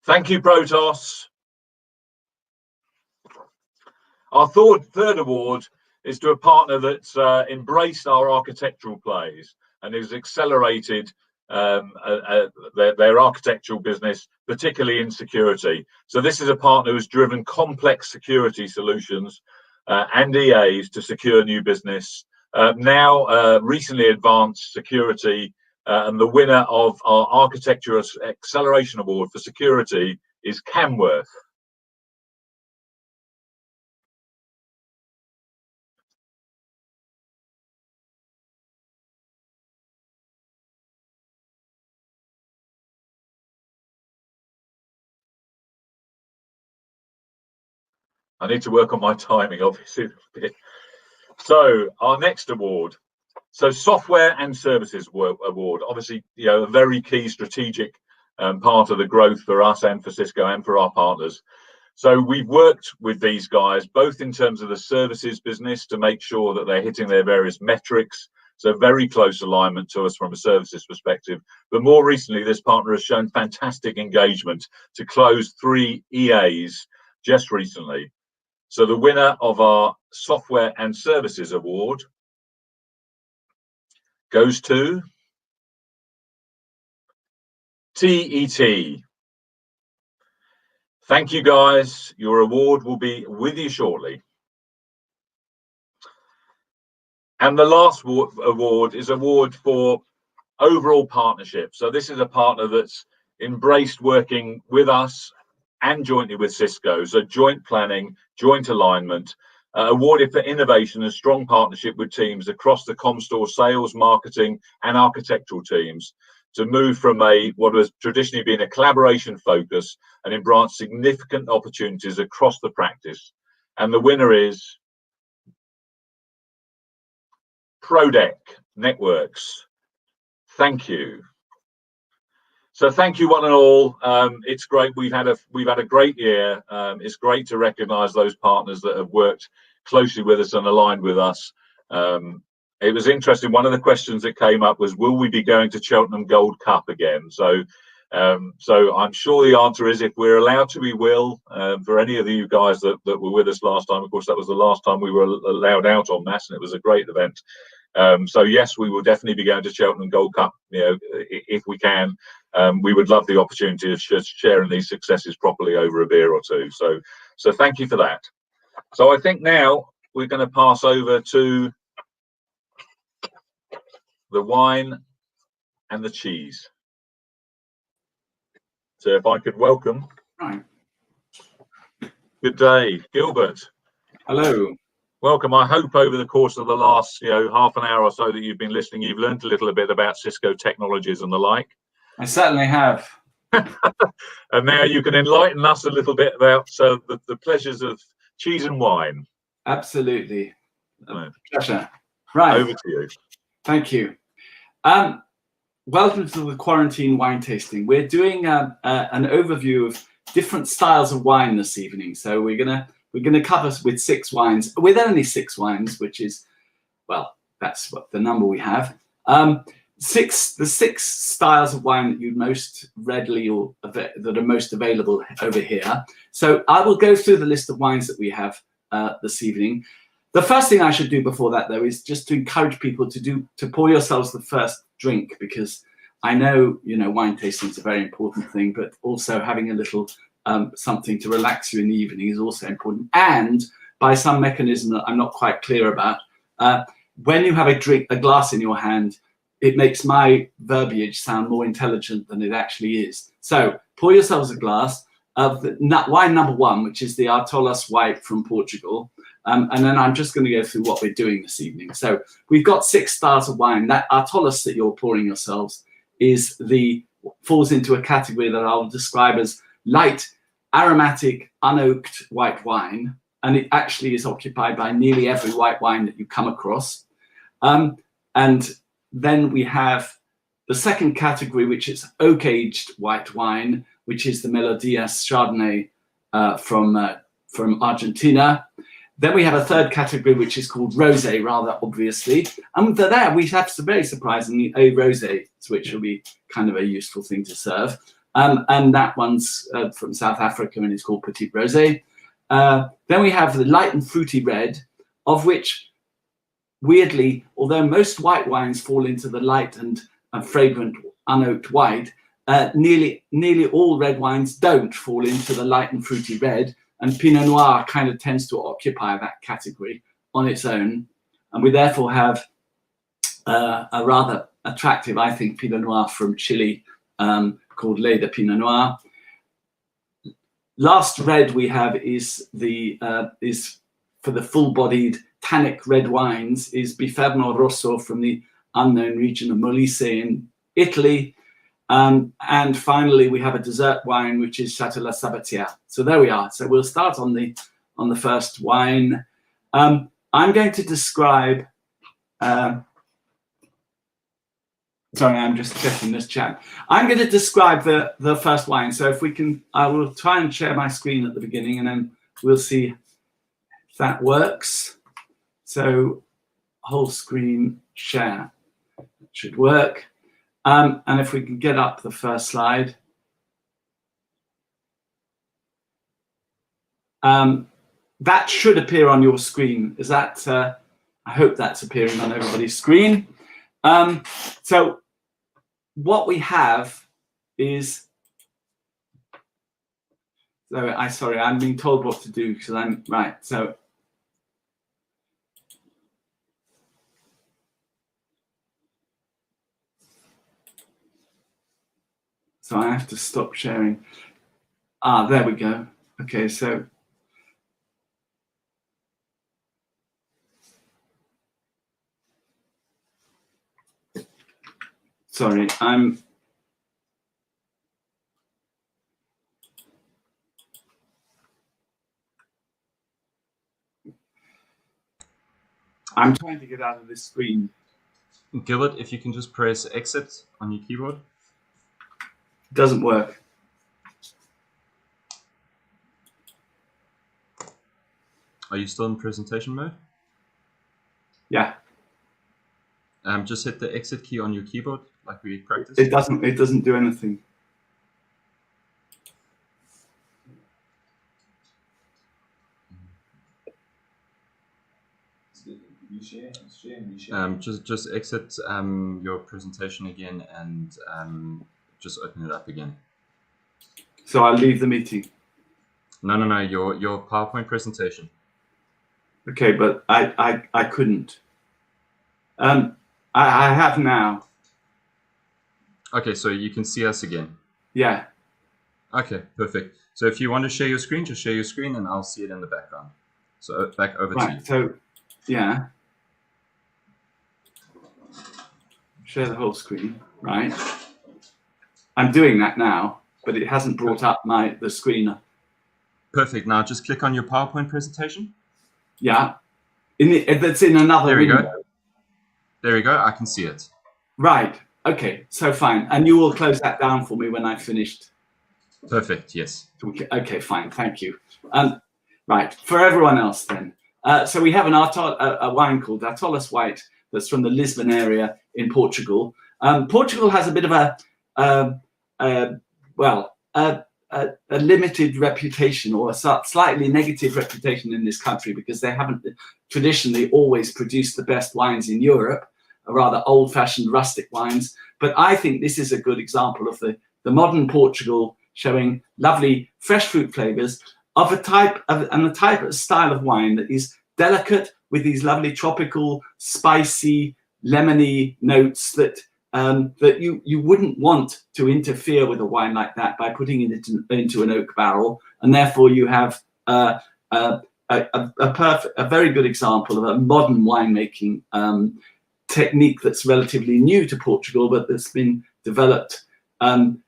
Thank you, Protos. Our third award is to a partner that's embraced our architectural plays and has accelerated their architectural business, particularly in security. So this is a partner who's driven complex security solutions and EAs to secure new business. Now recently advanced security, and the winner of our Architecture Acceleration Award for security is Camworth. I need to work on my timing, obviously, a bit. So our next award, so Software and Services Award, obviously, a very key strategic part of the growth for us and for Cisco and for our partners. So we've worked with these guys, both in terms of the services business to make sure that they're hitting their various metrics. So very close alignment to us from a services perspective. But more recently, this partner has shown fantastic engagement to close 3 EAs just recently. So the winner of our Software and Services Award goes to TET. Thank you, guys. Your award will be with you shortly. And the last award is award for overall partnership. So this is a partner that's embraced working with us and jointly with Cisco. So joint planning, joint alignment, awarded for innovation and strong partnership with teams across the Comstor sales, marketing and architectural teams to move from what has traditionally been a collaboration focus and embrace significant opportunities across the practice. And the winner is Prodec Networks. Thank you. So thank you, one and all. It's great. We've had a great year. It's great to recognise those partners that have worked closely with us and aligned with us. It was interesting. One of the questions that came up was, will we be going to Cheltenham Gold Cup again? So I'm sure the answer is, if we're allowed to, we will. For any of you guys that were with us last time, of course, that was the last time we were allowed out en masse, and it was a great event. So yes, we will definitely be going to Cheltenham Gold Cup, if we can. We would love the opportunity of sharing these successes properly over a beer or two. So thank you for that. So I think now we're going to pass over to the wine and the cheese. So if I could welcome. Right. Good day, Gilbert. Hello. Welcome. I hope over the course of the last half an hour or so that you've been listening, you've learned a little bit about Cisco technologies and the like. I certainly have. And now you can enlighten us a little bit about the pleasures of cheese and wine. Absolutely. Right. Pleasure. Right. Over to you. Thank you. Welcome to the quarantine wine tasting. We're doing an overview of different styles of wine this evening. So we're gonna cover with 6 wines, with only 6 wines, which is, well, that's what the number we have. The 6 styles of wine that you'd most readily or that are most available over here. So I will go through the list of wines that we have this evening. The first thing I should do before that, though, is just to encourage people to pour yourselves the first drink, because I know, you know, wine tasting is a very important thing, but also having a little something to relax you in the evening is also important. And by some mechanism that I'm not quite clear about, when you have a glass in your hand, it makes my verbiage sound more intelligent than it actually is. So pour yourselves a glass of the wine number 1, which is the Artolas White from Portugal. And then I'm just going to go through what we're doing this evening. So we've got 6 styles of wine. That Artolas that you're pouring yourselves falls into a category that I'll describe as light, aromatic, unoaked white wine. And it actually is occupied by nearly every white wine that you come across. And then we have the second category, which is oak-aged white wine, which is the Melodias Chardonnay from Argentina. Then we have a third category, which is called rosé, rather obviously. And there we have some very surprisingly a rosé, which will be kind of a useful thing to serve. And that one's from South Africa and it's called Petit Rosé. Then we have the light and fruity red, of which, weirdly, although most white wines fall into the light and fragrant unoaked white, nearly all red wines don't fall into the light and fruity red. And Pinot Noir kind of tends to occupy that category on its own. And we therefore have a rather attractive, I think, Pinot Noir from Chile called Lait de Pinot Noir. Last red we have is for the full-bodied tannic red wines is Biferno Rosso from the unknown region of Molise in Italy. And finally, we have a dessert wine, which is Château La Sabatière. So there we are. So we'll start on the first wine. I'm going to describe. Sorry, I'm just checking this chat. I'm going to describe the first wine. So if we can, I will try and share my screen at the beginning, and then we'll see if that works. So whole screen share should work. And if we can get up the first slide. That should appear on your screen. Is that, I hope that's appearing on everybody's screen. So what we have is, sorry, I'm being told what to do because I'm, right, so. So I have to stop sharing. There we go. Okay, so. Sorry, I'm trying to get out of this screen. Gilbert, if you can just press exit on your keyboard. Doesn't work. Are you still in presentation mode? Yeah. Just hit the exit key on your keyboard, like we practiced. It doesn't do anything. Just exit your presentation again and just open it up again. So I'll leave the meeting. No, your PowerPoint presentation. Okay, but I couldn't. I have now. Okay, so you can see us again. Yeah. Okay, perfect. So if you want to share your screen, just share your screen and I'll see it in the background. So back over to you. So, yeah. Share the whole screen, right? I'm doing that now, but it hasn't brought up the screen. Perfect. Now just click on your PowerPoint presentation. Yeah, that's in another There we window. go. There we go. I can see it. Right. Okay. So fine. And you will close that down for me when I've finished. Perfect. Yes. Okay. Fine. Thank you. Right. For everyone else then. So we have a wine called Atollas White that's from the Lisbon area in Portugal. Portugal has a bit of a limited reputation, or a slightly negative reputation in this country, because they haven't traditionally always produced the best wines in Europe, rather old-fashioned rustic wines. But I think this is a good example of the modern Portugal, showing lovely fresh fruit flavors of a type of style of wine that is delicate, with these lovely tropical, spicy, lemony notes that that you wouldn't want to interfere with a wine like that by putting it into an oak barrel, and therefore you have a very good example of a modern winemaking technique that's relatively new to Portugal, but that's been developed in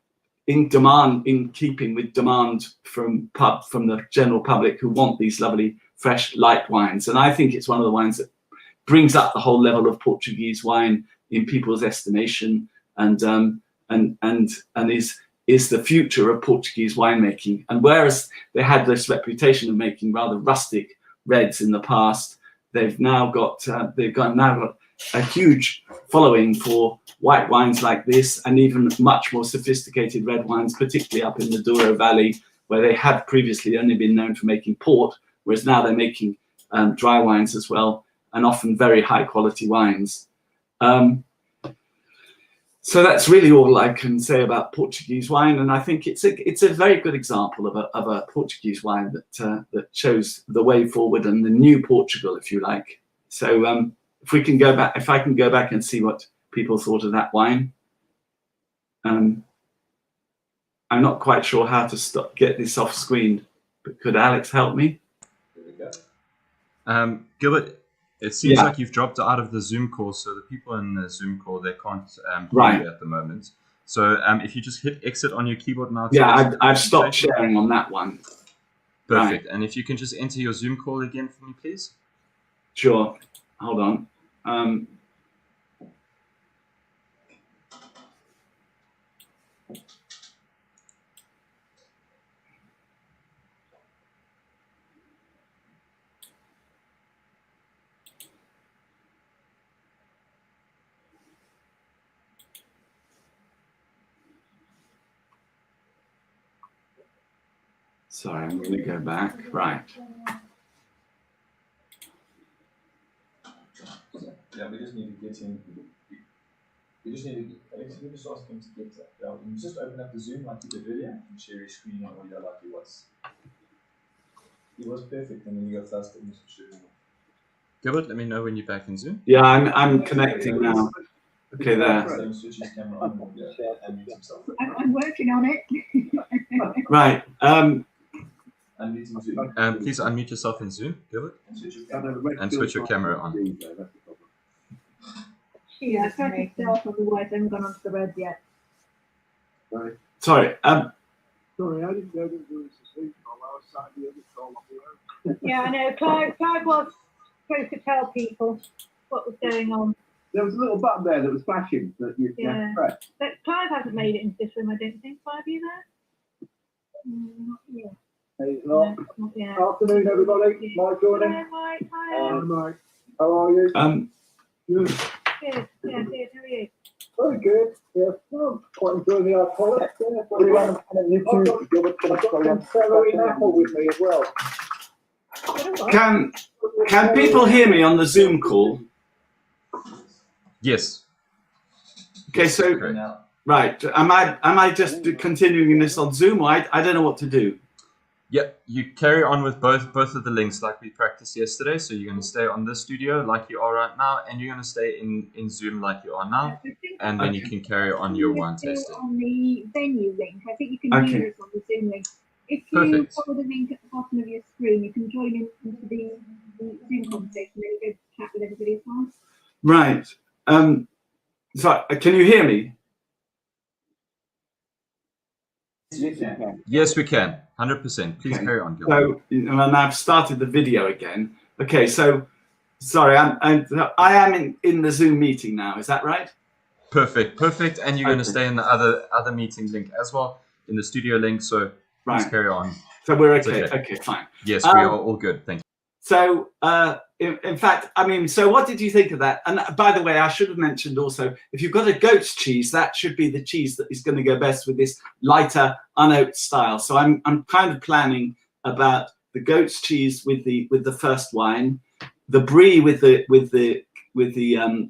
keeping with demand from the general public, who want these lovely fresh light wines. And I think it's one of the wines that brings up the whole level of Portuguese wine in people's estimation, and is the future of Portuguese winemaking. And whereas they had this reputation of making rather rustic reds in the past, they've now got a huge following for white wines like this, and even much more sophisticated red wines, particularly up in the Douro Valley, where they had previously only been known for making port, whereas now they're making dry wines as well, and often very high quality wines. So that's really all I can say about Portuguese wine, and I think it's a very good example of a Portuguese wine that shows the way forward and the new Portugal, if you like. So if I can go back and see what people thought of that wine. I'm not quite sure how to get this off screen, but could Alex help me? There we go. Gilbert, it seems like you've dropped out of the Zoom call, so the people in the Zoom call, they can't hear you at the moment. So if you just hit exit on your keyboard now. Yeah, I've stopped sharing on that one. Perfect. Right. And if you can just enter your Zoom call again for me, please. Sure. Hold on. Sorry, I'm going to go back. Right. Yeah, we just need to get him. We just need to. Alex, you just ask him to get. Yeah, you just open up the Zoom like you did earlier and share your screen on audio like he was. He was perfect, and then you got fast and Gilbert, let me know when you're back in Zoom. Yeah, I'm connecting now. Okay, there. Switch his camera on and mute himself. I'm working on it. Right. Please unmute yourself in Zoom, Gilbert, and switch your camera on. Yeah, I tried to start on the white, I haven't gone onto the red yet. Sorry. Sorry, I didn't know that there was a Zoom call. I was sat in the other call on the own. Yeah, I know. Clive was supposed to tell people what was going on. There was a little button there that was flashing that you had to press. But Clive hasn't made it into this room, I don't think. Clive, are you there? Not yet. Hey, not yet. Afternoon, everybody. Mike joining. Hi, Mike. Hi, Mike. How are you? Good. Good. Yeah, good. How are you? Very good. Yeah, well, quite enjoying the alcoholic. Yeah, I've got some celery and apple with me as well. Can people hear me on the Zoom call? Yes. Okay, so right, am I just continuing this on Zoom? Or I don't know what to do. Yeah, you carry on with both of the links like we practiced yesterday. So you're going to stay on this studio like you are right now, and you're going to stay in Zoom like you are now, and then you can carry on your wine tasting. On the venue link, I think you can hear us on the Zoom link. If you follow the link at the bottom of your screen, you can join into the Zoom conversation, and then you go chat with everybody as well. Right. So can you hear me? Yes, we can. 100%. Please carry on. So, and I've started the video again. Okay, so sorry, I am in the Zoom meeting now. Is that right? Perfect. And you're going to stay in the other meeting link as well, in the studio link. So please carry on. So we're okay. Okay, fine. Yes, we are all good. Thank you. So, in fact, I mean, so what did you think of that? And by the way, I should have mentioned also, if you've got a goat's cheese, that should be the cheese that is going to go best with this lighter, unoaked style. So I'm kind of planning about the goat's cheese with the first wine, the brie with the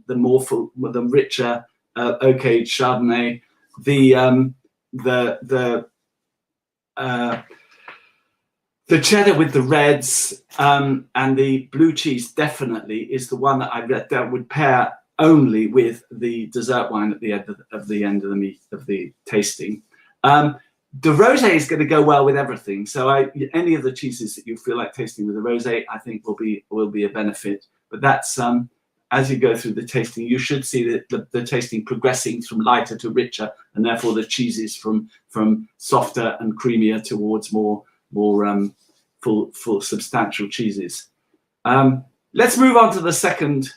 more full, with the richer oak aged Chardonnay, the cheddar with the reds, and the blue cheese definitely is the one that would pair only with the dessert wine at the end of the tasting. The rosé is going to go well with everything. So any of the cheeses that you feel like tasting with a rosé, I think will be a benefit. But that's as you go through the tasting, you should see the tasting progressing from lighter to richer, and therefore the cheeses from softer and creamier towards more full substantial cheeses. Let's move on to the second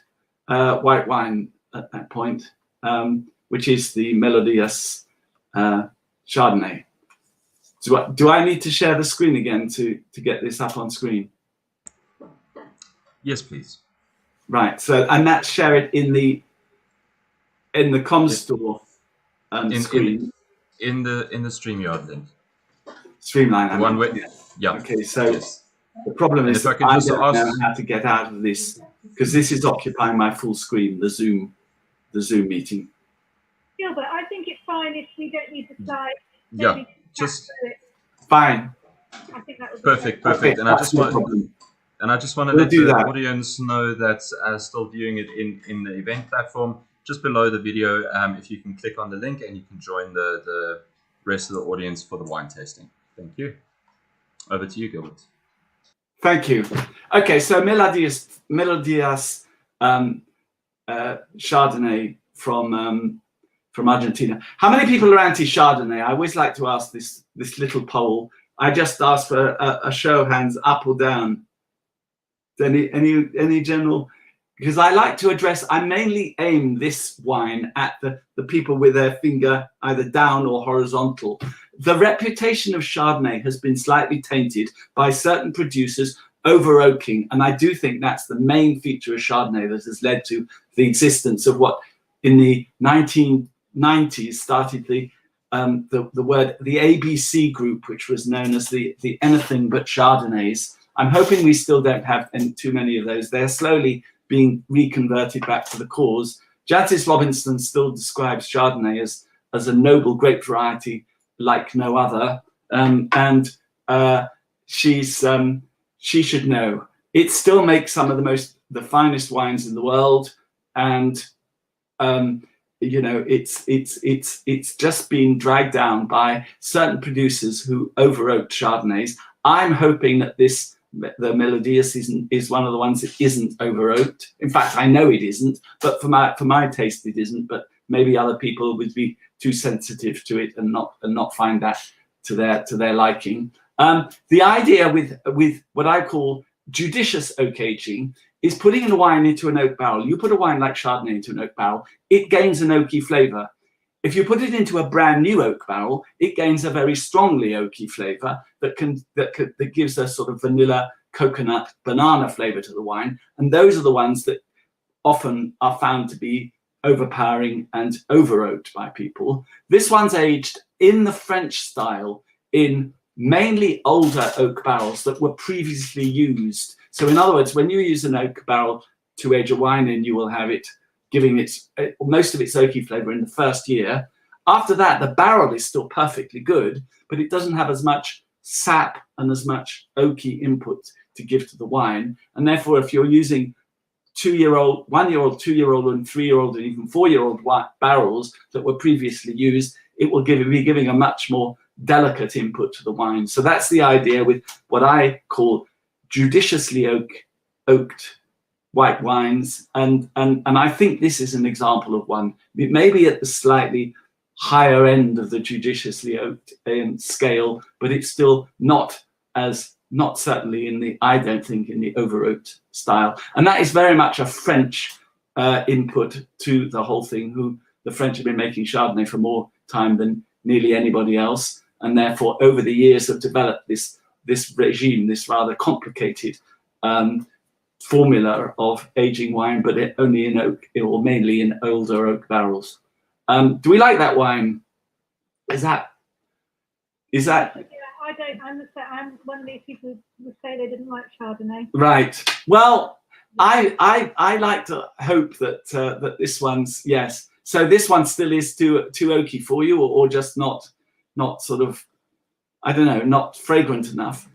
white wine at that point, which is the Melodious Chardonnay. Do I need to share the screen again to get this up on screen? Yes, please. Right. So, and that's share it in the Comstore screen. In the StreamYard link. Streamline. One way. Yeah. Okay. So the problem is I don't know how to get out of this, because this is occupying my full screen. The Zoom meeting. Gilbert, I think it's fine if we don't need the slide. Yeah. Just fine. I think that was perfect. And I just want to let the audience know that still viewing it in the event platform, just below the video, if you can click on the link and you can join the rest of the audience for the wine tasting. Thank you. Over to you, Gilbert. Thank you. Okay, so Melodious Chardonnay from Argentina. How many people are anti-Chardonnay? I always like to ask this little poll. I just asked for a show of hands, up or down. Any general? Because I like to address, I mainly aim this wine at the people with their finger either down or horizontal. The reputation of Chardonnay has been slightly tainted by certain producers over-oaking, and I do think that's the main feature of Chardonnay that has led to the existence of what in the 1990s started the ABC group, which was known as the anything but Chardonnays. I'm hoping we still don't have too many of those. They're slowly being reconverted back to the cause. Jancis Robinson still describes Chardonnay as a noble grape variety like no other, and she should know. It still makes some of the finest wines in the world, and you know, it's just been dragged down by certain producers who over-oaked Chardonnays. I'm hoping that the Melodious is one of the ones that isn't over-oaked. In fact, I know it isn't, but for my taste it isn't. But maybe other people would be too sensitive to it and not find that to their liking. The idea with what I call judicious oak aging is putting a wine into an oak barrel. You put a wine like Chardonnay into an oak barrel, it gains an oaky flavour. If you put it into a brand new oak barrel, it gains a very strongly oaky flavour that gives a sort of vanilla, coconut, banana flavour to the wine. And those are the ones that often are found to be overpowering and over-oaked by people. This one's aged in the French style in mainly older oak barrels that were previously used. So in other words, when you use an oak barrel to age a wine in, you will have it giving most of its oaky flavour in the first year. After that, the barrel is still perfectly good, but it doesn't have as much sap and as much oaky input to give to the wine. And therefore, if you're using 2-year-old, 1-year-old, 2-year-old, and 3-year-old, and even 4-year-old barrels that were previously used, it will be giving a much more delicate input to the wine. So that's the idea with what I call judiciously oaked white wines, and I think this is an example of one. It may be at the slightly higher end of the judiciously oaked scale, but it's still not as not certainly in the, I don't think, in the over oaked style. And that is very much a French input to the whole thing, who the French have been making Chardonnay for more time than nearly anybody else. And therefore, over the years have developed this regime, this rather complicated formula of aging wine, but only in oak, or mainly in older oak barrels. Do we like that wine? Is that? Yeah, I don't. I'm one of these people who would say they didn't like Chardonnay. Right. Well, I like to hope that that this one's, yes. So this one still is too oaky for you, or just not sort of, I don't know, not fragrant enough.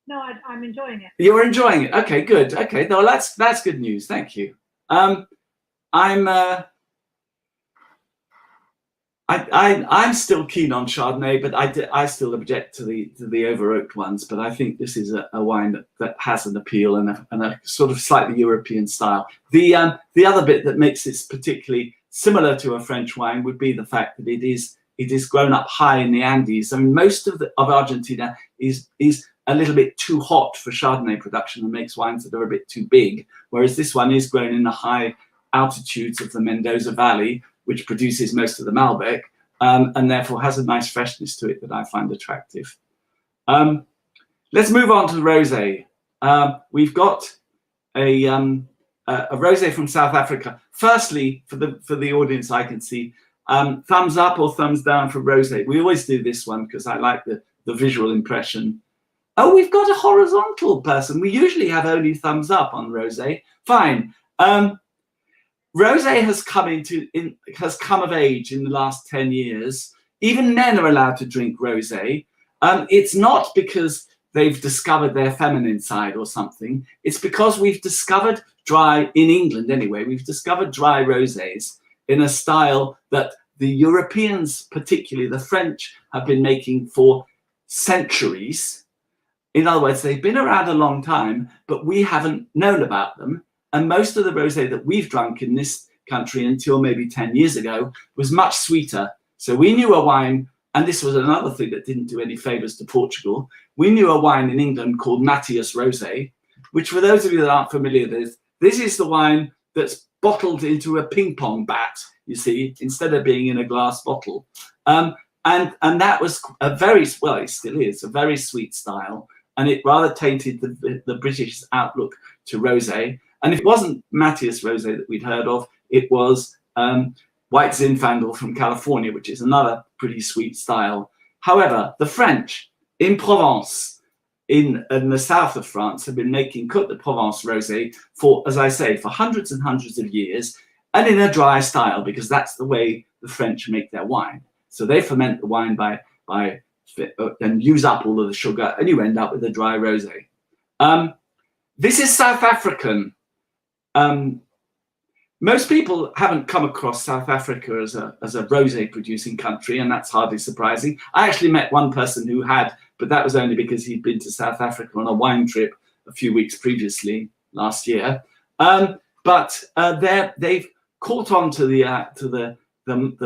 No, I'm enjoying it. You're enjoying it. Okay, good. Okay, no, that's good news. Thank you. I'm still keen on Chardonnay, but I still object to the over oaked ones. But I think this is a wine that has an appeal and a sort of slightly European style. The other bit that makes this particularly similar to a French wine would be the fact that it is grown up high in the Andes. I mean, most of Argentina is a little bit too hot for Chardonnay production and makes wines that are a bit too big, whereas this one is grown in the high altitudes of the Mendoza Valley, which produces most of the Malbec, and therefore has a nice freshness to it that I find attractive. Let's move on to the rosé. We've got a rosé from South Africa. Firstly, for the audience, I can see thumbs up or thumbs down for rosé. We always do this one because I like the visual impression. Oh, we've got a horizontal person. We usually have only thumbs up on rosé. Fine. Rosé has come of age in the last 10 years. Even men are allowed to drink rosé. It's not because they've discovered their feminine side or something. It's because we've discovered in England anyway, we've discovered dry rosés in a style that the Europeans, particularly the French, have been making for centuries. In other words, they've been around a long time, but we haven't known about them. And most of the rosé that we've drunk in this country until maybe 10 years ago was much sweeter. So we knew a wine, and this was another thing that didn't do any favors to Portugal. We knew a wine in England called Matthias Rosé, which, for those of you that aren't familiar with this is the wine that's bottled into a ping pong bat, you see, instead of being in a glass bottle. And that was a very, well, it still is a very sweet style. And it rather tainted the British outlook to rosé. And if it wasn't Matthias Rosé that we'd heard of, it was White Zinfandel from California, which is another pretty sweet style. However, the French in Provence, in the south of France, have been making Côte de Provence rosé for, as I say, for hundreds and hundreds of years, and in a dry style, because that's the way the French make their wine. So they ferment the wine and use up all of the sugar, and you end up with a dry rosé. This is South African. Most people haven't come across South Africa as a rosé producing country, and that's hardly surprising. I actually met one person who had, but that was only because he'd been to South Africa on a wine trip a few weeks previously, last year. But they've caught on to the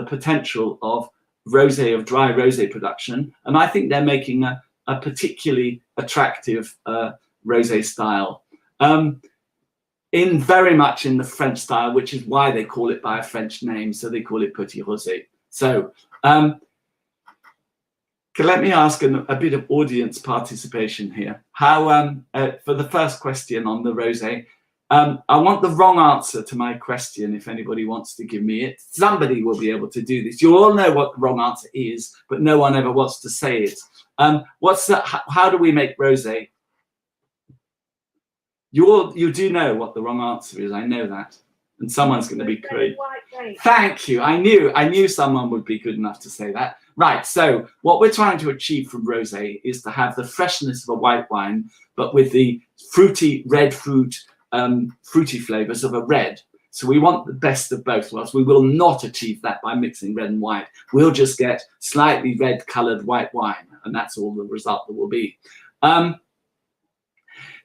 potential of dry rosé production, and I think they're making a particularly attractive rosé style. Very much in the French style, which is why they call it by a French name. So they call it Petit Rosé. So let me ask a bit of audience participation here. How, for the first question on the rosé, I want the wrong answer to my question if anybody wants to give me it. Somebody will be able to do this. You all know what the wrong answer is, but no one ever wants to say it. How do we make rosé? You do know what the wrong answer is. I know that, and someone's going to be great. Thank you. I knew someone would be good enough to say that. Right. So what we're trying to achieve from rosé is to have the freshness of a white wine, but with the fruity fruity flavors of a red. So we want the best of both worlds. We will not achieve that by mixing red and white. We'll just get slightly red colored white wine, and that's all the result that will be.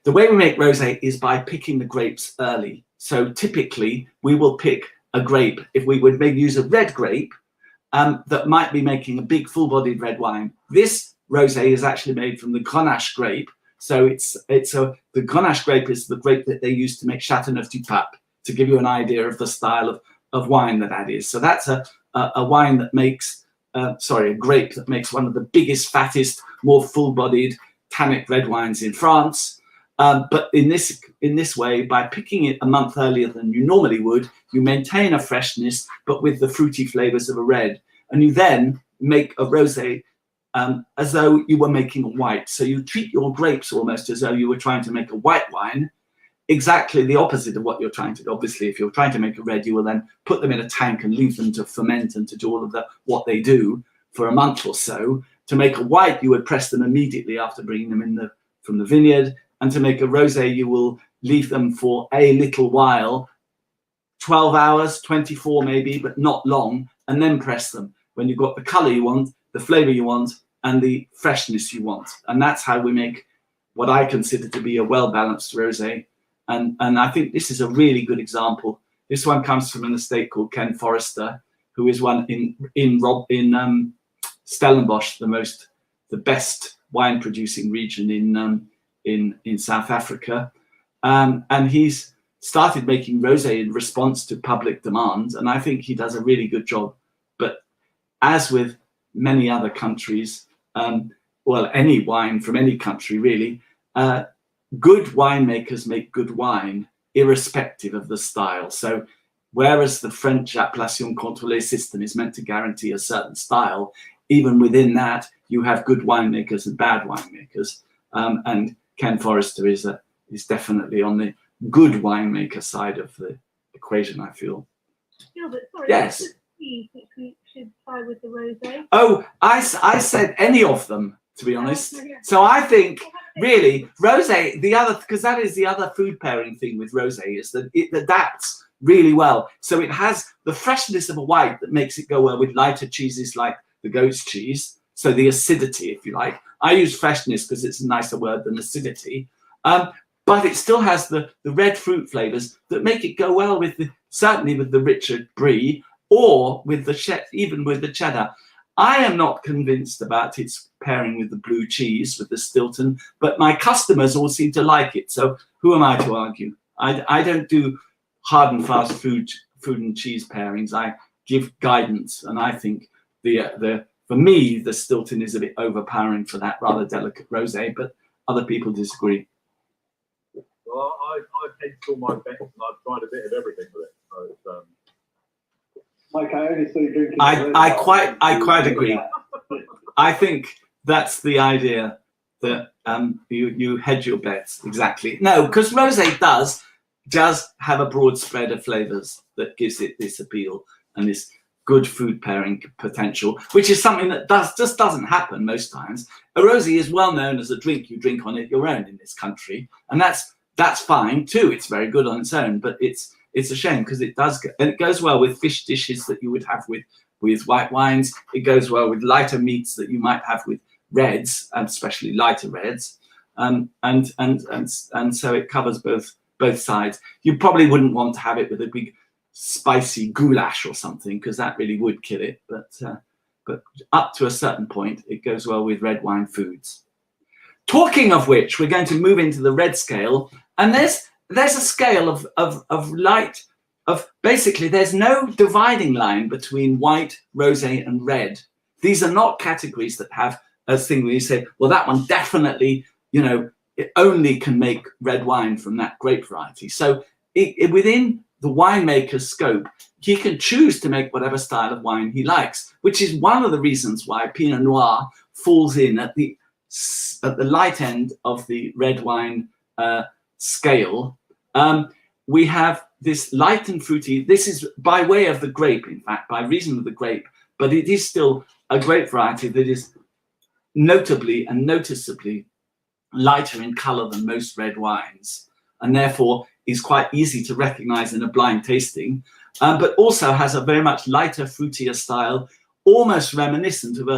The way we make rosé is by picking the grapes early. So typically we will pick a grape. If we would maybe use a red grape that might be making a big full-bodied red wine. This rosé is actually made from the Grenache grape. So the Grenache grape is the grape that they use to make Châteauneuf du Pape, to give you an idea of the style of wine that is. So that's a wine that makes, a grape that makes one of the biggest, fattest, more full-bodied tannic red wines in France. But in this way, by picking it a month earlier than you normally would, you maintain a freshness, but with the fruity flavors of a red. And you then make a rosé as though you were making a white. So you treat your grapes almost as though you were trying to make a white wine, exactly the opposite of what you're trying to do. Obviously, if you're trying to make a red, you will then put them in a tank and leave them to ferment and to do all of what they do for a month or so. To make a white, you would press them immediately after bringing them from the vineyard. And to make a rosé, you will leave them for a little while, 12 hours, 24 maybe, but not long, and then press them when you've got the color you want, the flavor you want, and the freshness you want. And that's how we make what I consider to be a well-balanced rosé. And I think this is a really good example. This one comes from an estate called Ken Forrester, who is one in Stellenbosch, the best wine producing region in South Africa. And he's started making rosé in response to public demand. And I think he does a really good job. But as with many other countries, well, any wine from any country really, good winemakers make good wine irrespective of the style. So whereas the French appellation contrôlée system is meant to guarantee a certain style, even within that, you have good winemakers and bad winemakers. And Ken Forrester is definitely on the good winemaker side of the equation, I feel. Gilbert, sorry, yes. Which we should try with the rosé? Oh, I said any of them, to be honest. So I think really rosé, because that is the other food pairing thing with rosé, is that it adapts really well. So it has the freshness of a white that makes it go well with lighter cheeses like the goat's cheese. So the acidity, if you like. I use freshness because it's a nicer word than acidity. But it still has the red fruit flavors that make it go well with certainly with the richer brie, or with even with the cheddar. I am not convinced about its pairing with the blue cheese, with the Stilton, but my customers all seem to like it. So who am I to argue? I don't do hard and fast food and cheese pairings. I give guidance, and I think for me, the Stilton is a bit overpowering for that rather delicate rosé, but other people disagree. Well, I've hedged all my bets and I've tried a bit of everything with it. So it's, Mike, I only saw you drinking. I quite agree. I think that's the idea, that you hedge your bets. Exactly. No, because rosé does have a broad spread of flavors that gives it this appeal and this good food pairing potential, which is something that just doesn't happen most times. A rosé is well known as a drink you drink on it your own in this country, and that's fine too. It's very good on its own, but it's a shame because it goes well with fish dishes that you would have with white wines. It goes well with lighter meats that you might have with reds, and especially lighter reds, and so it covers both sides. You probably wouldn't want to have it with a big spicy goulash or something, because that really would kill it. But up to a certain point, it goes well with red wine foods. Talking of which, we're going to move into the red scale, and there's a scale of light. Basically, there's no dividing line between white, rosé, and red. These are not categories that have a thing where you say, well, that one definitely, it only can make red wine from that grape variety. So within the winemaker's scope, he can choose to make whatever style of wine he likes, which is one of the reasons why Pinot Noir falls in at the light end of the red wine scale. We have this light and fruity. This is by way of the grape, in fact, by reason of the grape, but it is still a grape variety that is notably and noticeably lighter in color than most red wines, and therefore is quite easy to recognize in a blind tasting, but also has a very much lighter, fruitier style, almost reminiscent of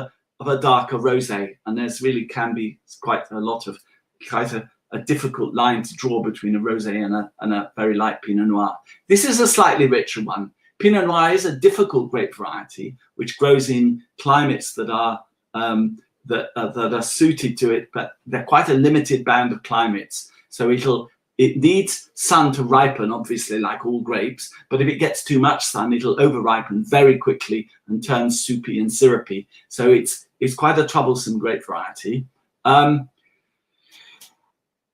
a darker rosé. And there's really can be quite a difficult line to draw between a rosé and a very light Pinot Noir. This is a slightly richer one. Pinot Noir is a difficult grape variety, which grows in climates that are that are suited to it, but they're quite a limited band of climates. So it needs sun to ripen, obviously, like all grapes, but if it gets too much sun, it'll over ripen very quickly and turn soupy and syrupy. So it's quite a troublesome grape variety.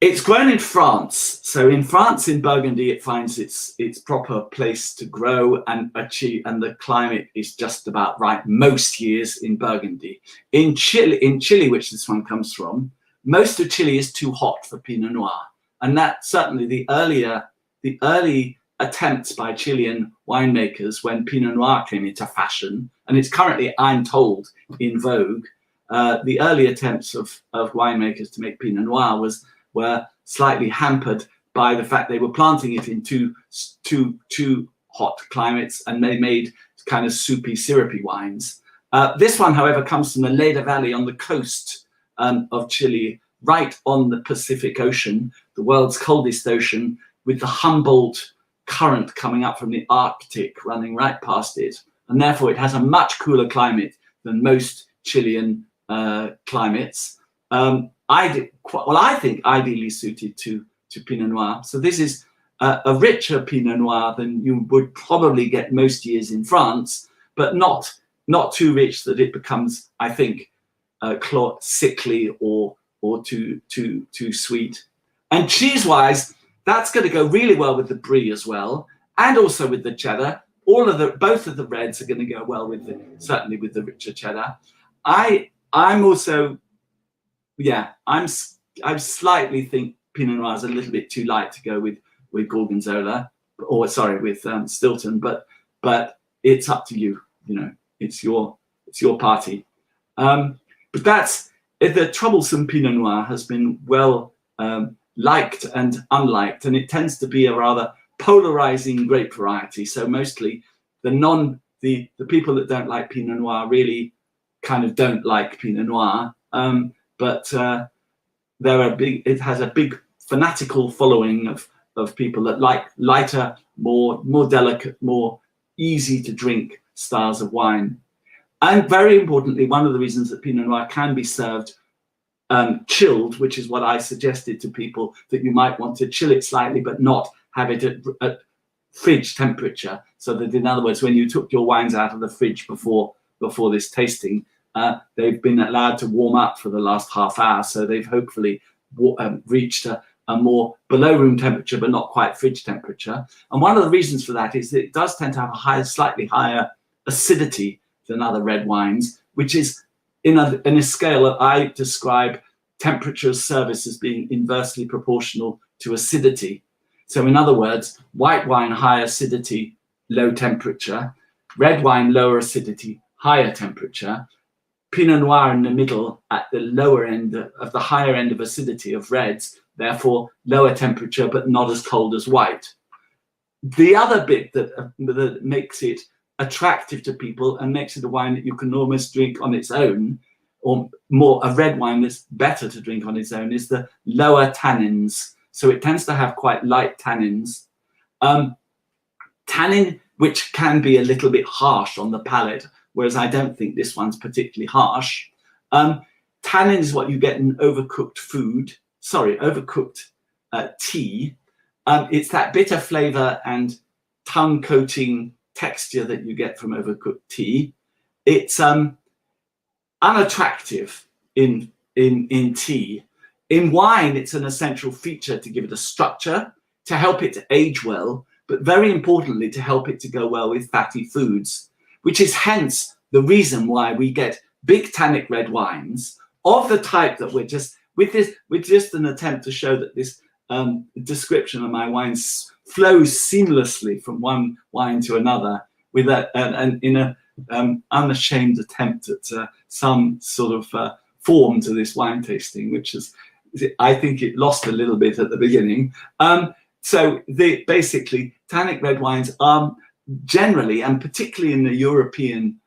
It's grown in France. So in France, in Burgundy, it finds its proper place to grow and achieve, and the climate is just about right most years in Burgundy. In Chile, which this one comes from, most of Chile is too hot for Pinot Noir. And that certainly the early attempts by Chilean winemakers when Pinot Noir came into fashion, and it's currently, I'm told, in vogue, the early attempts of winemakers to make Pinot Noir were slightly hampered by the fact they were planting it in too hot climates, and they made kind of soupy, syrupy wines. This one, however, comes from the Leda Valley on the coast of Chile, right on the Pacific Ocean, the world's coldest ocean, with the Humboldt current coming up from the Arctic running right past it. And therefore, it has a much cooler climate than most Chilean climates. I think ideally suited to Pinot Noir. So this is a richer Pinot Noir than you would probably get most years in France, but not too rich that it becomes, I think, sickly or too sweet. And cheese-wise, that's going to go really well with the brie as well, and also with the cheddar. Both of the reds are going to go well with certainly with the richer cheddar. I'm also, yeah, I slightly think Pinot Noir is a little bit too light to go with Gorgonzola, or sorry, with Stilton. But it's up to you. You know, it's your party. But that's the troublesome Pinot Noir has been well liked and unliked, and it tends to be a rather polarizing grape variety. So mostly the people that don't like Pinot Noir really kind of don't like Pinot Noir. But it has a big fanatical following of people that like lighter, more delicate, more easy to drink styles of wine. And very importantly, one of the reasons that Pinot Noir can be served chilled, which is what I suggested to people, that you might want to chill it slightly, but not have it at fridge temperature. So that, in other words, when you took your wines out of the fridge before this tasting, they've been allowed to warm up for the last half hour. So they've hopefully reached a more below room temperature, but not quite fridge temperature. And one of the reasons for that is that it does tend to have a slightly higher acidity than other red wines, which is in a scale that I describe temperature of service as being inversely proportional to acidity. So in other words, white wine, high acidity, low temperature; red wine, lower acidity, higher temperature; Pinot Noir in the middle at the lower end of the higher end of acidity of reds, therefore lower temperature, but not as cold as white. The other bit that makes it attractive to people and makes it a wine that you can almost drink on its own, or more a red wine that's better to drink on its own, is the lower tannins. So it tends to have quite light tannins. Tannin, which can be a little bit harsh on the palate, whereas I don't think this one's particularly harsh. Tannin is what you get in overcooked tea. It's that bitter flavor and tongue coating texture that you get from overcooked tea. It's unattractive in tea. In wine, it's an essential feature to give it a structure, to help it to age well, but very importantly, to help it to go well with fatty foods, which is hence the reason why we get big tannic red wines of the type that with just an attempt to show that this description of my wines flows seamlessly from one wine to another with in an unashamed attempt at some sort of form to this wine tasting, which is, I think it lost a little bit at the beginning. So basically tannic red wines are generally, and particularly in the European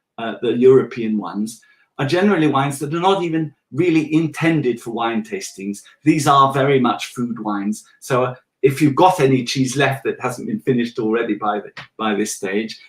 ones, are generally wines that are not even really intended for wine tastings. These are very much food wines. So if you've got any cheese left that hasn't been finished already by this stage,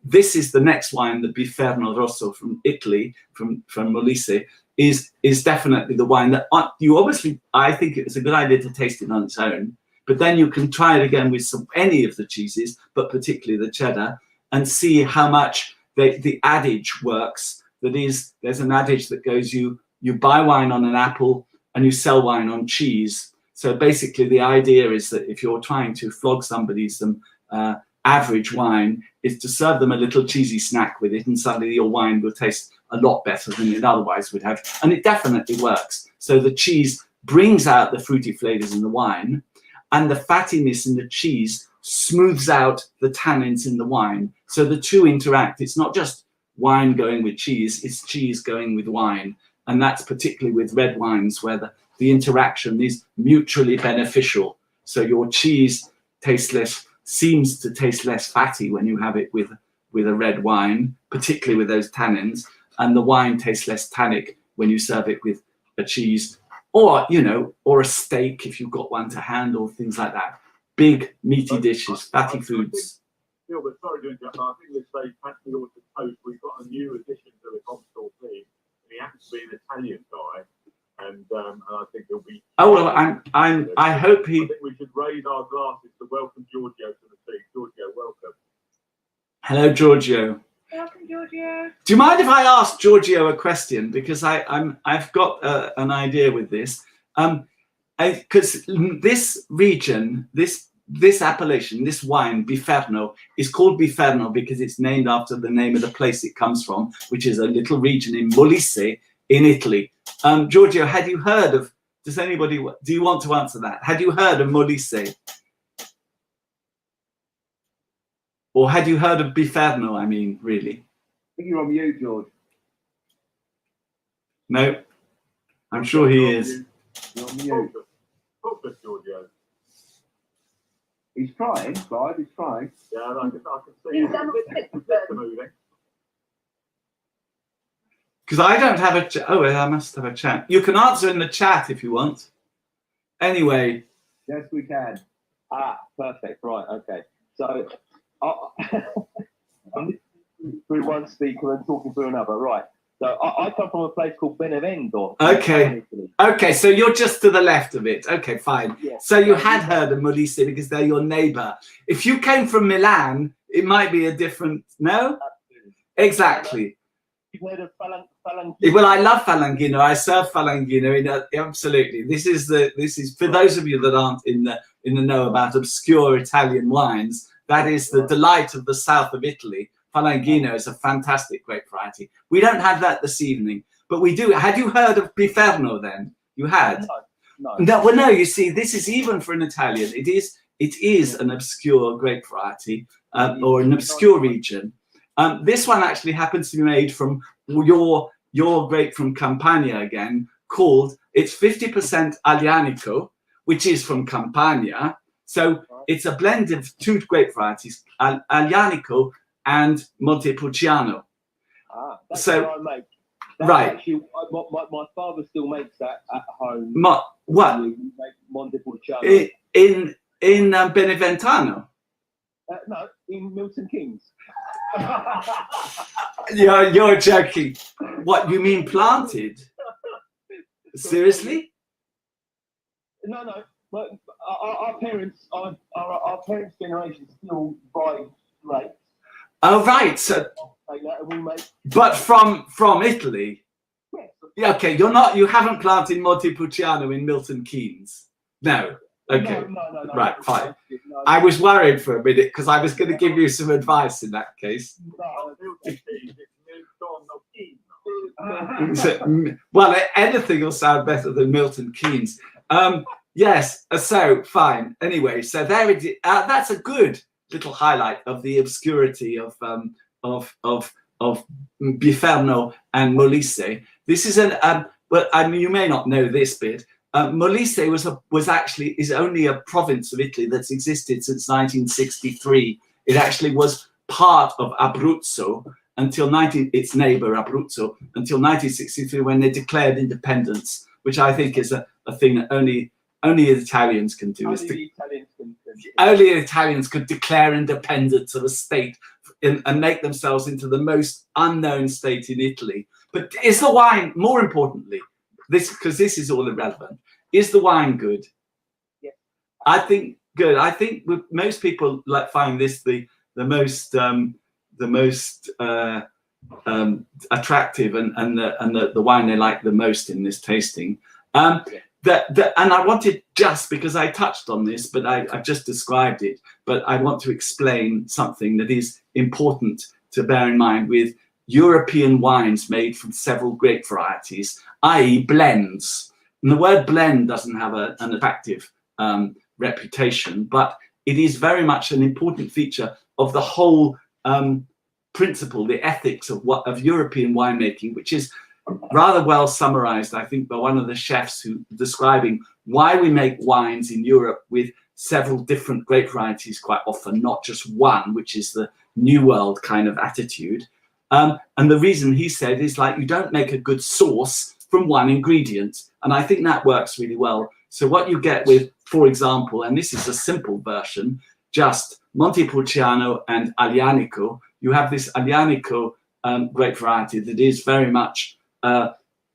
This is the next wine, the Biferno Rosso from Italy, from Molise, is definitely the wine that you obviously, I think it's a good idea to taste it on its own, but then you can try it again with any of the cheeses, but particularly the cheddar, and see how much the adage works. That is, there's an adage that goes, you buy wine on an apple and you sell wine on cheese. So basically the idea is that if you're trying to flog somebody some average wine, is to serve them a little cheesy snack with it, and suddenly your wine will taste a lot better than it otherwise would have. And it definitely works. So the cheese brings out the fruity flavors in the wine, and the fattiness in the cheese smooths out the tannins in the wine. So the two interact. It's not just wine going with cheese, it's cheese going with wine. And that's particularly with red wines where the interaction is mutually beneficial. So your cheese seems to taste less fatty when you have it with a red wine, particularly with those tannins, and the wine tastes less tannic when you serve it with a cheese, or or a steak if you've got one to hand, or things like that. Big meaty dishes, fatty foods. Yeah, but sorry to interrupt. I think this say Patsy ought to post. We've got a new addition to the Comstore team, and he happens to be an Italian guy, and I think he'll be. Oh well, I hope he. I think we should raise our glasses to welcome Giorgio to the team. Giorgio, welcome. Hello, Giorgio. Welcome, Giorgio. Do you mind if I ask Giorgio a question, because I've got an idea with this, because this region, this appellation, this wine, Biferno, is called Biferno because it's named after the name of the place it comes from, which is a little region in Molise in Italy. Giorgio, had you heard of, do you want to answer that? Had you heard of Molise? Or had you heard of Biferno, I mean, really? I think you're on mute, George. No, I'm sure he is. You're on mute. Focus, Giorgio. He's trying, Clive, he's trying. Yeah, I can see him moving. Because I don't have a chat. Oh, I must have a chat. You can answer in the chat if you want. Anyway. Yes, we can. Ah, perfect. Right, okay. So, I'm through one speaker and talking through another. Right. So I come from a place called Benevento. Okay. Okay, so you're just to the left of it. Okay, fine. Yes. So you had heard of Molise because they're your neighbour. If you came from Milan, it might be a different. No. Absolutely. Exactly. You've heard of Falanghino? Well, I love Falanghino. I serve Falanghino. Absolutely. This is for those of you that aren't in the know about obscure Italian wines. That is the delight of the south of Italy. Falanghino is a fantastic grape variety. We don't have that this evening, but we do. Had you heard of Biferno then? You had? No. Well, no, you see, this is even for an Italian. It is an obscure grape variety or an obscure region. This one actually happens to be made from your grape from Campania again, it's 50% Aglianico, which is from Campania. So it's a blend of two grape varieties, Aglianico and Montepulciano. That's so what I make. Right. Actually, my father still makes that at home. What? We make Montepulciano. In Beneventano? No, in Milton Keynes. You're joking. What, you mean planted? Seriously? No. But our parents generation still buy grapes. Oh right, so but from Italy. Yes. Yeah, okay, you haven't planted Montepulciano in Milton Keynes. No. Okay. No. Right, fine. No. I was worried for a minute because I was going to give you some advice in that case. Well, anything will sound better than Milton Keynes. Yes, so fine. Anyway, so there it is. That's a good little highlight of the obscurity of Biferno and Molise. This is well, I mean, you may not know this bit. Molise is only a province of Italy that's existed since 1963. It actually was part of Abruzzo until its neighbour Abruzzo until 1963 when they declared independence, which I think is a thing that only Italians can do. Only Italians could declare independence of a state and make themselves into the most unknown state in Italy. But is the wine, more importantly, because this is all irrelevant, is the wine good? Yeah. I think good. I think most people find this the most attractive and the wine they like the most in this tasting. And I wanted, just because I touched on this, but I've just described it, but I want to explain something that is important to bear in mind with European wines made from several grape varieties, i.e. blends. And the word blend doesn't have an attractive reputation, but it is very much an important feature of the whole principle, the ethics of European winemaking, which is rather well summarized, I think, by one of the chefs who describing why we make wines in Europe with several different grape varieties quite often, not just one, which is the New World kind of attitude. And the reason, he said, is like you don't make a good sauce from one ingredient. And I think that works really well. So what you get with, for example, and this is a simple version, just Montepulciano and Aglianico, you have this Aglianico grape variety that is very much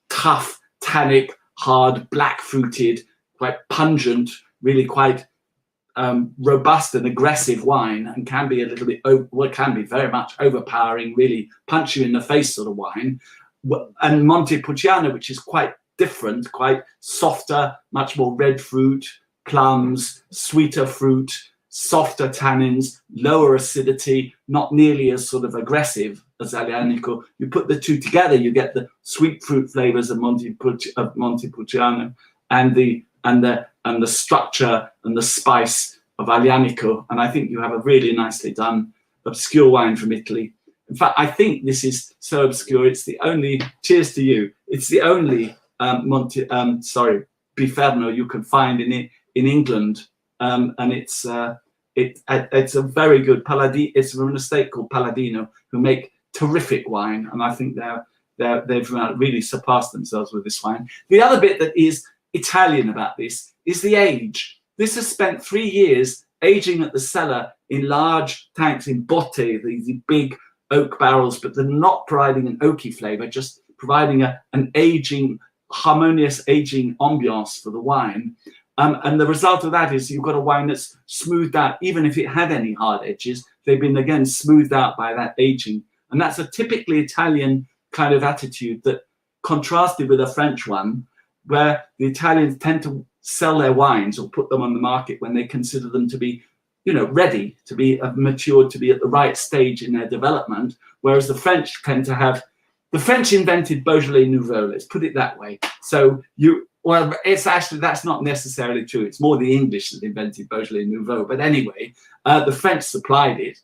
tough, tannic, hard, black fruited, quite pungent, really quite robust and aggressive wine, and can be a little bit, can be very much overpowering, really punch you in the face sort of wine. And Montepulciano, which is quite different, quite softer, much more red fruit, plums, sweeter fruit, softer tannins, lower acidity, not nearly as sort of aggressive as Aglianico. You put the two together, you get the sweet fruit flavors of Montepulciano and the structure and the spice of Aglianico. And I think you have a really nicely done obscure wine from Italy. In fact, I think this is so obscure, it's the only, cheers to you, it's the only Biferno you can find in England. And it's a very good Palladino. It's from an estate called Palladino, who make terrific wine, and I think they've really surpassed themselves with this wine. The other bit that is Italian about this is the age. This has spent 3 years aging at the cellar in large tanks in botte, these big oak barrels, but they're not providing an oaky flavor, just providing an aging, harmonious aging ambiance for the wine. And the result of that is you've got a wine that's smoothed out. Even if it had any hard edges, they've been, again, smoothed out by that aging. And that's a typically Italian kind of attitude that contrasted with a French one, where the Italians tend to sell their wines or put them on the market when they consider them to be, ready, to be matured, to be at the right stage in their development. Whereas the French tend to have, the French invented Beaujolais Nouveau, let's put it that way. So well, it's actually, that's not necessarily true. It's more the English that invented Beaujolais Nouveau. But anyway, the French supplied it,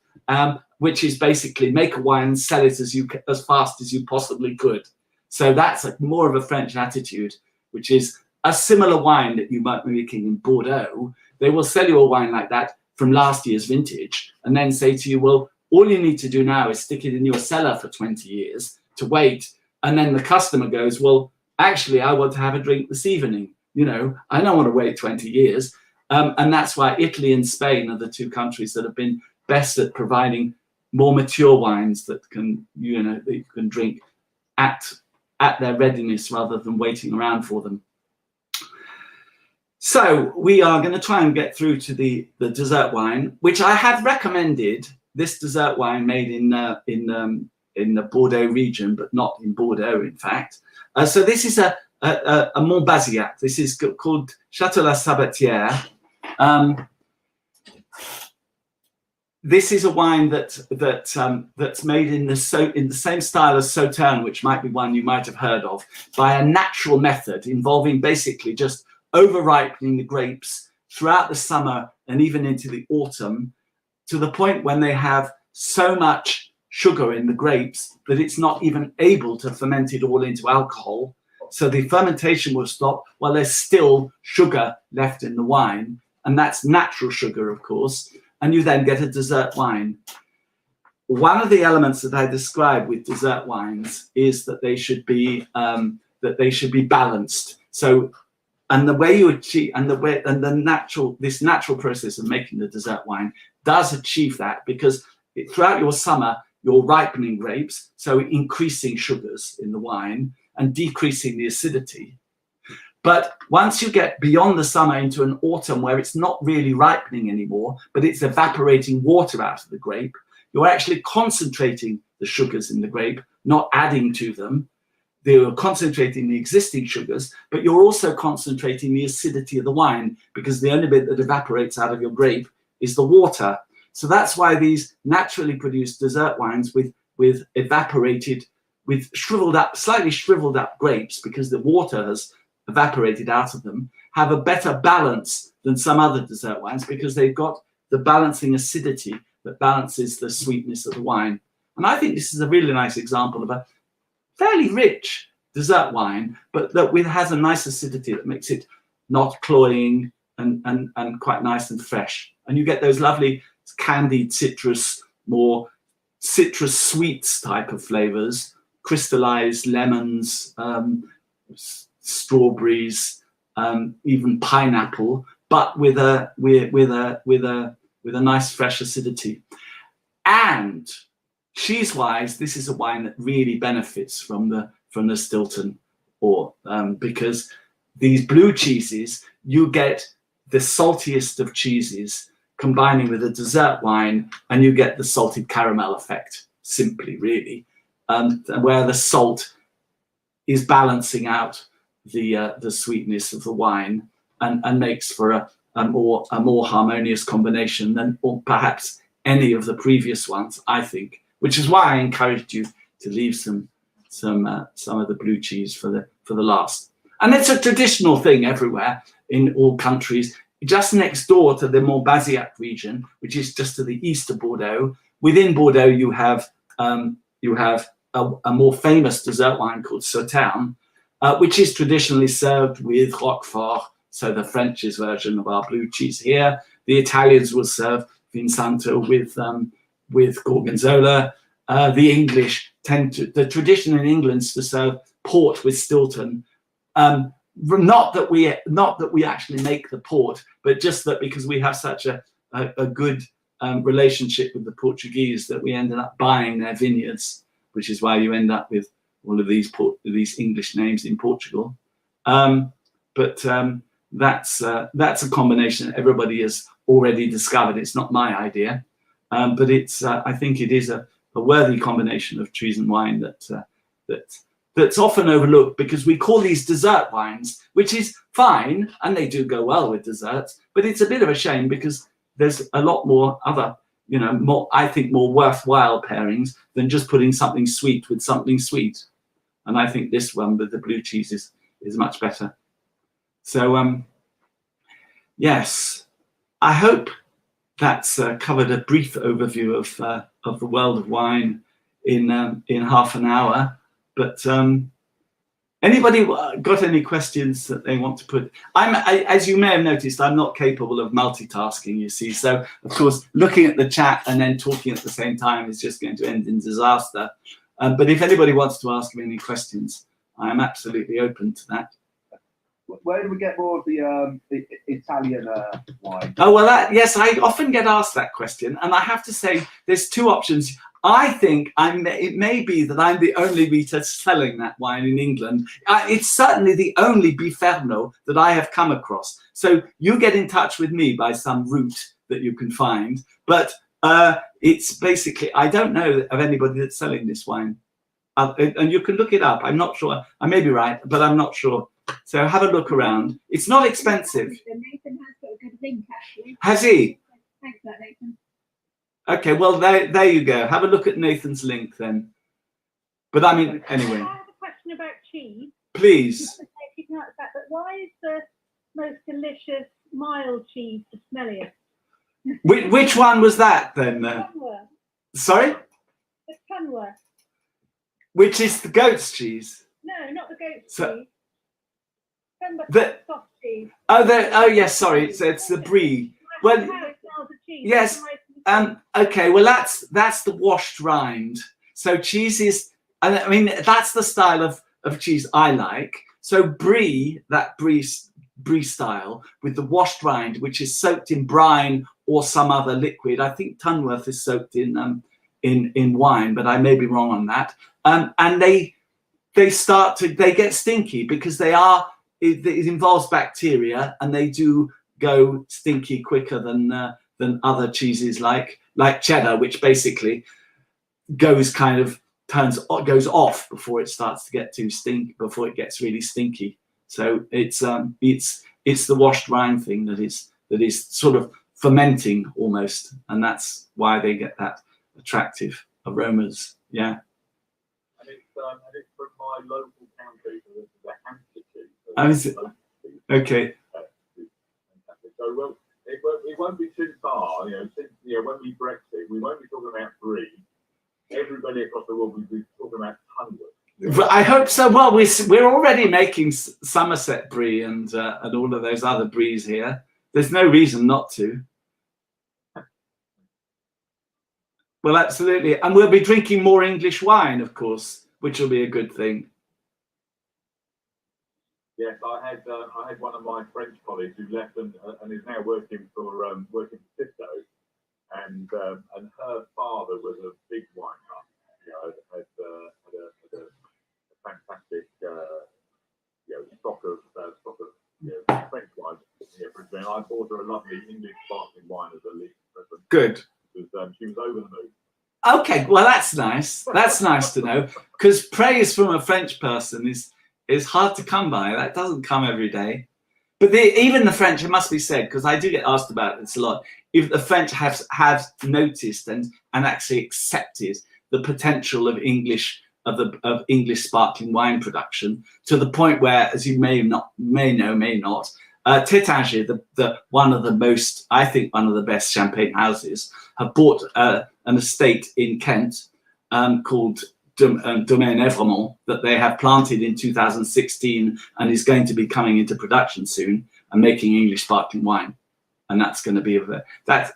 which is basically make a wine and sell it as fast as you possibly could. So that's more of a French attitude, which is a similar wine that you might be making in Bordeaux. They will sell you a wine like that from last year's vintage and then say to you, well, all you need to do now is stick it in your cellar for 20 years to wait. And then the customer goes, well, actually, I want to have a drink this evening. I don't want to wait 20 years. And that's why Italy and Spain are the two countries that have been best at providing more mature wines that can, that you can drink at their readiness rather than waiting around for them. So we are going to try and get through to the dessert wine, which I have recommended. This dessert wine made in the Bordeaux region, but not in Bordeaux, in fact. So this is a Montbazillac. This is called Château la Sabatière. This is a wine that's made in the same style as Sauterne, which might be one you might have heard of, by a natural method involving basically just over-ripening the grapes throughout the summer and even into the autumn, to the point when they have so much sugar in the grapes that it's not even able to ferment it all into alcohol. So the fermentation will stop while there's still sugar left in the wine. And that's natural sugar, of course. And you then get a dessert wine. One of the elements that I describe with dessert wines is that they should be balanced. So, and the way you achieve, this natural process of making the dessert wine does achieve that, because throughout your summer, you're ripening grapes, so increasing sugars in the wine and decreasing the acidity. But once you get beyond the summer into an autumn where it's not really ripening anymore, but it's evaporating water out of the grape, you're actually concentrating the sugars in the grape, not adding to them. You're concentrating the existing sugars, but you're also concentrating the acidity of the wine, because the only bit that evaporates out of your grape is the water. So that's why these naturally produced dessert wines with evaporated, with shriveled up, slightly shriveled up grapes, because the water has evaporated out of them, have a better balance than some other dessert wines, because they've got the balancing acidity that balances the sweetness of the wine. And I think this is a really nice example of a fairly rich dessert wine, but that has a nice acidity that makes it not cloying and quite nice and fresh. And you get those lovely candied citrus, more citrus sweets type of flavors, crystallized lemons, strawberries, even pineapple, but with a nice fresh acidity. And cheese-wise, this is a wine that really benefits from the Stilton, or because these blue cheeses, you get the saltiest of cheeses combining with a dessert wine, and you get the salted caramel effect, simply, really, where the salt is balancing out the sweetness of the wine and makes for a more harmonious combination than perhaps any of the previous ones, I think. Which is why I encouraged you to leave some of the blue cheese for the last. And it's a traditional thing everywhere in all countries. Just next door to the Montbazillac region, which is just to the east of Bordeaux. Within Bordeaux, you have a more famous dessert wine called Sauterne, which is traditionally served with Roquefort, so the French's version of our blue cheese here. The Italians will serve Vinsanto with Gorgonzola. The English the tradition in England is to serve port with Stilton. Not that we actually make the port, but just that because we have such a good relationship with the Portuguese that we ended up buying their vineyards, which is why you end up with all of these English names in Portugal. But that's a combination that everybody has already discovered. It's not my idea, but it's I think it is a worthy combination of cheese and wine that's often overlooked, because we call these dessert wines, which is fine, and they do go well with desserts, but it's a bit of a shame because there's a lot more other, I think more worthwhile pairings than just putting something sweet with something sweet. And I think this one with the blue cheese is much better. So yes, I hope that's covered a brief overview of the world of wine in half an hour. But anybody got any questions that they want to put? As you may have noticed, I'm not capable of multitasking, you see. So, of course, looking at the chat and then talking at the same time is just going to end in disaster. But if anybody wants to ask me any questions, I am absolutely open to that. Where do we get more of the Italian wine? Oh, well, yes, I often get asked that question. And I have to say, there's two options. I think it may be that I'm the only retail selling that wine in England. It's certainly the only Biferno that I have come across. So you get in touch with me by some route that you can find. But it's basically, I don't know of anybody that's selling this wine. And you can look it up. I'm not sure. I may be right, but I'm not sure. So have a look around. It's not expensive. Nathan has got a good link, actually. Has he? Thanks for that, Nathan. Okay, well, there you go. Have a look at Nathan's link then. But I mean, anyway. I have a question about cheese. Please. But why is the most delicious mild cheese the smelliest? Which one was that then? Sorry? The Cunworth. Which is the goat's cheese? No, not the goat's cheese. Soft cheese. Oh, yes, sorry. It's the brie. Well, yes. Okay, well, that's the washed rind. So cheese is, I mean, that's the style of cheese I like. So brie, that brie style with the washed rind, which is soaked in brine or some other liquid. I think Tunworth is soaked in wine, but I may be wrong on that. And they get stinky because it involves bacteria, and they do go stinky quicker than other cheeses like cheddar, which basically goes off before it starts to get before it gets really stinky. So it's the washed rind thing that is sort of fermenting almost, and that's why they get that attractive aromas. Yeah. And it's from my local county, so this is a Hampshire cheese. So Oh, is it? Okay. So well, it won't be too far, since when we Brexit, we won't be talking about brie. Everybody across the world will be talking about Tunworth. I hope so. Well, we're already making Somerset brie and all of those other bries here. There's no reason not to. Well, absolutely, and we'll be drinking more English wine, of course, which will be a good thing. Yes, I had one of my French colleagues who left and is now working for Cisco, and her father was a big winer. Had a fantastic stock of French wine here for Israel. I bought her a lovely English sparkling wine as a leaf present. Good. Because she was over the moon. Okay, well that's nice. That's nice to know, because praise from a French person is hard to come by. That doesn't come every day. But even the French, it must be said, because I do get asked about this a lot, if the French have noticed and actually accepted the potential of English sparkling wine production, to the point where, as you may not, Tétanger, one of the best champagne houses, have bought an estate in Kent called Domaine Evremont that they have planted in 2016 and is going to be coming into production soon and making English sparkling wine. And that's going to be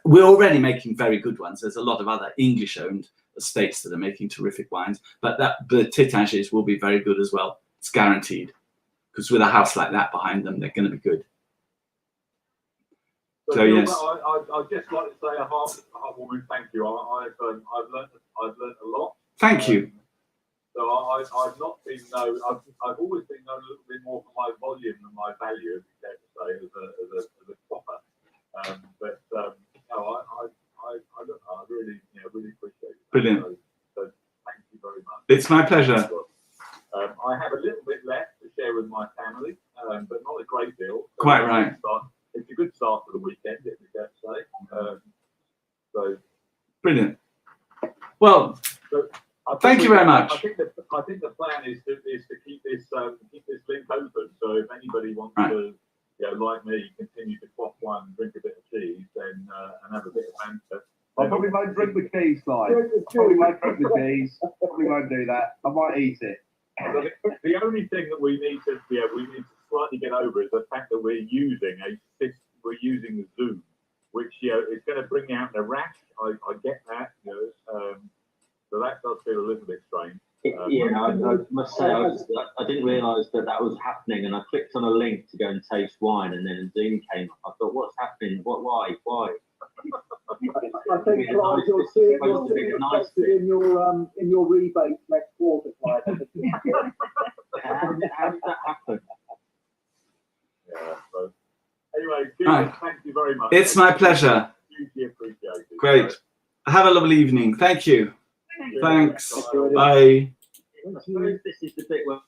we're already making very good ones. There's a lot of other English-owned estates that are making terrific wines, but the Tétangers will be very good as well. It's guaranteed, because with a house like that behind them, they're going to be good. So yes, I'd just like to say a heartwarming thank you. I've learned a lot. Thank you. So I've not been known. I've always been known a little bit more for my volume than my value, if you dare to say, as a shopper. But no, I really appreciate it. Brilliant. So thank you very much. It's my pleasure. I have a little bit left to share with my family, but not a great deal. So quite right. It's a good start for the weekend, if you dare to say. So brilliant. Well. So, thank you very much. I think the plan is to keep this link open. So if anybody wants to, like me, continue to quaff one, drink a bit of cheese, then and have a bit of banter. I probably won't drink the cheese, Clive. Probably won't drink the cheese. Probably won't do that. I might eat it. The only thing that we need to slightly get over is the fact that we're using Zoom, which is going to bring out a rash. I get that, so that does feel a little bit strange. I must say, I didn't realise that was happening, and I clicked on a link to go and taste wine, and then Zoom came up. I thought, what's happening? Why? I think, Clive, you'll see invested in your rebates next quarter, Clive. How did that happen? Yeah. So anyway, thank you very much. It's my pleasure. Hugely appreciated. Great. Have a lovely evening. Thank you. Thanks. Bye. This is the bit where